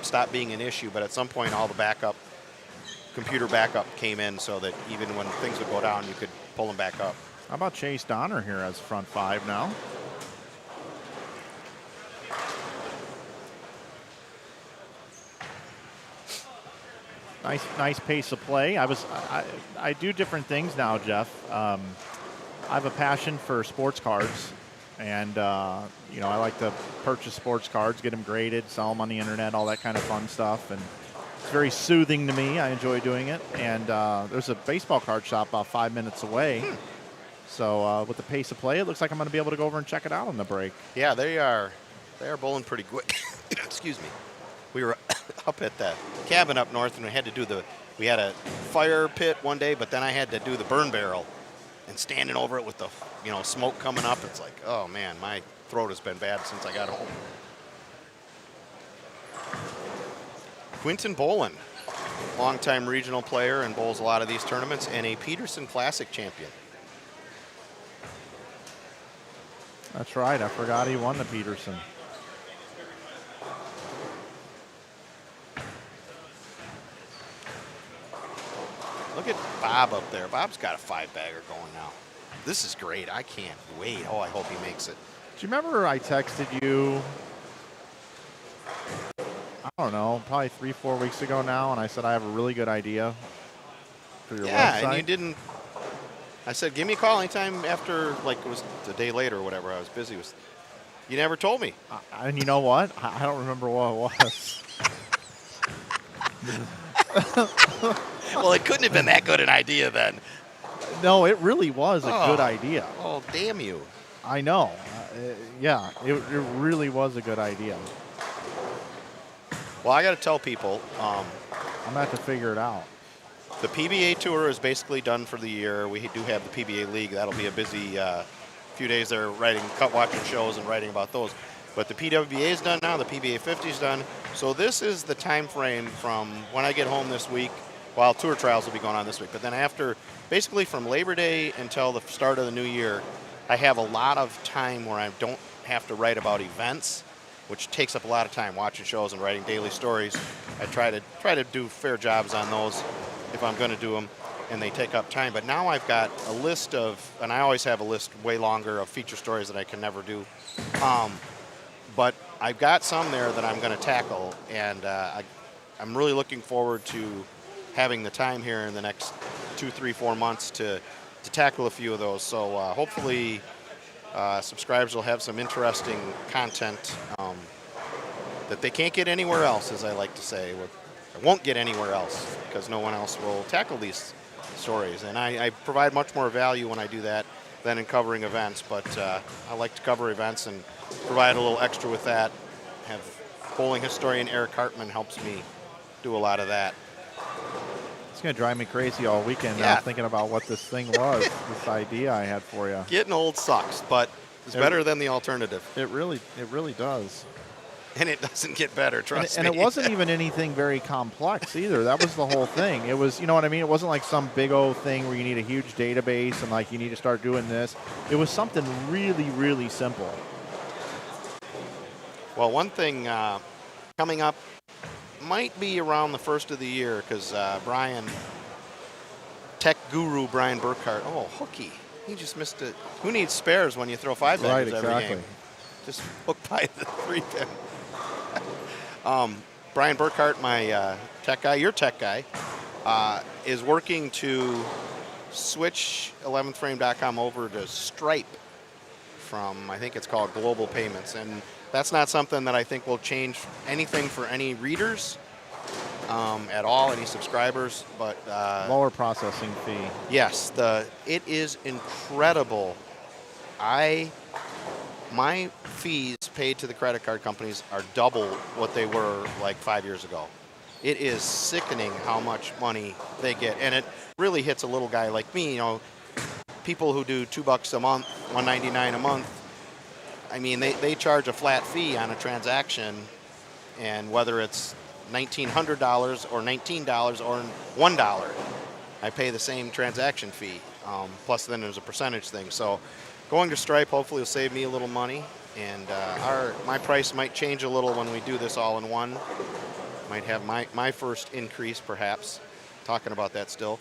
stopped being an issue, but at some point all the computer backup came in so that even when things would go down, you could pull them back up. How about Chase Donner here as front 5 now? Nice pace of play. I do different things now, Jeff. I have a passion for sports cards, and I like to purchase sports cards, get them graded, sell them on the internet, all that kind of fun stuff, and it's very soothing to me. I enjoy doing it. And there's a baseball card shop about 5 minutes away. So with the pace of play, it looks like I'm going to be able to go over and check it out on the break. Yeah, they are bowling pretty good. Excuse me. We were up at the cabin up north, and we had a fire pit one day, but then I had to do the burn barrel, and standing over it with the smoke coming up, it's like, oh man, my throat has been bad since I got home. Quinton Bolin, longtime regional player and bowls a lot of these tournaments, and a Peterson Classic champion. That's right. I forgot he won the Peterson. Look at Bob up there. Bob's got a 5-bagger going now. This is great. I can't wait. Oh, I hope he makes it. Do you remember I texted you, I don't know, probably 3-4 weeks ago now, and I said I have a really good idea for your website? Yeah, and you didn't. I said, give me a call anytime after, like it was a day later or whatever. I was busy. You never told me. And you know what? I don't remember what it was. Well, it couldn't have been that good an idea then. No, it really was a good idea. Oh, damn you. I know. Yeah, it really was a good idea. Well, I got to tell people. I'm going to have to figure it out. The PBA Tour is basically done for the year. We do have the PBA League. That'll be a busy few days there watching shows and writing about those. But the PWBA is done now. The PBA 50 is done. So this is the time frame from when I get home this week. While tour trials will be going on this week. But then basically from Labor Day until the start of the new year, I have a lot of time where I don't have to write about events, which takes up a lot of time watching shows and writing daily stories. I try to do fair jobs on those if I'm going to do them, and they take up time. But now I've got a list and I always have a list way longer of feature stories that I can never do. But I've got some there that I'm going to tackle, and I'm really looking forward to having the time here in the next 2, 3, 4 months to tackle a few of those. So hopefully subscribers will have some interesting content that they can't get anywhere else, as I like to say. I won't get anywhere else because no one else will tackle these stories. And I provide much more value when I do that than in covering events. But I like to cover events and provide a little extra with that. Have bowling historian Eric Hartman helps me do a lot of that. It's going to drive me crazy all weekend now thinking about what this thing was, this idea I had for you. Getting old sucks, but it's better than the alternative. It really does. And it doesn't get better, trust me. And it wasn't even anything very complex either. That was the whole thing. It was, you know what I mean? It wasn't like some big old thing where you need a huge database and like you need to start doing this. It was something really, really simple. Well, one thing coming up might be around the first of the year because tech guru Brian Burkhart, hooky. He just missed it. Who needs spares when you throw 5-baggers every game? Just hook by the 3-pin. Brian Burkhart, my tech guy, your tech guy, is working to switch 11thframe.com over to Stripe from, I think it's called Global Payments. And that's not something that I think will change anything for any readers at all, any subscribers. But lower processing fee. yes, it is incredible. My fees paid to the credit card companies are double what they were like 5 years ago. It is sickening how much money they get, and it really hits a little guy like me. You know, people who do $2 a month, $1.99 a month. I mean, they charge a flat fee on a transaction, and whether it's $1,900 or $19 or $1, I pay the same transaction fee. Plus, then there's a percentage thing. So, going to Stripe hopefully will save me a little money, and my price might change a little when we do this all in one. Might have my first increase, perhaps. Talking about that still.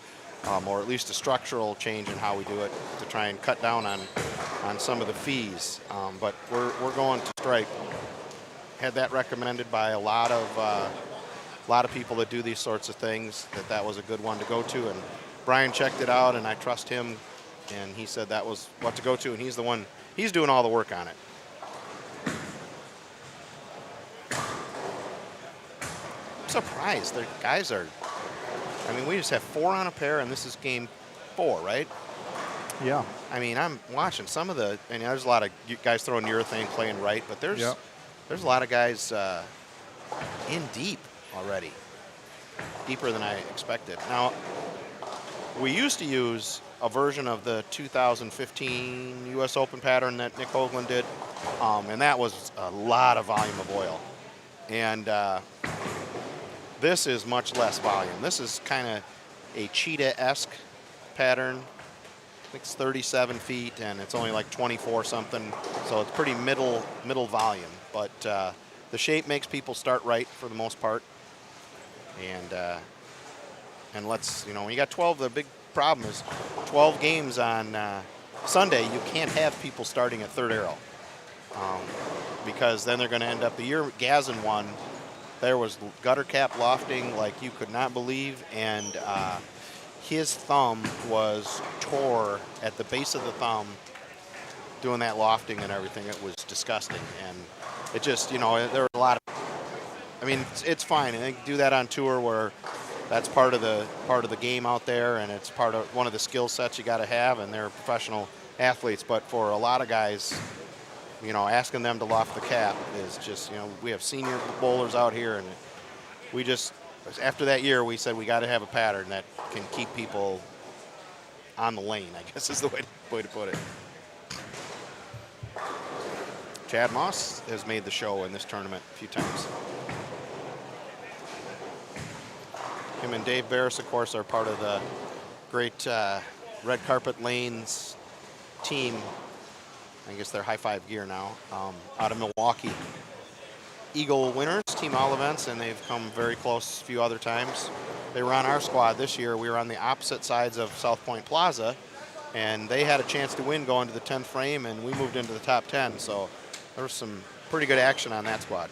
Or at least a structural change in how we do it to try and cut down on some of the fees. But we're going to Stripe. Had that recommended by a lot of people that do these sorts of things, that was a good one to go to. And Brian checked it out, and I trust him, and he said that was what to go to, and he's doing all the work on it. I'm surprised. The guys are, I mean, we just have 4 on a pair, and this is game 4, right? Yeah. I mean, I'm watching some of and there's a lot of guys throwing urethane playing right, but there's a lot of guys in deep already, deeper than I expected. Now, we used to use a version of the 2015 U.S. Open pattern that Nick Hoagland did, and that was a lot of volume of oil. And this is much less volume. This is kind of a cheetah-esque pattern. I think it's 37 feet, and it's only like 24 something, so it's pretty middle volume. But the shape makes people start right for the most part. And let's, when you got 12, the big problem is 12 games on Sunday, you can't have people starting at third arrow, because then they're going to end up, the year Gazin won, there was gutter cap lofting like you could not believe, and his thumb was tore at the base of the thumb doing that lofting and everything. It was disgusting, and it just, there were a lot of, I mean, it's fine. I think do that on tour where that's part of the game out there, and it's part of one of the skill sets you got to have, and they're professional athletes. But for a lot of guys, asking them to loft the cap is just, we have senior bowlers out here, and we just, after that year, we said we got to have a pattern that can keep people on the lane, I guess is the way to put it. Chad Moss has made the show in this tournament a few times. Him and Dave Barris, of course, are part of the great Red Carpet Lanes team. I guess they're High Five Gear now, out of Milwaukee. Eagle winners, team all events, and they've come very close a few other times. They were on our squad this year. We were on the opposite sides of South Point Plaza, and they had a chance to win going to the 10th frame, and we moved into the top 10. So there was some pretty good action on that squad.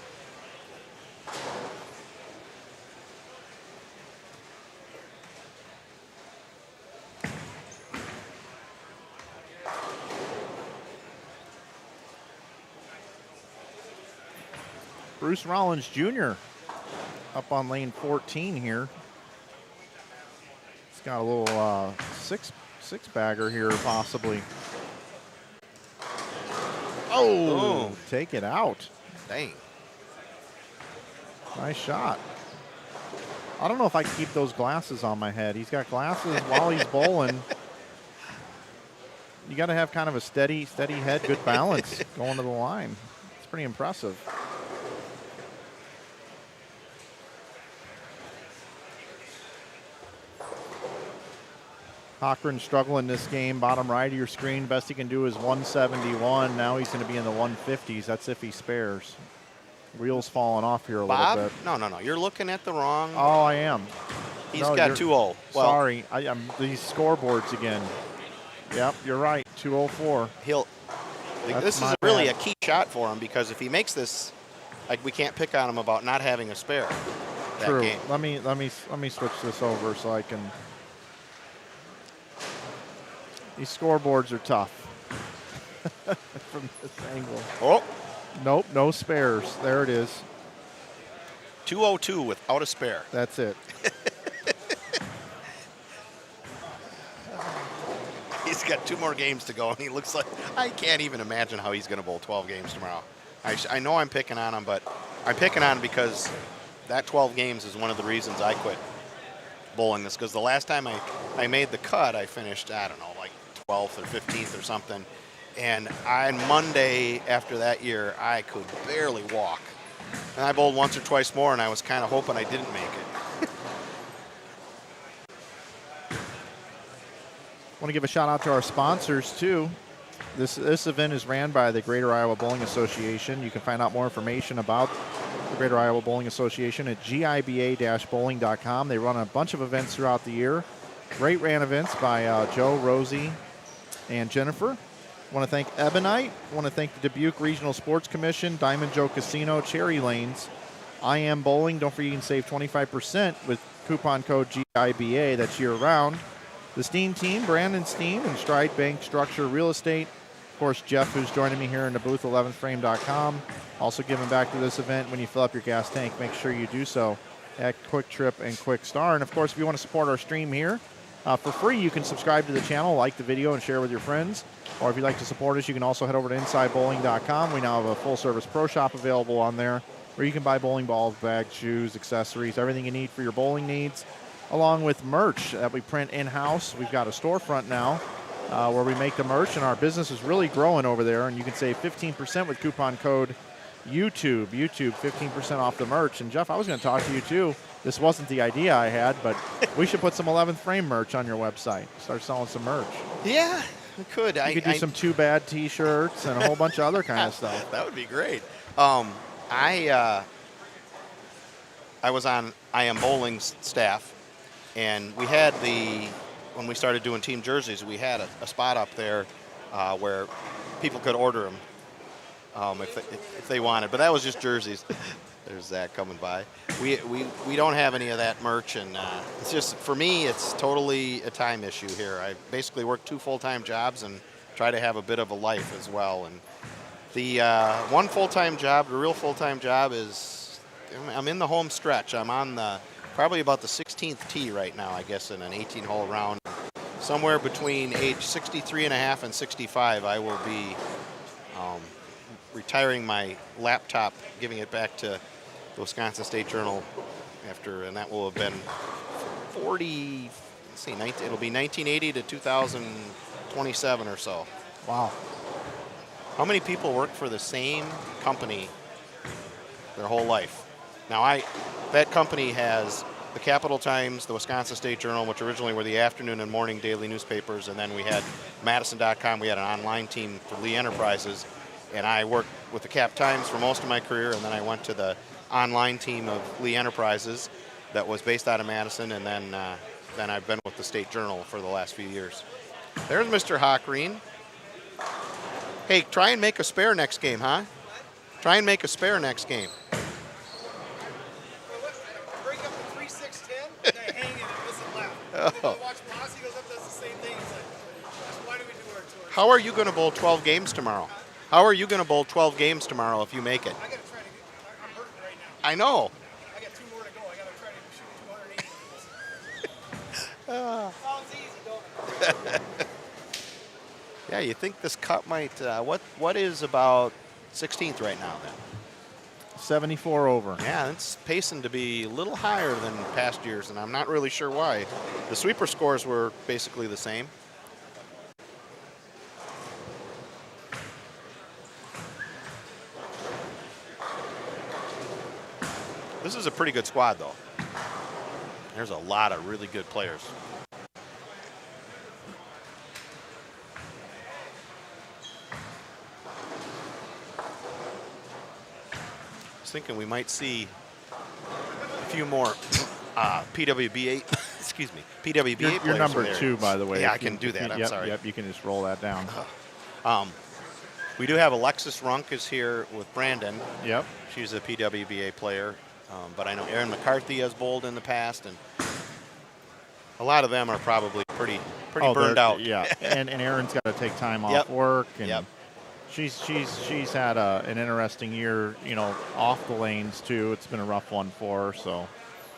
Bruce Rollins Jr. up on lane 14 here. He's got a little six bagger here possibly. Oh, take it out. Dang. Nice shot. I don't know if I can keep those glasses on my head. He's got glasses while he's bowling. You got to have kind of a steady head, good balance going to the line. It's pretty impressive. Cochran struggling this game, bottom right of your screen. Best he can do is 171. Now he's going to be in the 150s. That's if he spares. Wheels falling off here a little bit. No. You're looking at the wrong. Oh, I am. He's got 2-0. Well, sorry, I'm these scoreboards again. Yep, you're right. 204. This is really a key shot for him, because if he makes this like we can't pick on them about not having a spare that True. game. Let me switch this over so I can. These scoreboards are tough from this angle. Oh, Nope, no spares. There it is. 202 without a spare. That's it. He's got 2 more games to go, and he looks like I can't even imagine how he's going to bowl 12 games tomorrow. I know I'm picking on him, but I'm picking on him because that 12 games is one of the reasons I quit bowling this. Because the last time I made the cut, I finished, I don't know, like 12th or 15th or something. And on Monday after that year, I could barely walk. And I bowled once or twice more, and I was kind of hoping I didn't make it. Want to give a shout out to our sponsors too. This event is ran by the Greater Iowa Bowling Association. You can find out more information about the Greater Iowa Bowling Association at giba-bowling.com. They run a bunch of events throughout the year. Great ran events by Joe, Rosie, and Jennifer. Want to thank Ebonite. Want to thank the Dubuque Regional Sports Commission, Diamond Joe Casino, Cherry Lanes, IAMBowling. Don't forget you can save 25% with coupon code GIBA. That's year round. The Steen team, Brandon Steen and Stride Bank Structure Real Estate. Of course, Jeff, who's joining me here in the booth, 11thframe.com. Also giving back to this event. When you fill up your gas tank, make sure you do so at Quick Trip and Quick Star. And of course, if you want to support our stream here for free, you can subscribe to the channel, like the video, and share with your friends. Or if you'd like to support us, you can also head over to InsideBowling.com. We now have a full-service pro shop available on there where you can buy bowling balls, bags, shoes, accessories, everything you need for your bowling needs, along with merch that we print in-house. We've got a storefront now where we make the merch, and our business is really growing over there, and you can save 15% with coupon code YouTube, 15% off the merch. And Jeff, I was going to talk to you too. This wasn't the idea I had, but we should put some 11th Frame merch on your website. Start selling some merch. Yeah, we could. You could do some Too Bad t-shirts and a whole bunch of other kind of stuff. That would be great. I was on IAMBowling's staff, and we had when we started doing team jerseys, we had a spot up there where people could order them if they wanted. But that was just jerseys. There's Zach coming by. We don't have any of that merch, and it's just, for me, it's totally a time issue here. I basically work 2 full-time jobs and try to have a bit of a life as well. And the one full-time job, the real full-time job is, I'm in the home stretch. I'm on probably about the 16th tee right now, I guess, in an 18-hole round. Somewhere between age 63 and a half and 65, I will be retiring my laptop, giving it back to the Wisconsin State Journal and that will have been 40, let's see, it'll be 1980 to 2027 or so. Wow. How many people work for the same company their whole life? Now, that company has the Capital Times, the Wisconsin State Journal, which originally were the afternoon and morning daily newspapers, and then we had Madison.com. We had an online team for Lee Enterprises, and I worked with the Cap Times for most of my career, and then I went to the online team of Lee Enterprises that was based out of Madison, and then I've been with the State Journal for the last few years. There's Mr. Hockreen. Hey, try and make a spare next game, huh? Try and make a spare next game. Break up the 3-6-10, and I hang it and listen loud. Oh. I watch Mossy goes up, does the same thing. He's like, why do we do our tours? How are you going to bowl 12 games tomorrow? How are you going to bowl 12 games tomorrow if you make it? I got to try to I'm hurting right now. I know. I got 2 more to go. I got to try to shoot 280. Sounds easy, don't it? Yeah, you think this cut might, what is about 16th right now then? 74 over. Yeah, it's pacing to be a little higher than past years, and I'm not really sure why. The sweeper scores were basically the same. This is a pretty good squad, though. There's a lot of really good players. I was thinking we might see a few more PWB8, excuse me, PWB8 players. You're number there. 2, by the way. Yeah, I can do that. I'm yep, sorry. Yep, you can just roll that down. We do have Alexis Runk is here with Brandon. Yep. She's a PWBA player, but I know Erin McCarthy has bowled in the past, and a lot of them are probably pretty burned out. Yeah, and Erin's got to take time off work, and she's had an interesting year, off the lanes too. It's been a rough one for her, so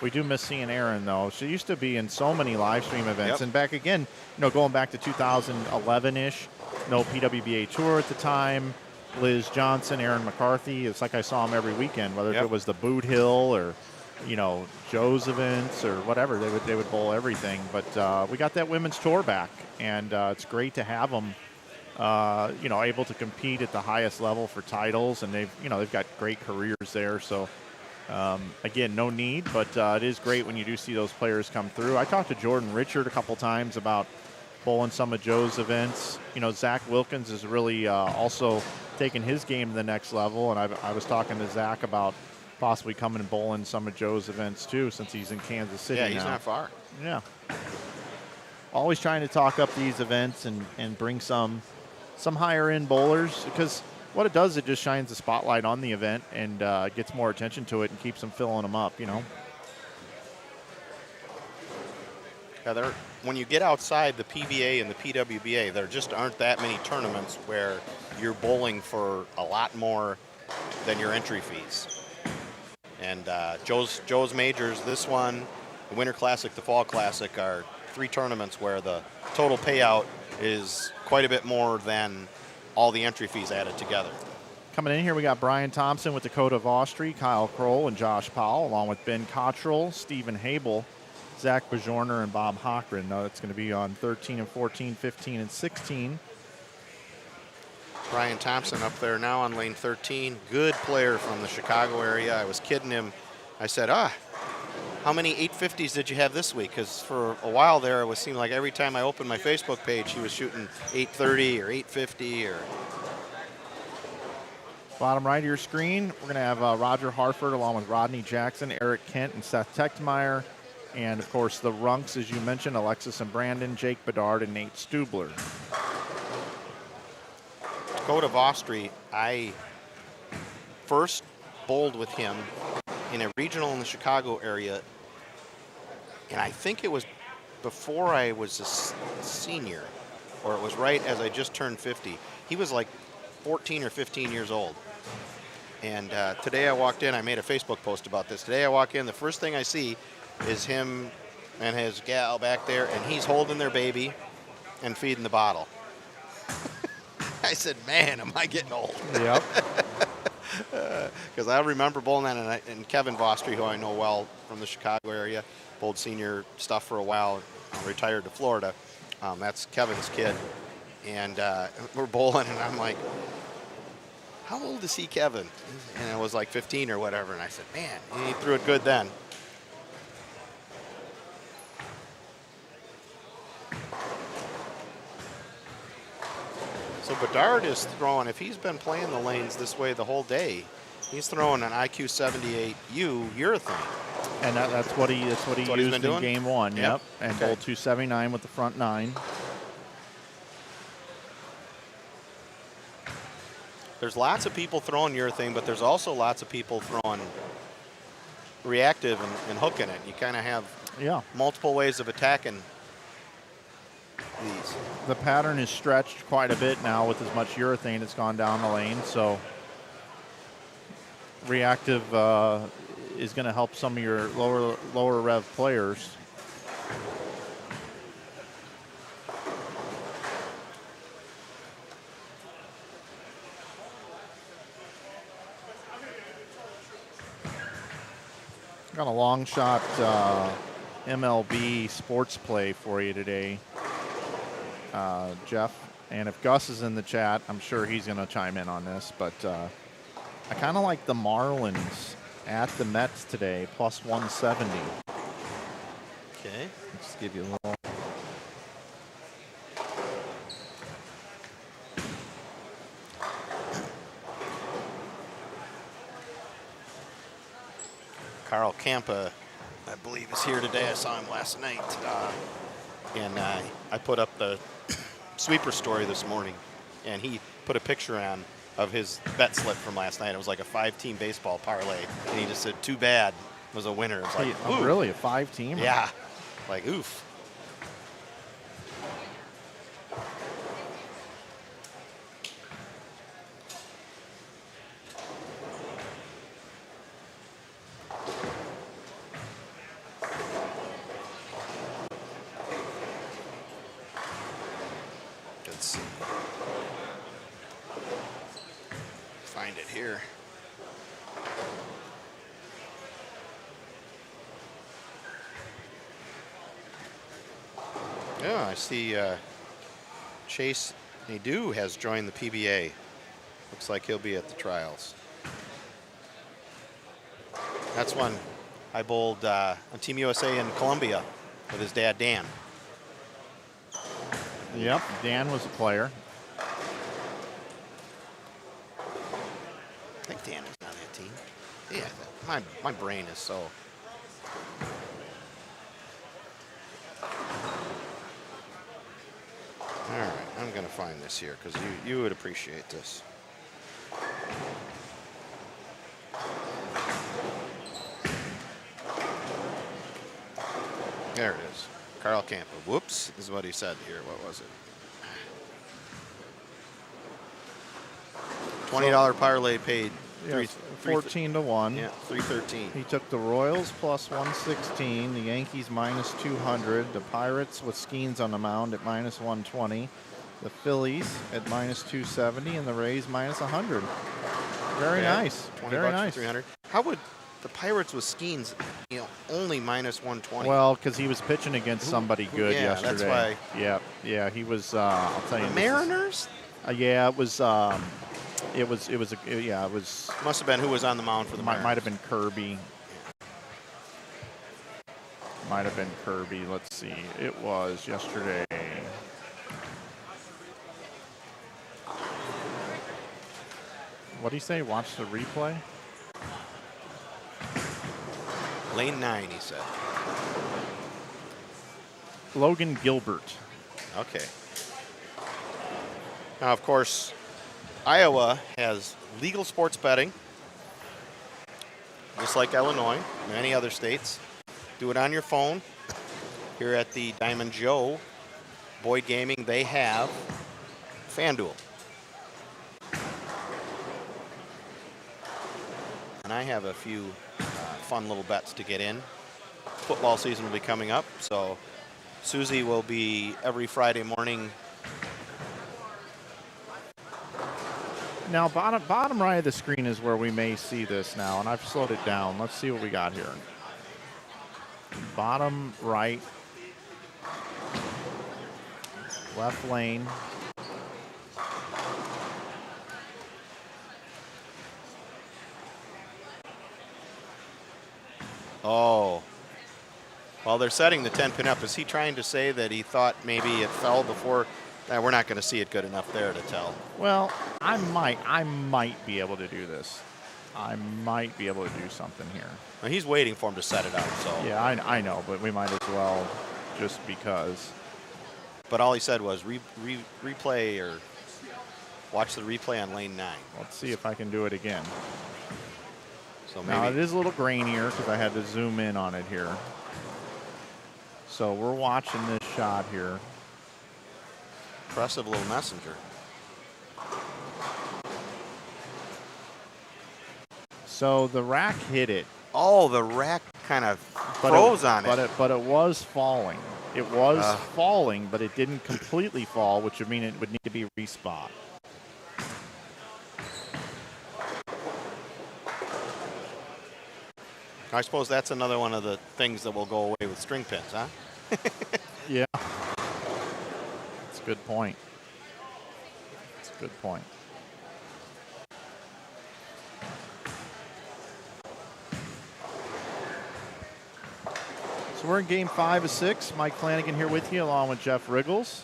we do miss seeing Erin though. She used to be in so many live stream events, and back again, going back to 2011-ish, no PWBA tour at the time. Liz Johnson, Erin McCarthy. It's like I saw them every weekend, whether it was the Boot Hill or Joe's events or whatever. They would bowl everything. But we got that women's tour back, and it's great to have them, able to compete at the highest level for titles, and they've got great careers there. So again, no need, but it is great when you do see those players come through. I talked to Jordan Richard a couple times about bowling some of Joe's events. Zach Wilkins is really also taking his game to the next level, and I was talking to Zach about possibly coming and bowling some of Joe's events too, since he's in Kansas City. Yeah, he's not far. Yeah. Always trying to talk up these events and bring some higher end bowlers, because what it does, it just shines the spotlight on the event and gets more attention to it and keeps them filling them up, Yeah, when you get outside the PBA and the PWBA, there just aren't that many tournaments where you're bowling for a lot more than your entry fees. And Joe's Majors, this one, the Winter Classic, the Fall Classic, are 3 tournaments where the total payout is quite a bit more than all the entry fees added together. Coming in here, we got Brian Thompson with Dakota Vostri, Kyle Kroll, and Josh Powell, along with Ben Cottrell, Stephen Habel, Zach Bajorner, and Bob Hochran. Now that's going to be on 13 and 14, 15 and 16. Brian Thompson up there now on lane 13. Good player from the Chicago area. I was kidding him. I said, how many 850s did you have this week? Because for a while there, it seemed like every time I opened my Facebook page, he was shooting 830 or 850 or... Bottom right of your screen, we're going to have Roger Harford along with Rodney Jackson, Eric Kent, and Seth Techtmeyer. And, of course, the Runks, as you mentioned, Alexis and Brandon, Jake Bedard, and Nate Stubler. Dakota Vostri, I first bowled with him in a regional in the Chicago area, and I think it was before I was a senior, or it was right as I just turned 50. He was like 14 or 15 years old. And today I walked in, I made a Facebook post about this. Today I walk in, the first thing I see is him and his gal back there, and he's holding their baby and feeding the bottle. I said, man, am I getting old? Yep. Because I remember bowling that, and Kevin Vostri, who I know well from the Chicago area, bowled senior stuff for a while, retired to Florida. That's Kevin's kid. And we're bowling, and I'm like, how old is he, Kevin? And it was like 15 or whatever. And I said, man, he threw it good then. So Bedard is throwing, if he's been playing the lanes this way the whole day, he's throwing an IQ 78U urethane. And that's what he used in doing? game 1. Yep. And bowled 279 with the front 9. There's lots of people throwing urethane, but there's also lots of people throwing reactive and hooking it. You kind of have multiple ways of attacking these. The pattern is stretched quite a bit now with as much urethane that's gone down the lane, so reactive is going to help some of your lower rev players. Got a long shot MLB sports play for you today, Jeff. And if Gus is in the chat, I'm sure he's going to chime in on this. But I kind of like the Marlins at the Mets today, plus 170. Okay. Let's give you a little. Carl Campa, I believe, is here today. I saw him last night. And I put up the sweeper story this morning. And put a picture on of his bet slip from last night. It was like a 5-team baseball parlay, and he just said, "Too bad," was a winner. It was like, Oh, ooh. really? A 5-team? Yeah, like oof. Let's see. Find it here. Yeah, I see Chase Nadeau has joined the PBA. Looks like he'll be at the trials. That's one I bowled on Team USA in Colombia with his dad, Dan. Yep, Dan was a player. I think Dan was on that team. Yeah, my brain is so... All right, I'm going to find this here because you would appreciate this. There it is. Carl Campa. Whoops, is what he said here. What was it? $20 parlay paid. Yes, 14 to 1. Yeah, 313. He took the Royals plus 116, the Yankees minus 200, the Pirates with Skeens on the mound at minus 120, the Phillies at minus 270, and the Rays minus 100. Very nice. 20 Very bucks nice. for 300. How would the Pirates with Skeens, only minus 120? Well, because he was pitching against somebody good yeah, yesterday. that's why. Yeah, he was. I'll tell you. The Mariners? Yeah, it was. It was. Yeah, it was. Must have been who was on the mound for the Mariners. Might have been Kirby. Might have been Kirby. Let's see. It was yesterday. What do you say? Watch the replay? Lane 9, he said. Logan Gilbert. Okay. Now, of course, Iowa has legal sports betting, just like Illinois, and many other states. Do it on your phone. Here at the Diamond Joe Boyd Gaming, they have FanDuel. And I have a few fun little bets to get in. Football season will be coming up, so Susie will be every Friday morning. Now, bottom right of the screen is where we may see this now, and I've slowed it down. Let's see what we got here. Bottom right, left lane. Oh. Well, they're setting the 10-pin up. Is he trying to say that he thought maybe it fell before? We're not going to see it good enough there to tell. Well, I might be able to do this. I might be able to do something here. Well, he's waiting for him to set it up. So Yeah, I know, but we might as well, just because. But all he said was replay or watch the replay on lane 9. Let's see if I can do it again. So Now, it maybe is a little grainier because I had to zoom in on it here. So we're watching this shot here. impressive little messenger. So the rack hit it. Oh, the rack kind of froze on it. But it was falling. It was falling, but it didn't completely fall, which would mean it would need to be respot. I suppose that's another one of the things that will go away with string pins, huh? Yeah. That's a good point. That's a good point. So we're in game 5 of 6. Mike Flanagan here with you, along with Jeff Riggles.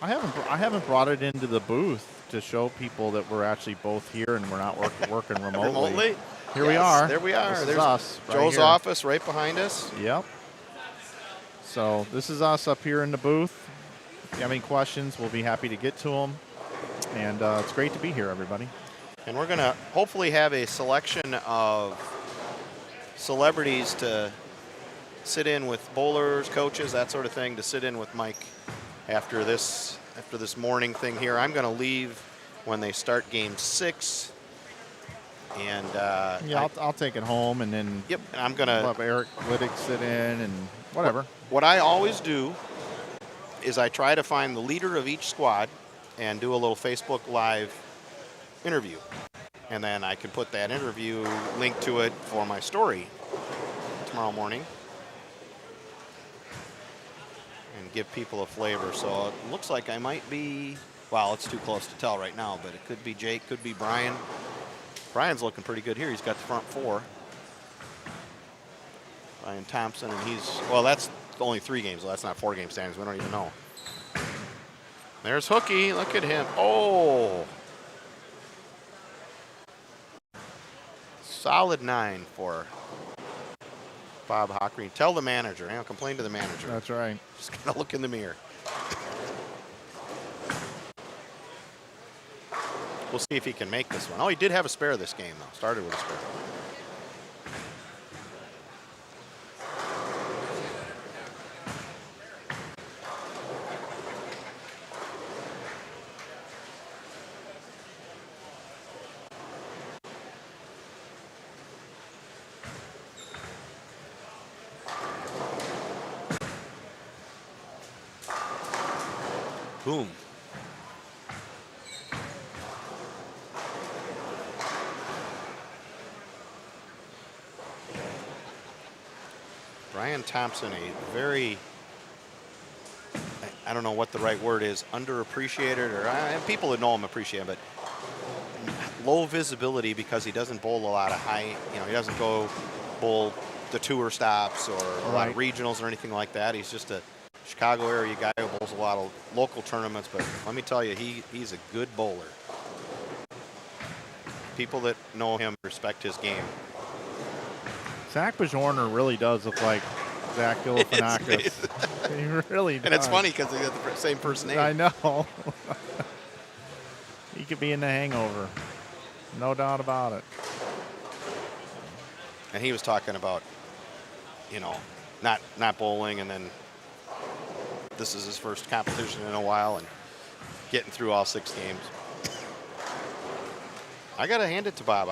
I haven't brought it into the booth to show people that we're actually both here and we're not working remotely. Here we are. There we are. This There's is us. Right Joe's here. office right behind us. Yep. So this is us up here in the booth. If you have any questions, we'll be happy to get to them. and it's great to be here, everybody. And we're going to hopefully have a selection of celebrities to sit in with bowlers, coaches, that sort of thing, to sit in with Mike after this morning thing here. I'm going to leave when they start game 6. And yeah, I'll take it home, and then yep, I'm going to have Eric Liddick sit in and whatever. What I always do is I try to find the leader of each squad and do a little Facebook Live interview. And then I can put that interview link to it for my story tomorrow morning and give people a flavor. So it looks like I might be, well, it's too close to tell right now, but it could be Jake, could be Brian. Brian's looking pretty good here. He's got the front 4. Brian Thompson, and well, that's only 3 games. Well, that's not 4 game standings. We don't even know. There's Hookie. Look at him. Oh. Solid 9 for Bob Hockering. Tell the manager. Complain to the manager. That's right. Just got to look in the mirror. We'll see if he can make this one. Oh, he did have a spare this game, though. Started with a spare. Boom. Brian Thompson, a very, I don't know what the right word is, underappreciated, or people that know him appreciate him, but low visibility because he doesn't bowl a lot of high, he doesn't go bowl the tour stops or a lot of regionals or anything like that. He's just a Chicago area guy who bowls a lot of local tournaments, but let me tell you, he's a good bowler. People that know him respect his game. Zach Bajorner really does look like Zach Galifianakis. He really does. And it's funny because they got the same first name. I know. He could be in The Hangover. No doubt about it. And he was talking about, not bowling, and then this is his first competition in a while and getting through all 6 games. I got to hand it to Bob.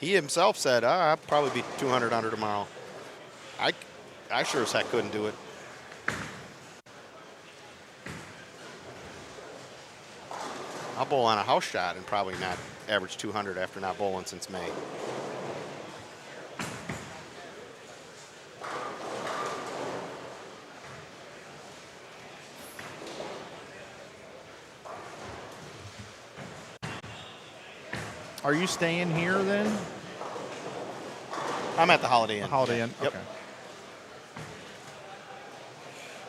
He himself said, I'll probably be 200 under tomorrow. I sure as heck couldn't do it. I'll bowl on a house shot and probably not average 200 after not bowling since May. Are you staying here then? I'm at the Holiday Inn. Holiday Inn. Yep. Okay.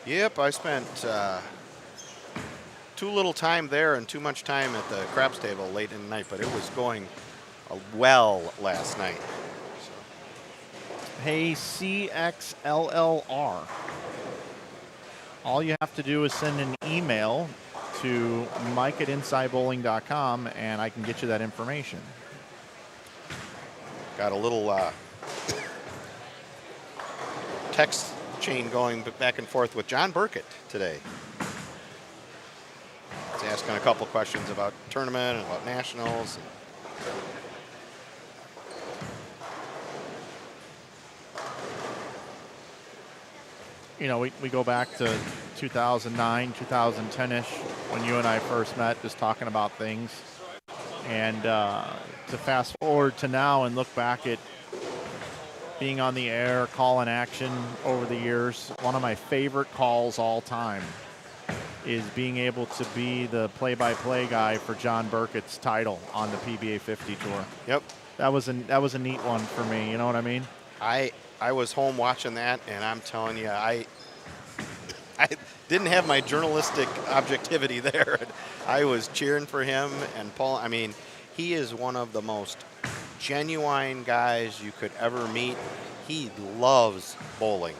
Yep, I spent too little time there and too much time at the craps table late in the night, but it was going well last night. Hey, CXLLR. All you have to do is send an email to mike@insidebowling.com, and I can get you that information. Got a little text chain going back and forth with John Burkett today. He's asking a couple questions about tournament and about nationals. We go back to 2009, 2010-ish, when you and I first met, just talking about things. And to fast forward to now and look back at being on the air, calling action over the years, one of my favorite calls all time is being able to be the play-by-play guy for John Burkett's title on the PBA 50 Tour. Yep. That was a neat one for me, you know what I mean? I was home watching that, and I'm telling you, I didn't have my journalistic objectivity there. I was cheering for him and Paul. I mean, he is one of the most genuine guys you could ever meet. He loves bowling.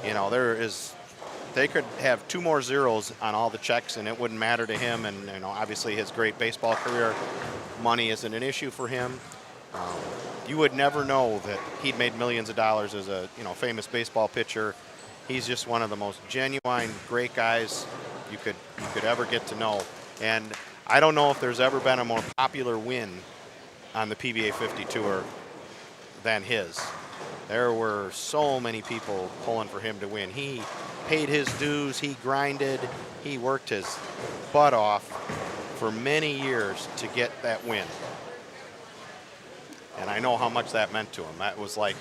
There is they could have 2 more zeros on all the checks and it wouldn't matter to him. And obviously his great baseball career, money isn't an issue for him. You would never know that he'd made millions of dollars as a famous baseball pitcher. He's just one of the most genuine, great guys you could ever get to know. And I don't know if there's ever been a more popular win on the PBA 50 Tour than his. There were so many people pulling for him to win. He paid his dues, he grinded, he worked his butt off for many years to get that win. And I know how much that meant to him. That was like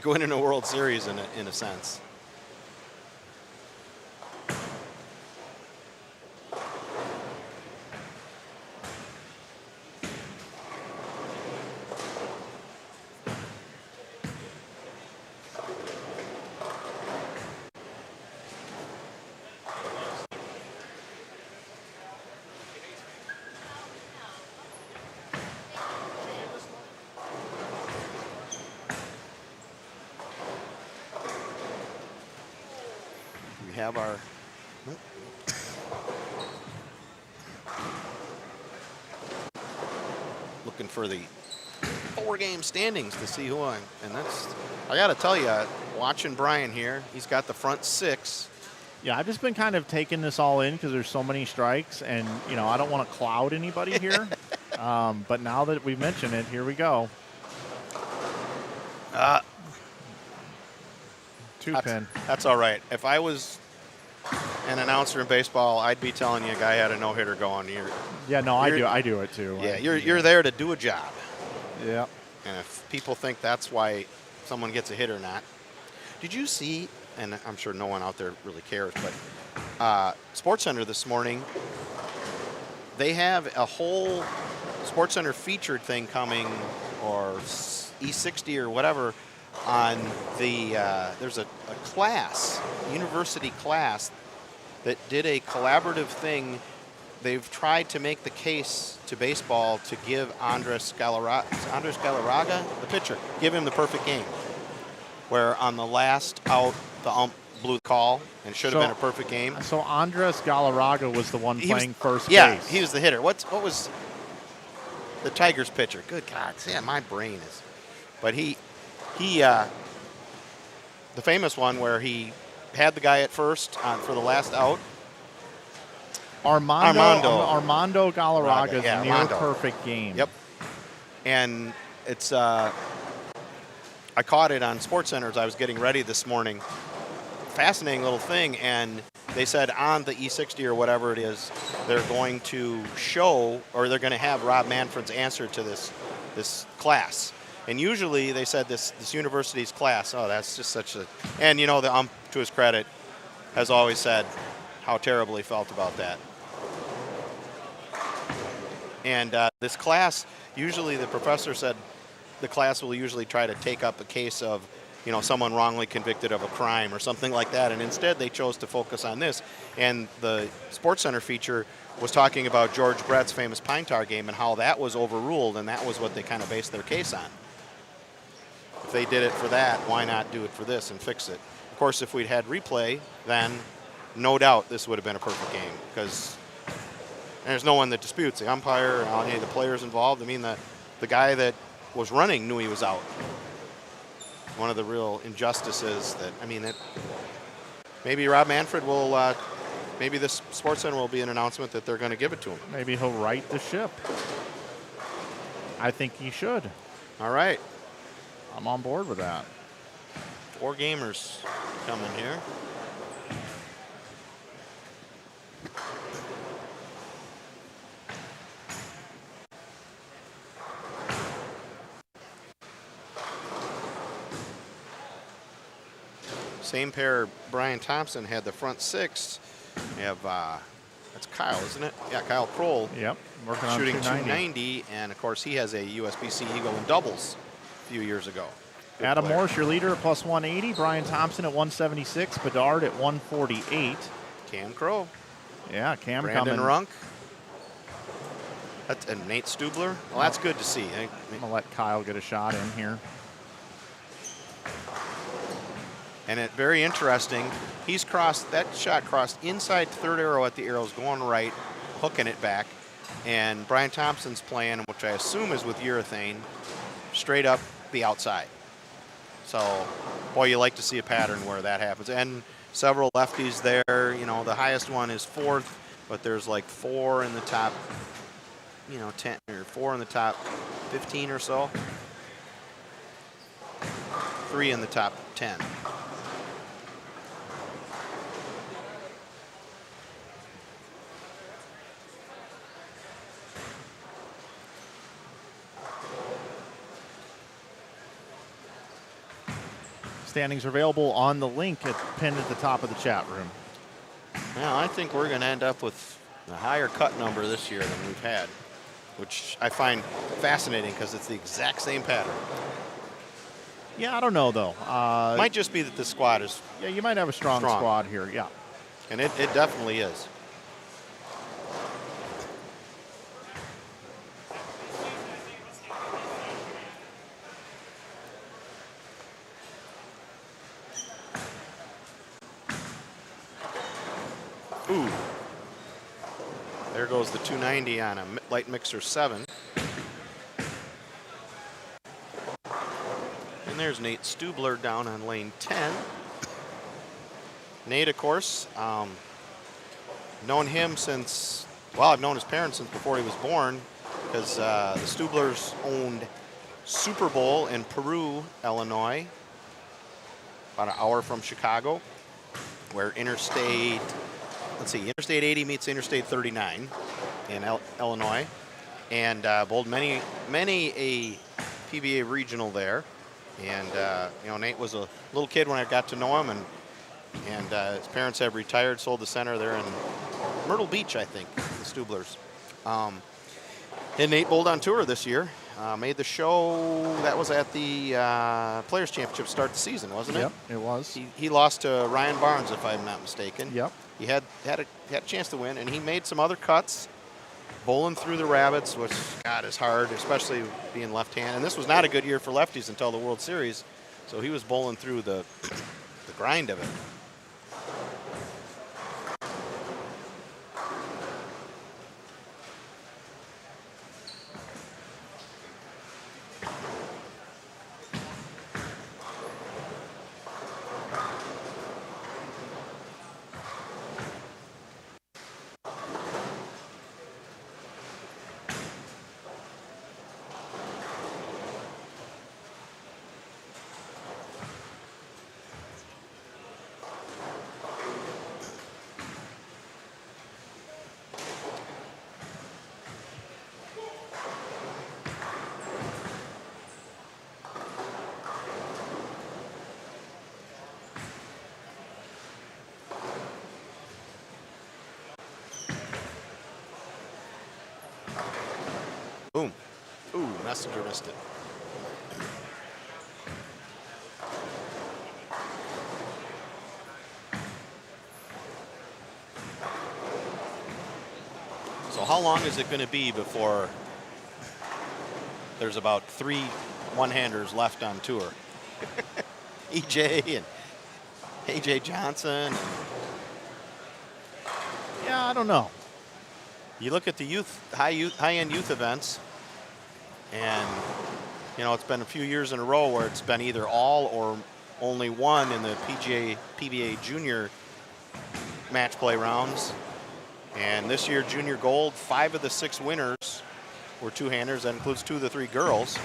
winning a World Series in a sense. We have our looking for the 4-game standings to see and that's, I got to tell you, watching Brian here, he's got the front 6. Yeah, I've just been kind of taking this all in because there's so many strikes, and I don't want to cloud anybody here. But now that we've mentioned it, here we go. 2-pin. That's all right. If I was an announcer in baseball, I'd be telling you a guy had a no-hitter going. I do it too. Yeah, you're there to do a job. Yeah. And if people think that's why someone gets a hit or not. Did you see, and I'm sure no one out there really cares, but SportsCenter this morning, they have a whole SportsCenter featured thing coming, or E60 or whatever, on the, there's a class, university class, that did a collaborative thing. They've tried to make the case to baseball to give Andres Galarraga, the pitcher, give him the perfect game. Where on the last out, the ump blew the call, and it should have been a perfect game. So Andres Galarraga was the one playing first base. Yeah, he was the hitter. What was the Tigers pitcher? Good God, yeah, my brain is. But he the famous one where he had the guy at first for the last out. Armando Galarraga's near perfect game. Yep. And it's I caught it on SportsCenter as I was getting ready this morning. Fascinating little thing, and they said on the E60 or whatever it is, they're going to show, or they're going to have Rob Manfred's answer to this class. And usually they said this university's class, oh, that's just such a, and the ump, to his credit, has always said how terrible he felt about that. And this class, usually the professor said the class will usually try to take up a case of, someone wrongly convicted of a crime or something like that. And instead they chose to focus on this. And the SportsCenter feature was talking about George Brett's famous Pine Tar game and how that was overruled, and that was what they kind of based their case on. If they did it for that, why not do it for this and fix it? Of course, if we'd had replay, then no doubt this would have been a perfect game, because there's no one that disputes the umpire or any of the players involved. I mean, the guy that was running knew he was out. One of the real injustices that, maybe Rob Manfred will, maybe this SportsCenter will be an announcement that they're going to give it to him. Maybe he'll right the ship. I think he should. All right. I'm on board with that. 4 gamers coming here. Same pair Brian Thompson had the front 6. We have, that's Kyle, isn't it? Yeah, Kyle Kroll. Yep, working on shooting 290. And, of course, he has a USBC Eagle in doubles a few years ago. Good Adam player. Morse, your leader, at plus 180. Brian Thompson at 176. Bedard at 148. Cam Crow. Yeah, Cam Brandon coming. Runk. And Nate Stubler. Well, that's good to see. I'm going to let Kyle get a shot in here. And it very interesting. He's crossed, that shot crossed inside third arrow at the arrows going right, hooking it back. And Brian Thompson's playing, which I assume is with urethane, straight up the outside. So, boy, you like to see a pattern where that happens. And several lefties there. You know, the highest one is 4th, but there's like 4 in the top, 10 or 4 in the top 15 or so. 3 in the top 10. Standings are available on the link pinned at the top of the chat room. Now, I think we're going to end up with a higher cut number this year than we've had, which I find fascinating because it's the exact same pattern. Yeah, I don't know, though. Might just be that the squad is Yeah, you might have a strong squad here, yeah. And it definitely is. Ooh. There goes the 290 on a light mixer 7. And there's Nate Stubler down on lane 10. Nate, of course, known him since, well, I've known his parents since before he was born, because the Stublers owned Super Bowl in Peru, Illinois, about an hour from Chicago, where Interstate 80 meets Interstate 39 in Illinois, and bowled many a PBA regional there. And Nate was a little kid when I got to know him, and his parents have retired, sold the center there in Myrtle Beach, I think, the Stublers. And Nate bowled on tour this year. Made the show. That was at the Players Championship start the season, wasn't it? Yep, it was. He lost to Ryan Barnes, if I'm not mistaken. Yep. He had a chance to win, and he made some other cuts, bowling through the rabbits, which, God, is hard, especially being left-handed. And this was not a good year for lefties until the World Series, so he was bowling through the grind of it. Boom. Ooh, Messenger missed it. So how long is it going to be before there's about 3 one-handers left on tour? EJ and AJ Johnson. Yeah, I don't know. You look at the high-end youth events, and it's been a few years in a row where it's been either all or only one in the PBA junior match play rounds. And this year, junior gold, 5 of the 6 winners were two-handers. That includes 2 of the 3 girls.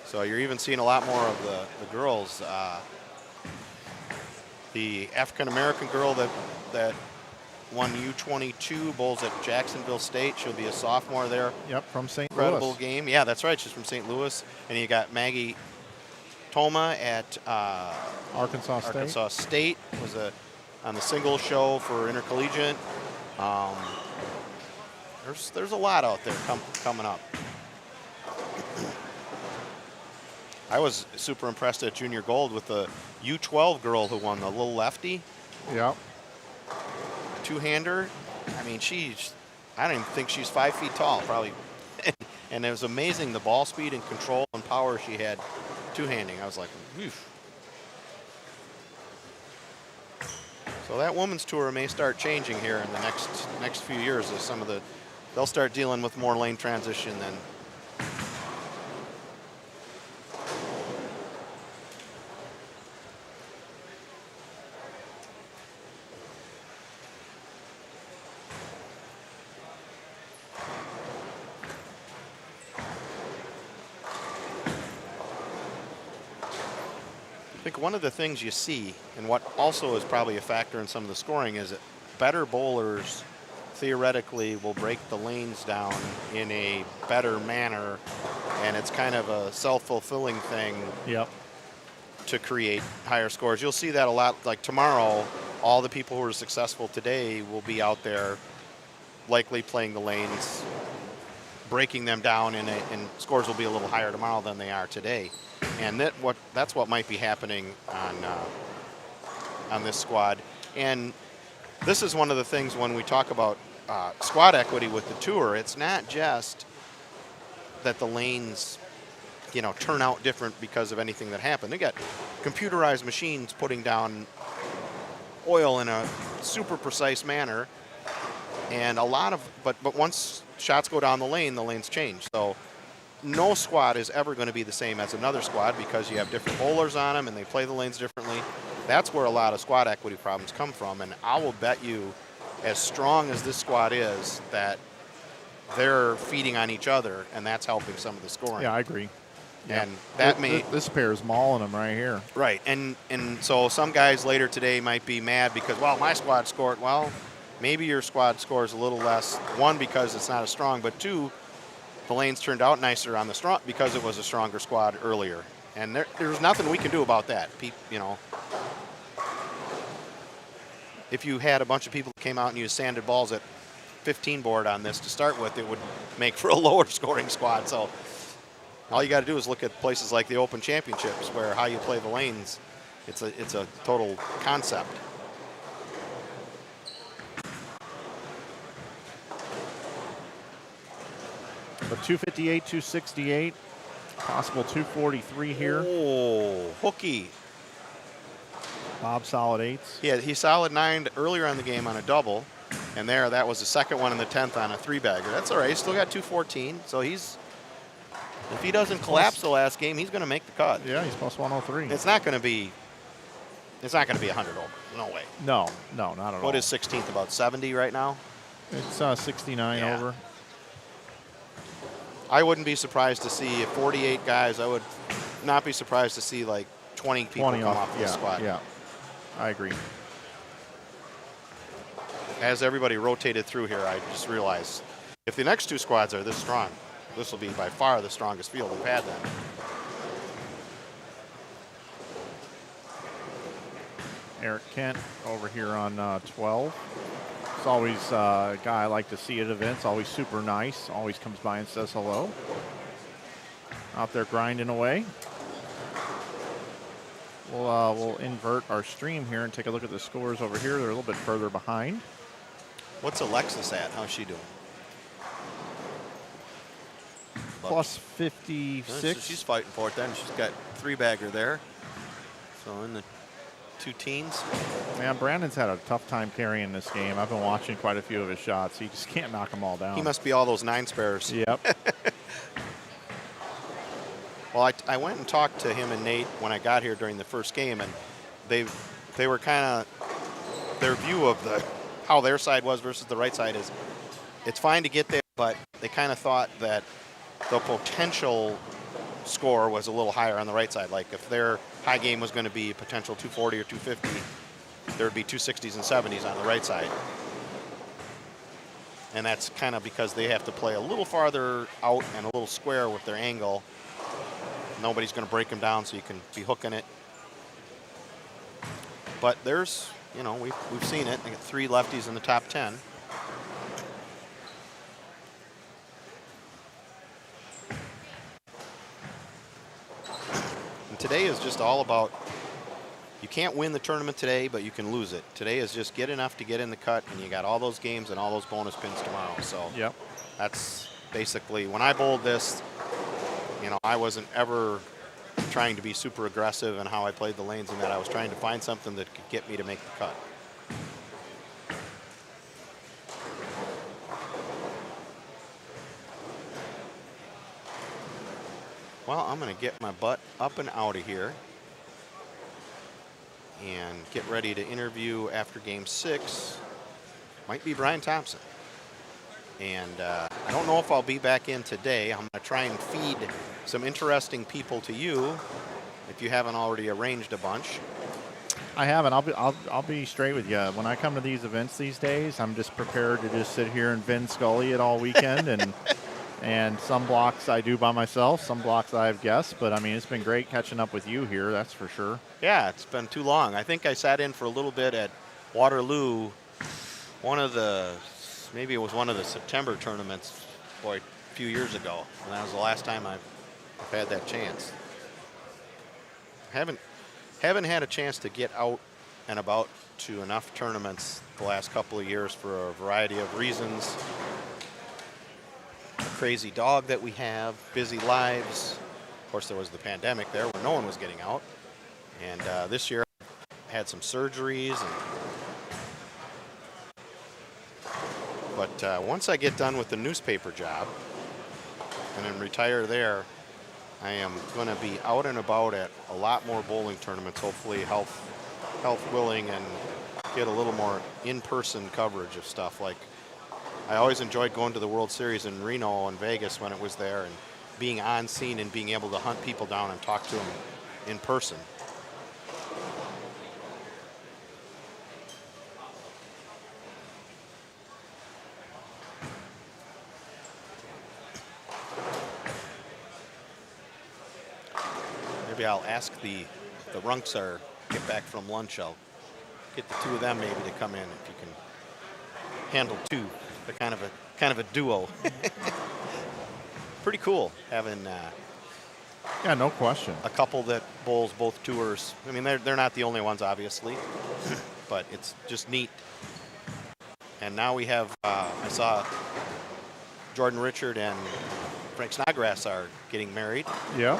So you're even seeing a lot more of the girls. The African-American girl that won U22 bowls at Jacksonville State. She'll be a sophomore there. Yep, from St. Louis. Incredible game. Yeah, that's right. She's from St. Louis. And you got Maggie Toma at Arkansas State. Was on the singles show for intercollegiate. There's a lot out there coming up. I was super impressed at junior gold with the U12 girl who won, the little lefty. Yep. Two-hander. I mean, I don't even think she's 5 feet tall, probably. And it was amazing the ball speed and control and power she had two-handing. I was like, oof. So that women's tour may start changing here in the next few years as they'll start dealing with more lane transition than. I think one of the things you see, and what also is probably a factor in some of the scoring, is that better bowlers theoretically will break the lanes down in a better manner, and it's kind of a self-fulfilling thing to create higher scores. You'll see that a lot. Like tomorrow, all the people who are successful today will be out there likely playing the lanes, breaking them down, and scores will be a little higher tomorrow than they are today. And that's what might be happening on this squad. And this is one of the things when we talk about squad equity with the tour. It's not just that the lanes, turn out different because of anything that happened. They got computerized machines putting down oil in a super precise manner, and but once shots go down the lanes change. So no squad is ever going to be the same as another squad because you have different bowlers on them and they play the lanes differently. That's where a lot of squad equity problems come from, and I will bet you, as strong as this squad is, that they're feeding on each other, and that's helping some of the scoring. Yeah, I agree. And that this pair is mauling them right here. Right, and so some guys later today might be mad because, well, my squad scored. Well, maybe your squad scores a little less. One, because it's not as strong, but two, the lanes turned out nicer on the strong because it was a stronger squad earlier. And there's nothing we can do about that. If you had a bunch of people that came out and used sanded balls at 15 board on this to start with, it would make for a lower scoring squad. So all you got to do is look at places like the Open Championships, where how you play the lanes, it's a total concept. But 258, 268, possible 243 here. Oh, hooky. Bob solid eights. Yeah, he solid 9'd earlier on the game on a double, and that was the second one in the 10th on a 3-bagger. That's all right. He's still got 214, so if he doesn't collapse the last game, he's going to make the cut. Yeah, he's plus 103. It's not going to be 100 over. No way. No, not at all. What is 16th, about 70 right now? It's 69 over. I wouldn't be surprised to see 48 guys. I would not be surprised to see like 20 people come off the squad. Yeah, I agree. As everybody rotated through here, I just realized if the next two squads are this strong, this will be by far the strongest field we've had then. Eric Kent over here on 12. It's always a guy I like to see at events, always super nice, always comes by and says hello. Out there grinding away. We'll invert our stream here and take a look at the scores over here. They're a little bit further behind. What's Alexis at? How's she doing? Plus 56. So she's fighting for it then. She's got 3-bagger there. So in the 2 teens. Man, Brandon's had a tough time carrying this game. I've been watching quite a few of his shots. He just can't knock them all down. He must be all those 9 spares. Yep. Well, I went and talked to him and Nate when I got here during the first game, and they were kind of, their view of how their side was versus the right side is, it's fine to get there, but they kind of thought that the potential score was a little higher on the right side. Like if their high game was going to be potential 240 or 250, there would be 260s and 70s on the right side. And that's kind of because they have to play a little farther out and a little square with their angle. Nobody's going to break them down, so you can be hooking it. But there's, we've seen it. They got 3 lefties in the top 10. And today is just all about, you can't win the tournament today, but you can lose it. Today is just get enough to get in the cut, and you got all those games and all those bonus pins tomorrow. So yep. That's basically, when I bowled this, I wasn't ever trying to be super aggressive in how I played the lanes, and that I was trying to find something that could get me to make the cut. Well, I'm going to get my butt up and out of here and get ready to interview after game 6. Might be Brian Thompson. And I don't know if I'll be back in today. I'm going to try and feed some interesting people to you if you haven't already arranged a bunch. I haven't. I'll be straight with you. When I come to these events these days, I'm just prepared to just sit here and Vin Scully it all weekend. And some blocks I do by myself, some blocks I have guests. But, I mean, it's been great catching up with you here, that's for sure. Yeah, it's been too long. I think I sat in for a little bit at Waterloo, maybe it was one of the September tournaments, boy, a few years ago. And that was the last time I've had that chance. Haven't had a chance to get out and about to enough tournaments the last couple of years for a variety of reasons. The crazy dog that we have, busy lives. Of course, there was the pandemic there where no one was getting out. And this year I had some surgeries. But once I get done with the newspaper job and then retire there, I am going to be out and about at a lot more bowling tournaments, hopefully health willing, and get a little more in-person coverage of stuff. Like, I always enjoyed going to the World Series in Reno and Vegas when it was there, and being on scene and being able to hunt people down and talk to them in person. Maybe I'll ask the Runks are get back from lunch. I'll get the two of them maybe to come in if you can handle two. They're kind of a duo. Pretty cool having Yeah, no question. a couple that bowls both tours. I mean, they're not the only ones, obviously, but it's just neat. And now we have I saw Jordan Richard and Frank Snodgrass are getting married. Yeah.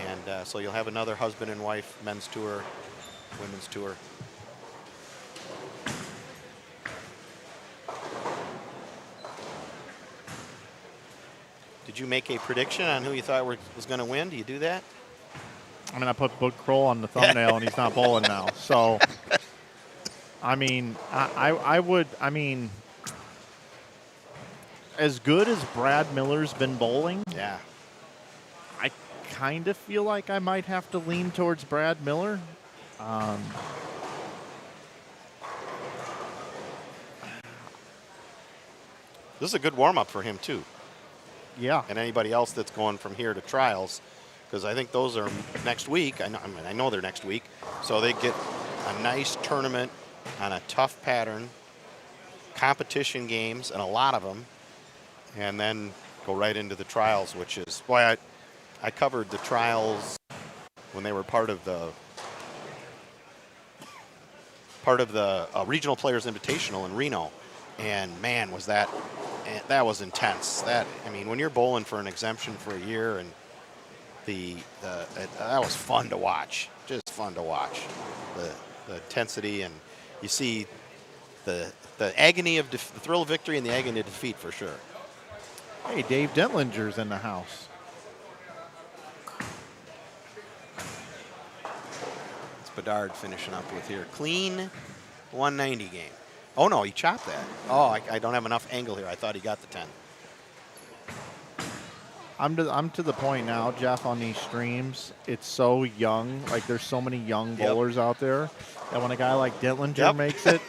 And so you'll have another husband and wife men's tour, women's tour. Did you make a prediction on who you thought was going to win? Do you do that? I mean, I put Book Kroll on the thumbnail, and he's not bowling now. So, I mean, I would, I mean, as good as Brad Miller's been bowling, Yeah. I kind of feel like I might have to lean towards Brad Miller. This is a good warm-up for him, too, Yeah. and anybody else that's going from here to trials, because I think those are next week. I know they're next week, so they get a nice tournament on a tough pattern, competition games, and a lot of them, and then go right into the trials, which is why I covered the trials when they were part of the Regional Players Invitational in Reno, and man, that was intense. That, I mean, when you're bowling for an exemption for a year, and that was fun to watch. Just fun to watch. The intensity, and you see the agony of the thrill of victory and the agony of defeat for sure. Hey, Dave Dentlinger's in the house. It's Bedard finishing up with here. Clean 190 game. Oh, no, he chopped that. Oh, I don't have enough angle here. I thought he got the 10. I'm to the point now, Jeff, on these streams, it's so young. Like, there's so many young bowlers out there that when a guy like Dentlinger makes it,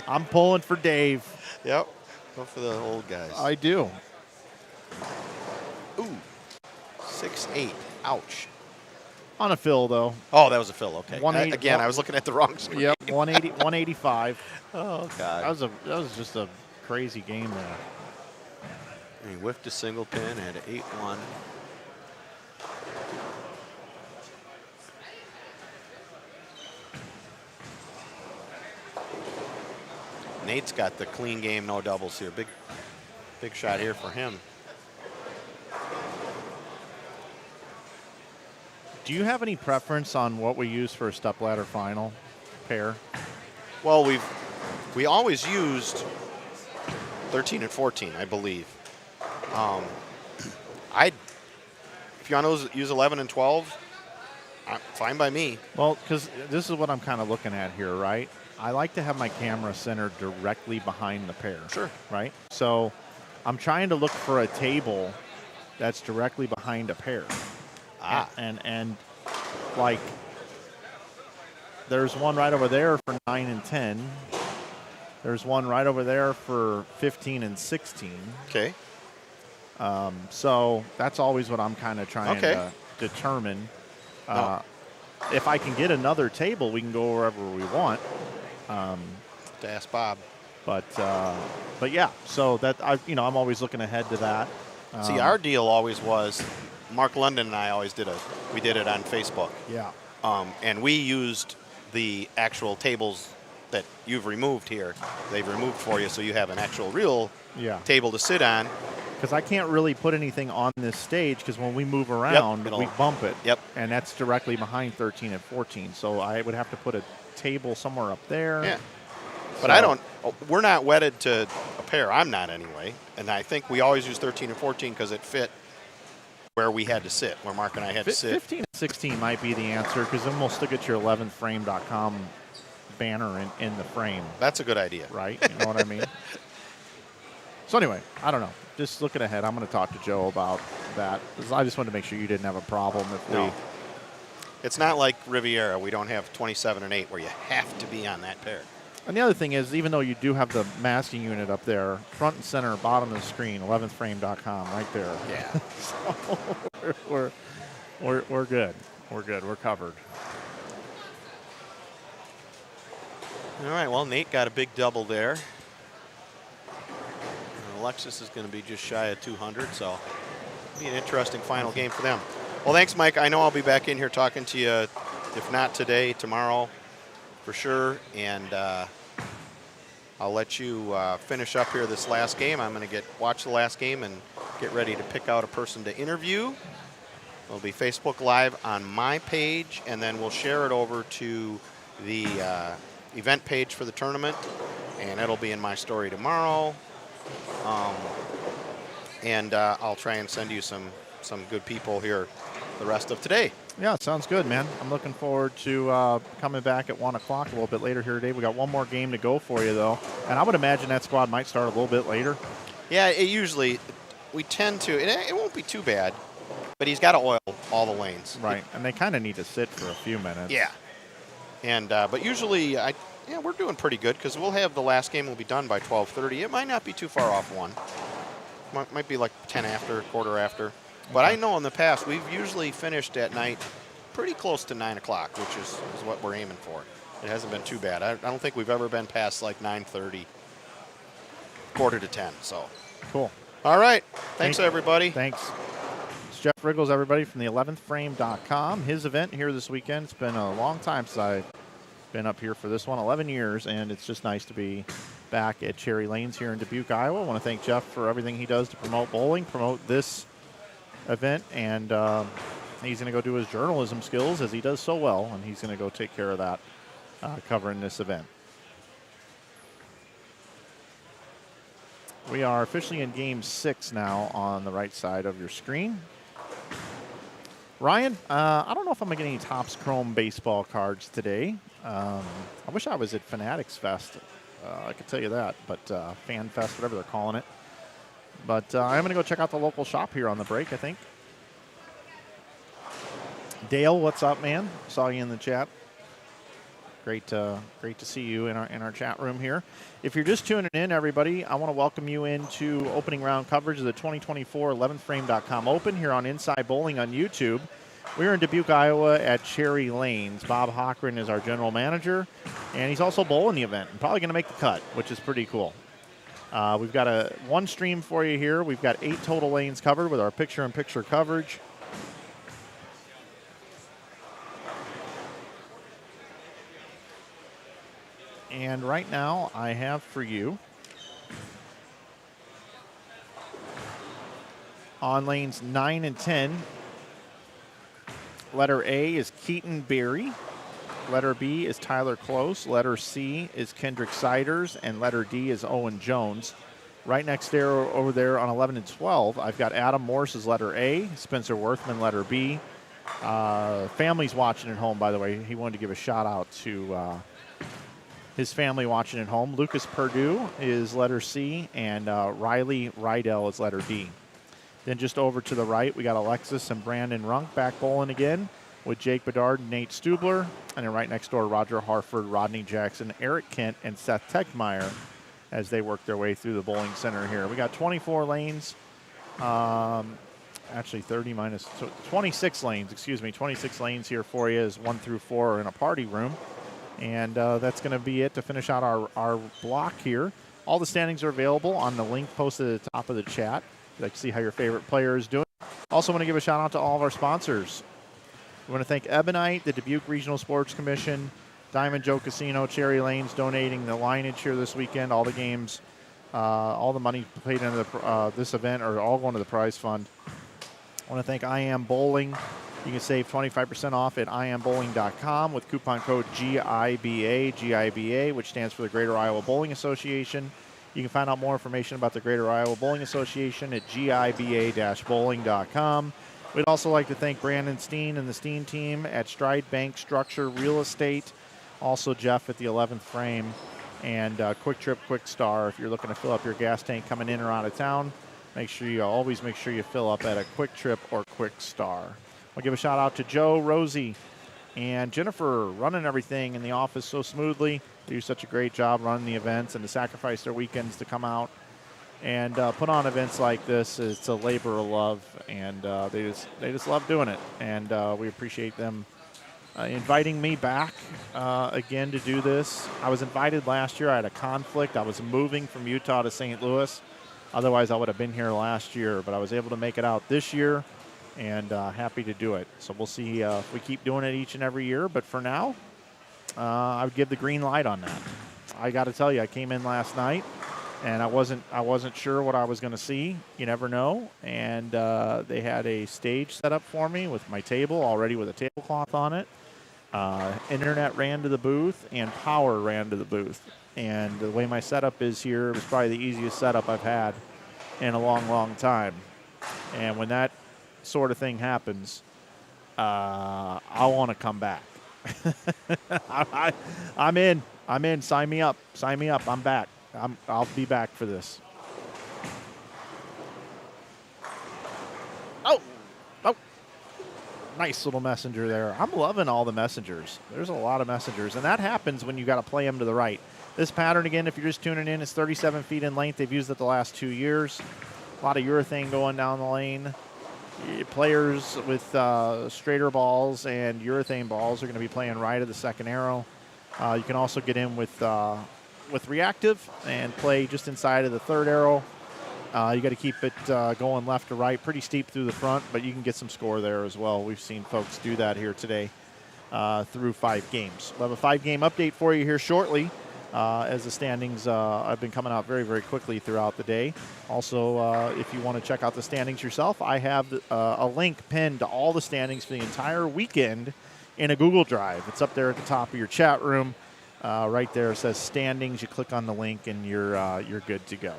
I'm pulling for Dave. Yep. Go for the old guys. I do. Ooh. 6-8. Ouch. On a fill, though. Oh, that was a fill. Okay. 180 Again, I was looking at the wrong screen. Yep, 185. Oh, God. That was just a crazy game there. He whiffed a single pin at 8-1. Nate's got the clean game, no doubles here. Big shot here for him. Do you have any preference on what we use for a stepladder final pair? Well, we always used 13 and 14, I believe. if you want to use 11 and 12, fine by me. Well, because this is what I'm kind of looking at here, right? I like to have my camera centered directly behind the pair. Sure. Right? So I'm trying to look for a table that's directly behind a pair. And like, there's one right over there for 9 and 10. There's one right over there for 15 and 16. Okay. So that's always what I'm kind of trying to determine. If I can get another table, we can go wherever we want. To ask Bob. But yeah, so that I'm always looking ahead to that. See, our deal always was, Mark London and I always did it on Facebook. Yeah. And we used the actual tables that you've removed here. They've removed for you, so you have an actual real table to sit on. Because I can't really put anything on this stage because when we move around, we bump it. Yep. And that's directly behind 13 and 14. So I would have to put a table somewhere up there. Yeah. But we're not wedded to a pair. I'm not anyway. And I think we always use 13 and 14 because it fit where we had to sit, where Mark and I had to sit. 15 and 16 might be the answer because then we'll still get your 11thframe.com banner in the frame. That's a good idea. Right? You know what I mean? So anyway, I don't know. Just looking ahead, I'm going to talk to Joe about that. I just wanted to make sure you didn't have a problem if It's not like Riviera. We don't have 27 and 8 where you have to be on that pair. And the other thing is, even though you do have the masking unit up there, front and center, bottom of the screen, 11thframe.com, right there. Yeah. So we're good. We're good. We're covered. All right. Well, Nate got a big double there. Alexis is going to be just shy of 200, so it'll be an interesting final game for them. Well, thanks, Mike. I know I'll be back in here talking to you, if not today, tomorrow for sure. And I'll let you finish up here this last game. I'm going to watch the last game and get ready to pick out a person to interview. It'll be Facebook Live on my page, and then we'll share it over to the event page for the tournament, and it'll be in my story tomorrow. And I'll try and send you some good people here the rest of today. Yeah, sounds good, man. I'm looking forward to coming back at 1 o'clock a little bit later here today. We got one more game to go for you, though. And I would imagine that squad might start a little bit later. Yeah, we tend to. It won't be too bad, but he's got to oil all the lanes. Right, and they kind of need to sit for a few minutes. Yeah. And but usually, we're doing pretty good because we'll have the last game will be done by 12:30. It might not be too far off 1. Might be like 10 after, quarter after. But I know in the past we've usually finished at night pretty close to 9 o'clock, which is what we're aiming for. It hasn't been too bad. I don't think we've ever been past like 9:30, quarter to 10. So cool. All right. Thanks everybody. Thanks. It's Jeff Riggles, everybody, from the 11thframe.com. His event here this weekend. It's been a long time since I've been up here for this one, 11 years, and it's just nice to be back at Cherry Lanes here in Dubuque, Iowa. I want to thank Jeff for everything he does to promote bowling, promote this event, and he's going to go do his journalism skills as he does so well, and he's going to go take care of that covering this event. We are officially in Game 6 now on the right side of your screen. Ryan, I don't know if I'm going to get any Topps Chrome baseball cards today. I wish I was at Fanatics Fest. I could tell you that, but Fan Fest, whatever they're calling it. But I'm going to go check out the local shop here on the break, I think. Dale, what's up, man? Saw you in the chat. Great to see you in our chat room here. If you're just tuning in, everybody, I want to welcome you into opening round coverage of the 2024 11thframe.com Open here on Inside Bowling on YouTube. We're in Dubuque, Iowa at Cherry Lanes. Bob Hochran is our general manager, and he's also bowling the event and probably going to make the cut, which is pretty cool. We've got one stream for you here. We've got 8 total lanes covered with our picture-in-picture coverage. And right now, I have for you on lanes 9 and 10. Letter A is Keaton Berry. Letter B is Tyler Close. Letter C is Kendrick Siders. And letter D is Owen Jones. Right next there, over there on 11 and 12, I've got Adam Morse's letter A, Spencer Worthman letter B. Family's watching at home, by the way. He wanted to give a shout out to his family watching at home. Lucas Purdue is letter C, and Riley Rydell is letter D. Then just over to the right, we got Alexis and Brandon Runk back bowling again with Jake Bedard and Nate Stubler. And then right next door, Roger Harford, Rodney Jackson, Eric Kent, and Seth Techmeyer as they work their way through the bowling center here. We got 24 lanes. Actually 30 minus 26 lanes, 26 lanes here for you as 1 through 4 are in a party room. And that's going to be it to finish out our block here. All the standings are available on the link posted at the top of the chat. If you'd like to see how your favorite player is doing. Also want to give a shout out to all of our sponsors. We want to thank Ebonite, the Dubuque Regional Sports Commission, Diamond Joe Casino, Cherry Lanes donating the lineage here this weekend. All the games, all the money paid into this event are all going to the prize fund. I want to thank IAMBowling. You can save 25% off at IAMBowling.com with coupon code GIBA, which stands for the Greater Iowa Bowling Association. You can find out more information about the Greater Iowa Bowling Association at GIBA-bowling.com. We'd also like to thank Brandon Steen and the Steen team at Stride Bank Structure Real Estate. Also Jeff at the 11th Frame and Quick Trip, Quick Star. If you're looking to fill up your gas tank coming in or out of town, always make sure you fill up at a Quick Trip or Quick Star. I'll give a shout out to Joe, Rosie, and Jennifer running everything in the office so smoothly. They do such a great job running the events and to sacrifice their weekends to come out and put on events like this. It's a labor of love, and they just love doing it. And we appreciate them inviting me back again to do this. I was invited last year. I had a conflict. I was moving from Utah to St. Louis. Otherwise, I would have been here last year, but I was able to make it out this year, and happy to do it. So we'll see if we keep doing it each and every year. But for now, I would give the green light on that. I got to tell you, I came in last night, and I wasn't sure what I was going to see. You never know. And they had a stage set up for me with my table already with a tablecloth on it. Internet ran to the booth, and power ran to the booth. And the way my setup is here, it was probably the easiest setup I've had in a long, long time. And when that sort of thing happens, I want to come back. I'm in. Sign me up. I'm back. I'll be back for this. Oh, nice little messenger there. I'm loving all the messengers. There's a lot of messengers, and that happens when you got to play them to the right. This pattern, again, if you're just tuning in, is 37 feet in length. They've used it the last 2 years. A lot of urethane going down the lane. Players with straighter balls and urethane balls are going to be playing right of the second arrow. You can also get in with reactive and play just inside of the third arrow. You got to keep it going left to right, pretty steep through the front, but you can get some score there as well. We've seen folks do that here today through 5 games. We'll have a 5-game update for you here shortly. As the standings have been coming out very, very quickly throughout the day. Also, if you want to check out the standings yourself, I have a link pinned to all the standings for the entire weekend in a Google Drive. It's up there at the top of your chat room. Right there it says standings. You click on the link, and you're good to go.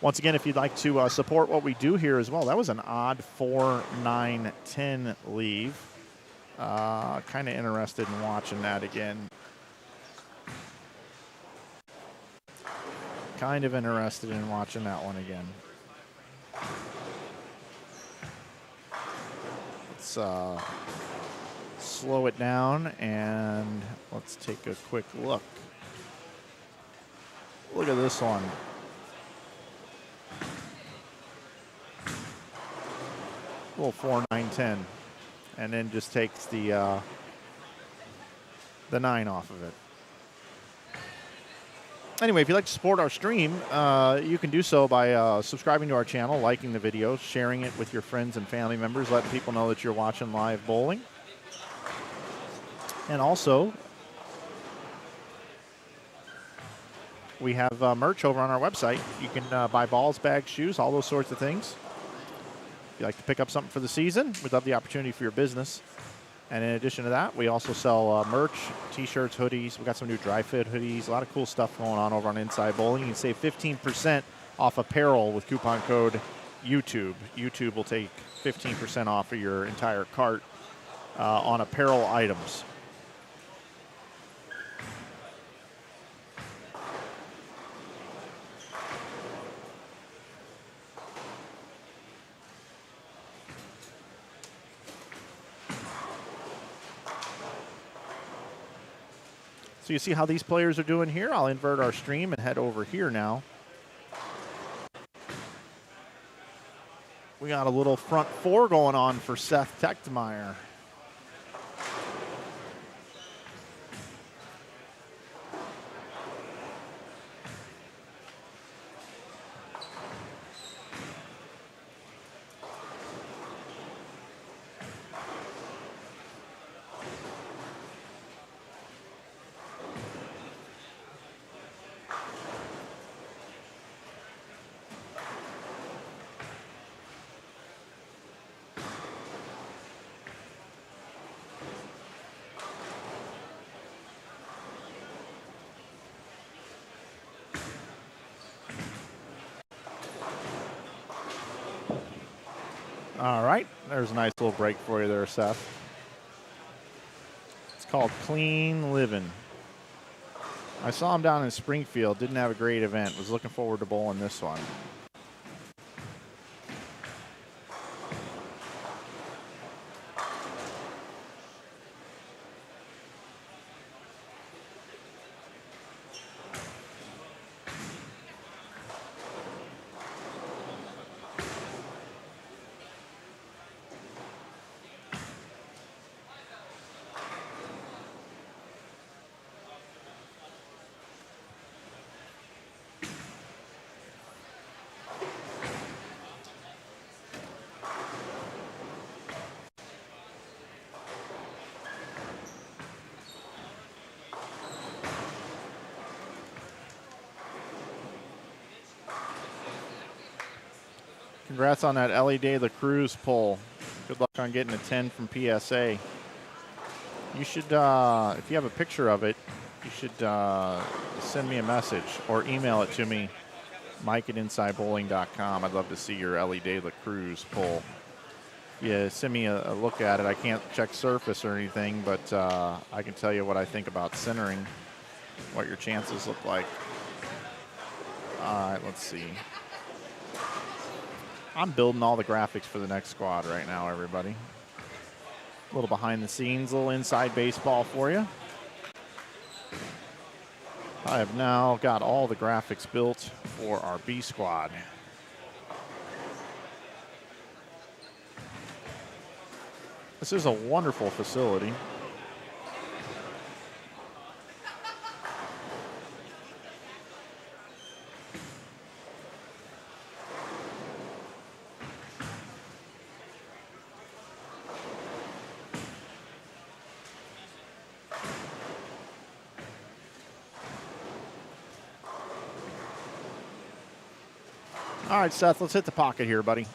Once again, if you'd like to support what we do here as well, that was an odd 4-9-10 leave. Kind of interested in watching that again. Kind of interested in watching that one again. Let's slow it down and let's take a quick look. Look at this one. A little 4-9-10, and then just takes the 9 off of it. Anyway, if you'd like to support our stream, you can do so by subscribing to our channel, liking the video, sharing it with your friends and family members, letting people know that you're watching live bowling. And also, we have merch over on our website. You can buy balls, bags, shoes, all those sorts of things. If you'd like to pick up something for the season, we'd love the opportunity for your business. And in addition to that, we also sell merch, T-shirts, hoodies. We got some new dry fit hoodies. A lot of cool stuff going on over on Inside Bowling. You can save 15% off apparel with coupon code YouTube. YouTube will take 15% off of your entire cart on apparel items. So you see how these players are doing here? I'll invert our stream and head over here now. We got a little front four going on for Seth Techmeyer. All right, there's a nice little break for you there, Seth. It's called Clean Living. I saw him down in Springfield, didn't have a great event, was looking forward to bowling this one. Congrats on that Ellie De La Cruz pull. Good luck on getting a 10 from PSA. You should, if you have a picture of it, you should send me a message or email it to me, mike@insidebowling.com. I'd love to see your Ellie De La Cruz pull. Yeah, send me a look at it. I can't check surface or anything, but I can tell you what I think about centering, what your chances look like. All right, let's see. I'm building all the graphics for the next squad right now, everybody. A little behind the scenes, a little inside baseball for you. I have now got all the graphics built for our B squad. This is a wonderful facility. All right, Seth, let's hit the pocket here, buddy.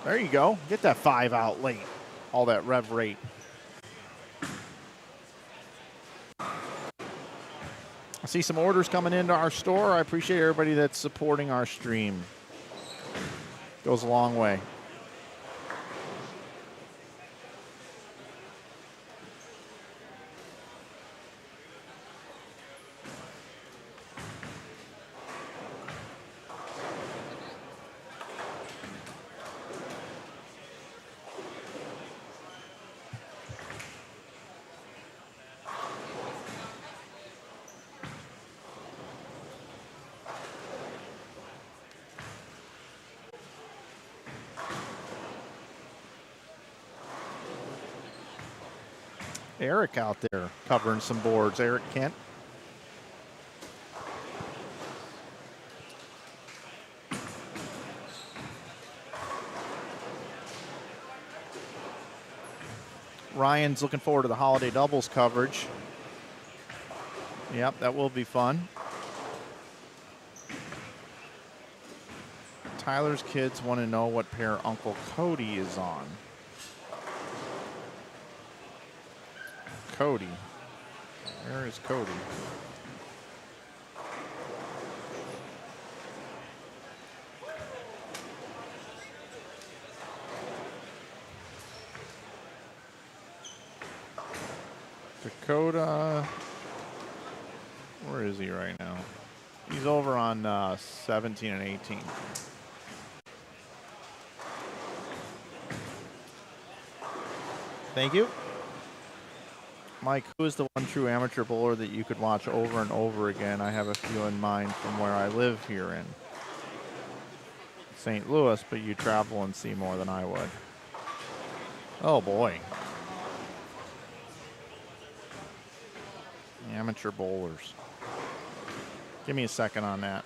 There you go. Get that 5 out late. All that rev rate. I see some orders coming into our store. I appreciate everybody that's supporting our stream. Goes a long way. Eric out there covering some boards. Eric Kent. Ryan's looking forward to the holiday doubles coverage. Yep, that will be fun. Tyler's kids want to know what pair Uncle Cody is on. Cody. Where is Cody? Dakota, where is he right now? He's over on 17 and 18. Thank you. Mike, who is the one true amateur bowler that you could watch over and over again? I have a few in mind from where I live here in St. Louis, but you travel and see more than I would. Oh boy. Amateur bowlers. Give me a second on that.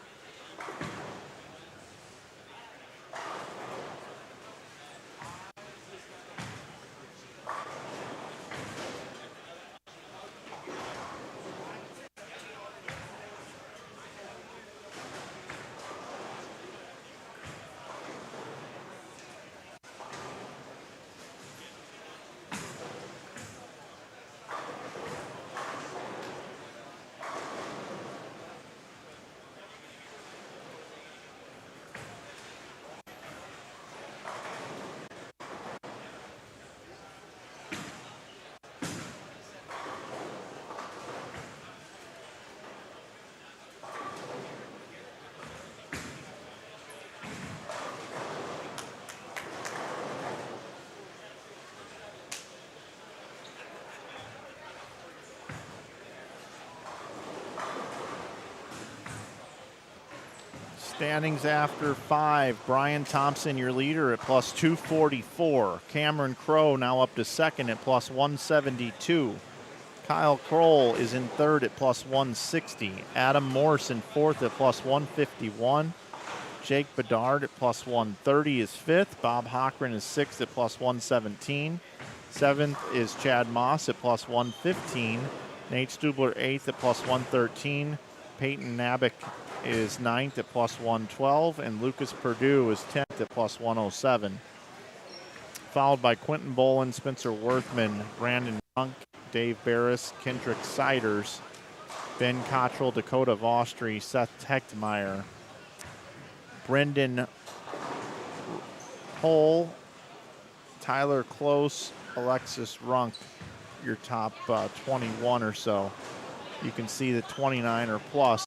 Standings after 5. Brian Thompson, your leader, at plus 244. Cameron Crow now up to second at plus 172. Kyle Kroll is in third at plus 160. Adam Morse in fourth at plus 151. Jake Bedard at plus 130 is fifth. Bob Hochran is sixth at plus 117. Seventh is Chad Moss at plus 115. Nate Stubler eighth at plus 113. Peyton Nabick is ninth at plus 112, and Lucas Perdue is 10th at plus 107. Followed by Quentin Bolin, Spencer Worthman, Brandon Runk, Dave Barris, Kendrick Siders, Ben Cottrell, Dakota Vostry, Seth Hechtmeyer, Brendan Hull, Tyler Close, Alexis Runk, your top 21 or so. You can see the 29 or plus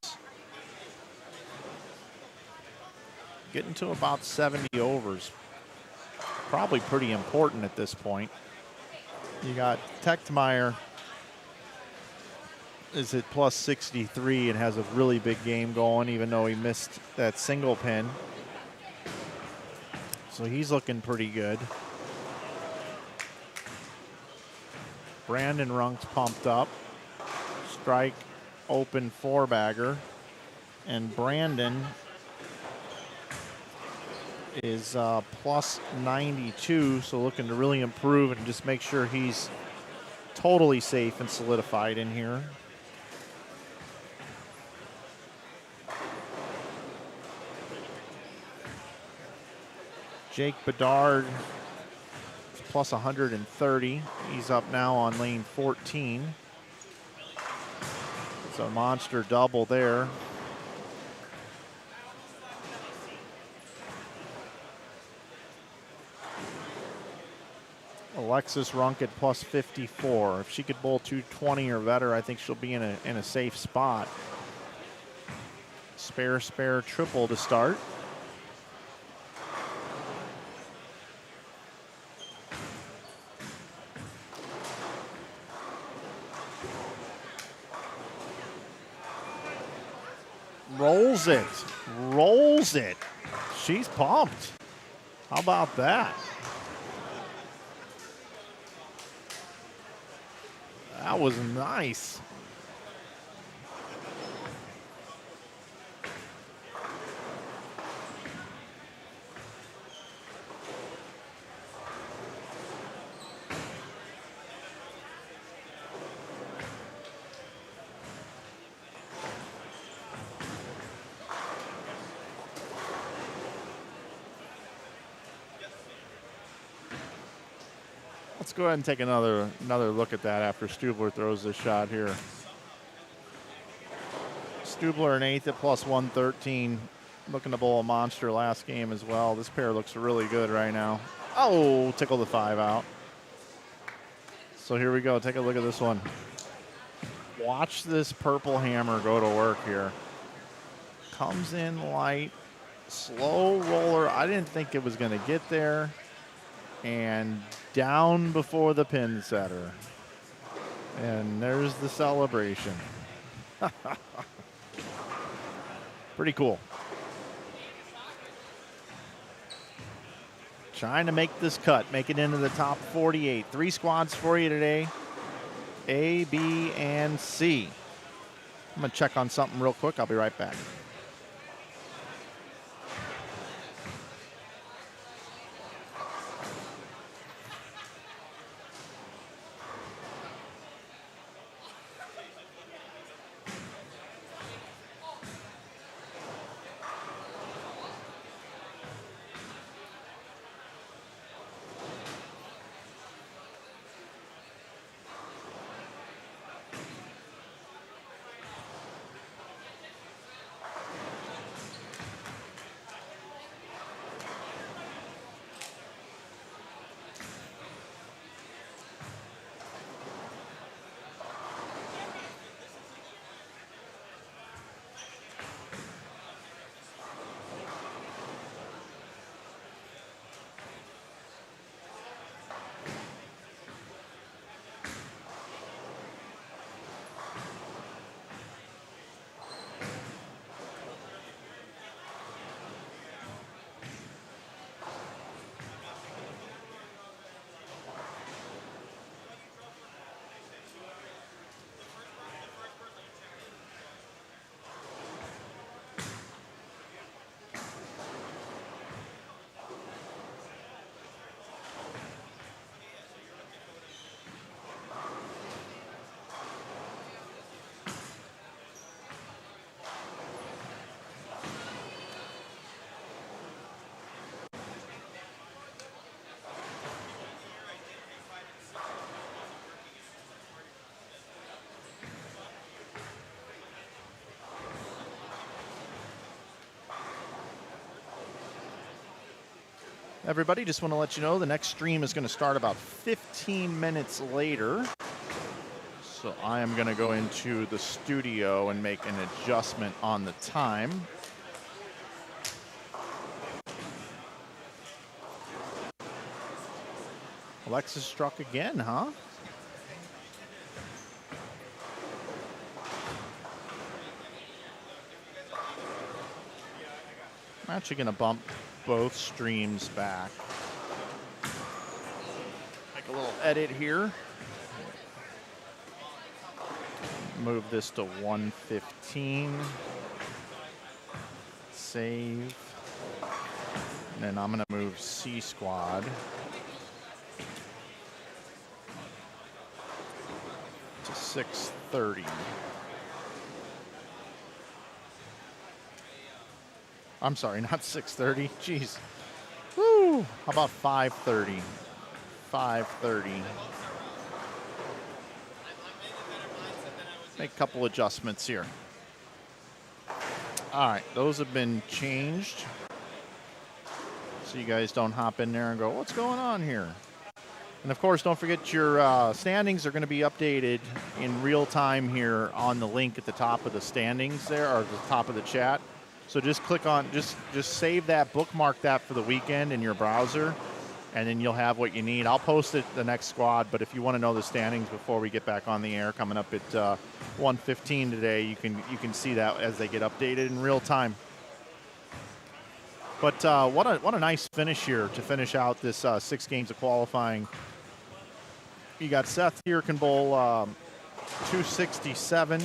getting to about 70 overs. Probably pretty important at this point. You got Techtmeyer is at plus 63 and has a really big game going, even though he missed that single pin. So he's looking pretty good. Brandon Runk's pumped up. Strike open four-bagger. And Brandon is plus 92, so looking to really improve and just make sure he's totally safe and solidified in here. Jake Bedard is plus 130. He's up now on lane 14. It's a monster double there. Alexis Runk at plus 54. If she could bowl 220 or better, I think she'll be in a safe spot. Spare triple to start. Rolls it. She's pumped. How about that? That was nice. Let's go ahead and take another look at that after Stubler throws this shot here. Stubler in eighth at plus 113. Looking to bowl a monster last game as well. This pair looks really good right now. Oh, tickle the 5 out. So here we go. Take a look at this one. Watch this purple hammer go to work here. Comes in light, slow roller. I didn't think it was going to get there. And down before the pin setter. And there's the celebration. Pretty cool. Trying to make this cut, make it into the top 48. 3 squads for you today. A, B, and C. I'm going to check on something real quick. I'll be right back. Everybody, just want to let you know the next stream is going to start about 15 minutes later. So I am going to go into the studio and make an adjustment on the time. Alexis struck again, huh? I'm actually going to bump both streams back. Make a little edit here. Move this to 115. Save. And then I'm going to move C squad to 630. I'm sorry, not 6:30. Jeez. Woo! How about 5:30? 5:30. Make a couple adjustments here. All right, those have been changed. So you guys don't hop in there and go, what's going on here? And of course, don't forget your standings are going to be updated in real time here on the link at the top of the standings there, or the top of the chat. So just click on, just save that, bookmark that for the weekend in your browser, and then you'll have what you need. I'll post it the next squad, but if you want to know the standings before we get back on the air, coming up at 1:15 today, you can see that as they get updated in real time. But what a nice finish here to finish out this 6 games of qualifying. You got Seth here can bowl 267.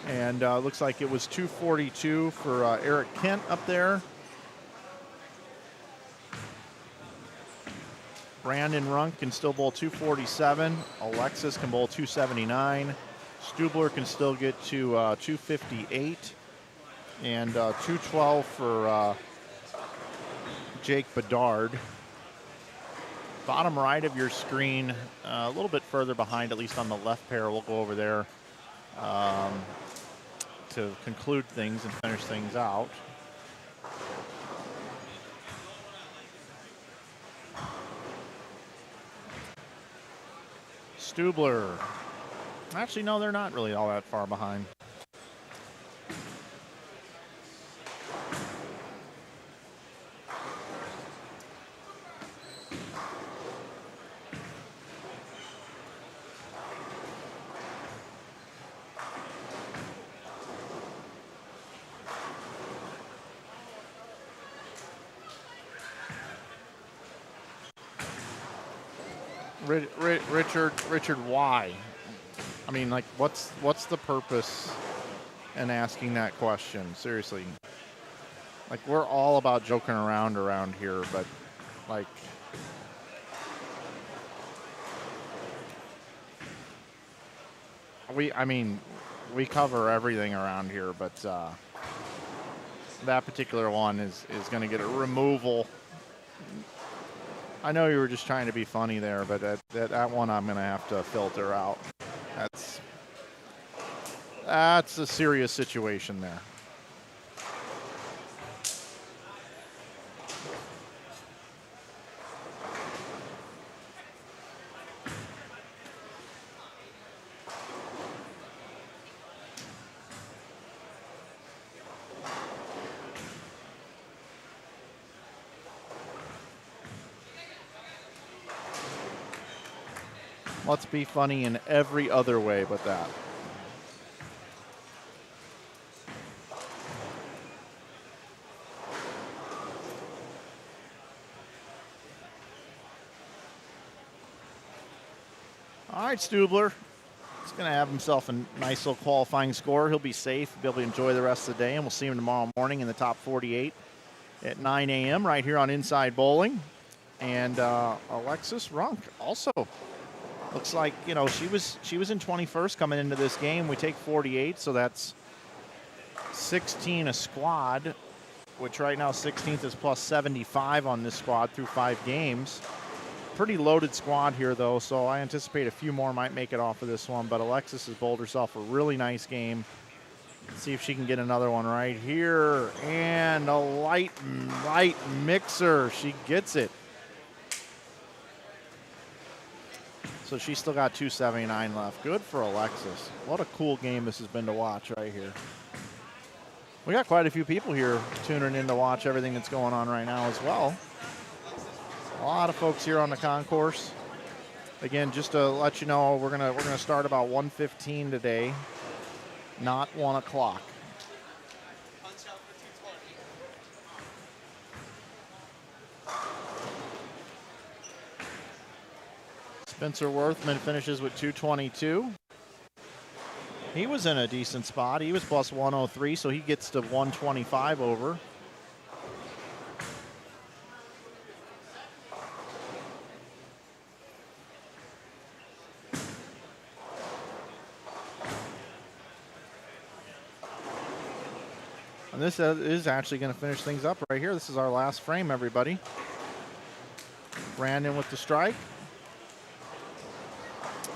And looks like it was 242 for Eric Kent up there. Brandon Runk can still bowl 247. Alexis can bowl 279. Stubler can still get to 258. And 212 for Jake Bedard. Bottom right of your screen, a little bit further behind, at least on the left pair. We'll go over there. to conclude things and finish things out. Stubler. Actually, no, they're not really all that far behind. Richard, why? I mean, like, what's the purpose in asking that question? Seriously. Like, we're all about joking around here, but, like, we cover everything around here, but that particular one is going to get a removal. I know you were just trying to be funny there, but that one I'm going to have to filter out. That's a serious situation there. Let's be funny in every other way but that. All right, Stubler. He's going to have himself a nice little qualifying score. He'll be safe, be able to enjoy the rest of the day, and we'll see him tomorrow morning in the top 48 at 9 a.m. right here on Inside Bowling. And Alexis Runk also. Looks like, you know, she was in 21st coming into this game. We take 48, so that's 16 a squad, which right now 16th is plus 75 on this squad through 5 games. Pretty loaded squad here, though, so I anticipate a few more might make it off of this one. But Alexis has bowled herself a really nice game. Let's see if she can get another one right here. And a light mixer. She gets it. So she's still got 279 left. Good for Alexis. What a cool game this has been to watch right here. We got quite a few people here tuning in to watch everything that's going on right now as well. A lot of folks here on the concourse. Again, just to let you know, we're gonna start about 1:15 today, not 1 o'clock. Spencer Worthman finishes with 222. He was in a decent spot. He was plus 103, so he gets to 125 over. And this is actually going to finish things up right here. This is our last frame, everybody. Brandon with the strike.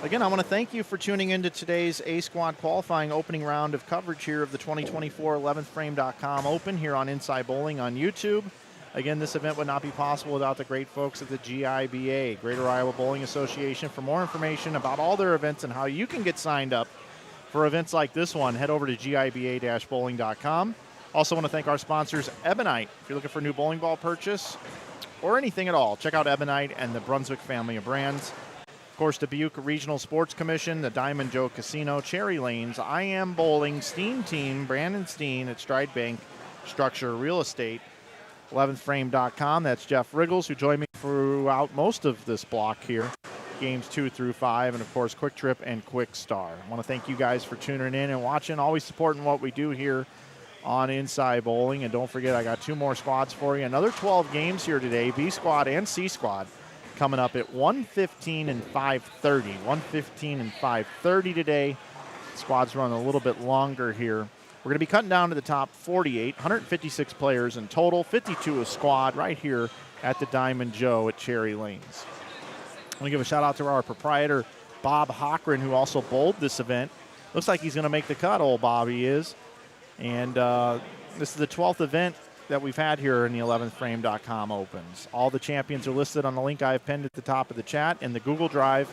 Again, I want to thank you for tuning into today's A-Squad qualifying opening round of coverage here of the 2024 11thframe.com Open here on Inside Bowling on YouTube. Again, this event would not be possible without the great folks at the GIBA, Greater Iowa Bowling Association. For more information about all their events and how you can get signed up for events like this one, head over to giba-bowling.com. Also want to thank our sponsors, Ebonite. If you're looking for a new bowling ball purchase or anything at all, check out Ebonite and the Brunswick family of brands. Of course, Dubuque Regional Sports Commission, the Diamond Joe Casino, Cherry Lanes, IAMBowling, Steen Team, Brandon Steen at Stride Bank, Structure Real Estate, 11thframe.com. That's Jeff Riggles, who joined me throughout most of this block here, games 2 through 5, and of course, Quick Trip and Quick Star. I want to thank you guys for tuning in and watching, always supporting what we do here on Inside Bowling. And don't forget, I got 2 more spots for you. Another 12 games here today, B Squad and C Squad, coming up at 1:15 and 5:30. 1:15 and 5:30 today. Squads run a little bit longer here. We're going to be cutting down to the top 48, 156 players in total, 52 a squad right here at the Diamond Joe at Cherry Lanes. I want to give a shout out to our proprietor, Bob Hochran, who also bowled this event. Looks like he's going to make the cut, old Bobby is. And this is the 12th event that we've had here in the 11thframe.com Opens. All the champions are listed on the link I've pinned at the top of the chat in the Google Drive.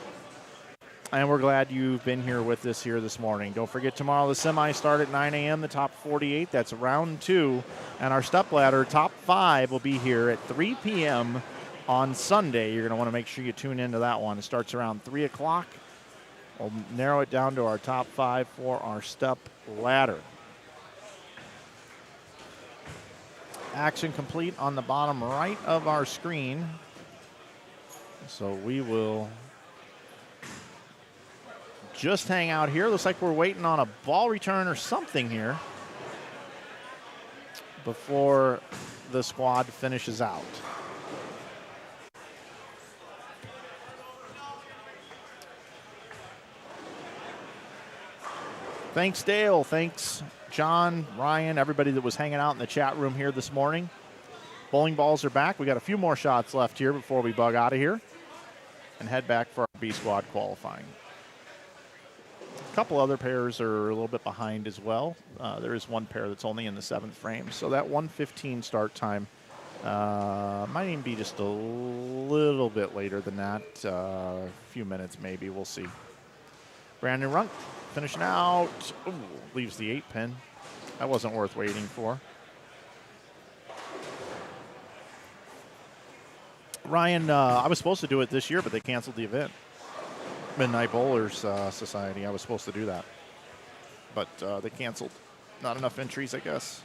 And we're glad you've been here with us here this morning. Don't forget, tomorrow the semis start at 9 a.m., the top 48. That's round 2. And our stepladder top 5 will be here at 3 p.m. on Sunday. You're going to want to make sure you tune into that one. It starts around 3 o'clock. We'll narrow it down to our top 5 for our stepladder. Action complete on the bottom right of our screen. So we will just hang out here. Looks like we're waiting on a ball return or something here before the squad finishes out. Thanks, Dale. Thanks, John, Ryan, everybody that was hanging out in the chat room here this morning. Bowling balls are back. We got a few more shots left here before we bug out of here and head back for our B squad qualifying. A couple other pairs are a little bit behind as well. There is one pair that's only in the 7th frame, so that 1:15 start time might even be just a little bit later than that. A few minutes maybe, we'll see. Brandon Runk finishing out. Ooh, leaves the 8-pin. That wasn't worth waiting for. Ryan, I was supposed to do it this year, but they canceled the event. Midnight Bowlers Society, I was supposed to do that. But they canceled. Not enough entries, I guess.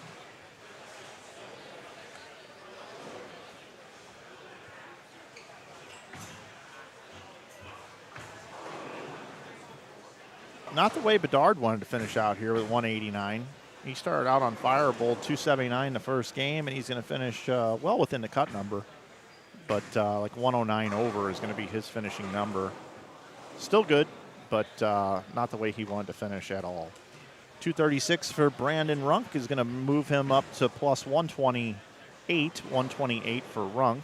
Not the way Bedard wanted to finish out here with 189. He started out on fire, bowled 279 the first game, and he's going to finish well within the cut number. But like 109 over is going to be his finishing number. Still good, but not the way he wanted to finish at all. 236 for Brandon Runk is going to move him up to plus 128. 128 for Runk.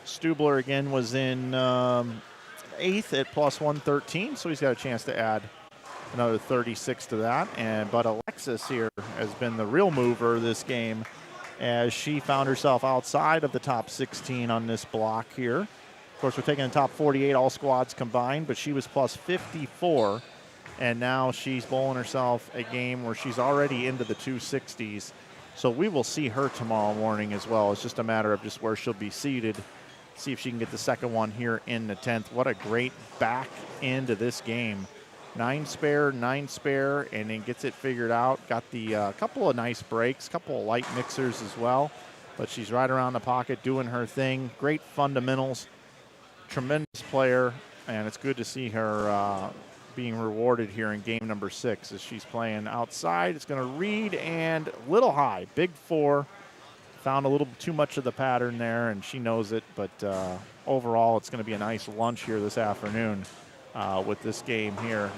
Stubler again was in 8th at plus 113, so he's got a chance to add another 36 to that. But Alexis here has been the real mover this game, as she found herself outside of the top 16 on this block here. Of course, we're taking the top 48, all squads combined, but she was plus 54, and now she's bowling herself a game where she's already into the 260s. So we will see her tomorrow morning as well. It's just a matter of just where she'll be seated. See if she can get the second one here in the 10th. What a great back into this game. 9 spare, and then gets it figured out. Got the couple of nice breaks, couple of light mixers as well. But she's right around the pocket doing her thing. Great fundamentals. Tremendous player, and it's good to see her being rewarded here in game number 6 as she's playing outside. It's going to read and little high, big 4. Found a little too much of the pattern there, and she knows it. But overall, it's going to be a nice lunch here this afternoon with this game here.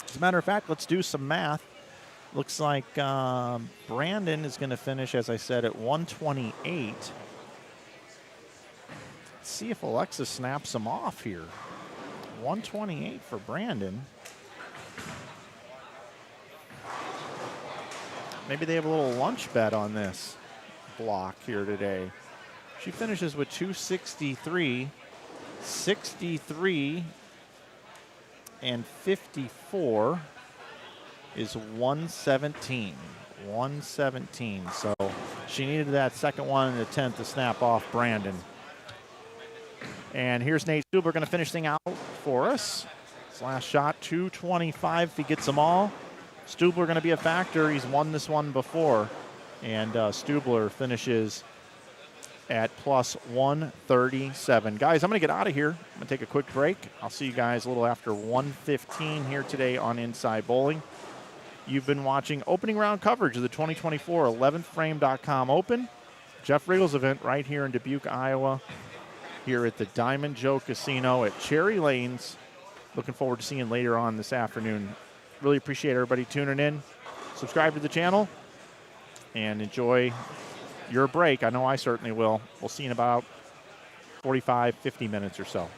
As a matter of fact, let's do some math. Looks like Brandon is going to finish, as I said, at 128. Let's see if Alexa snaps him off here. 128 for Brandon. Maybe they have a little lunch bet on this block here today. She finishes with 263, 63, and 54 is 117. 117. So she needed that second one in the 10th to snap off Brandon. And here's Nate Stubler going to finish thing out for us. His last shot, 225 if he gets them all. Stubler going to be a factor. He's won this one before. And Stubler finishes at plus 137. Guys, I'm going to get out of here. I'm going to take a quick break. I'll see you guys a little after 1:15 here today on Inside Bowling. You've been watching opening round coverage of the 2024 11thframe.com Open. Jeff Riggle's event right here in Dubuque, Iowa, here at the Diamond Joe Casino at Cherry Lanes. Looking forward to seeing you later on this afternoon. Really appreciate everybody tuning in. Subscribe to the channel and enjoy your break. I know I certainly will. We'll see you in about 45, 50 minutes or so.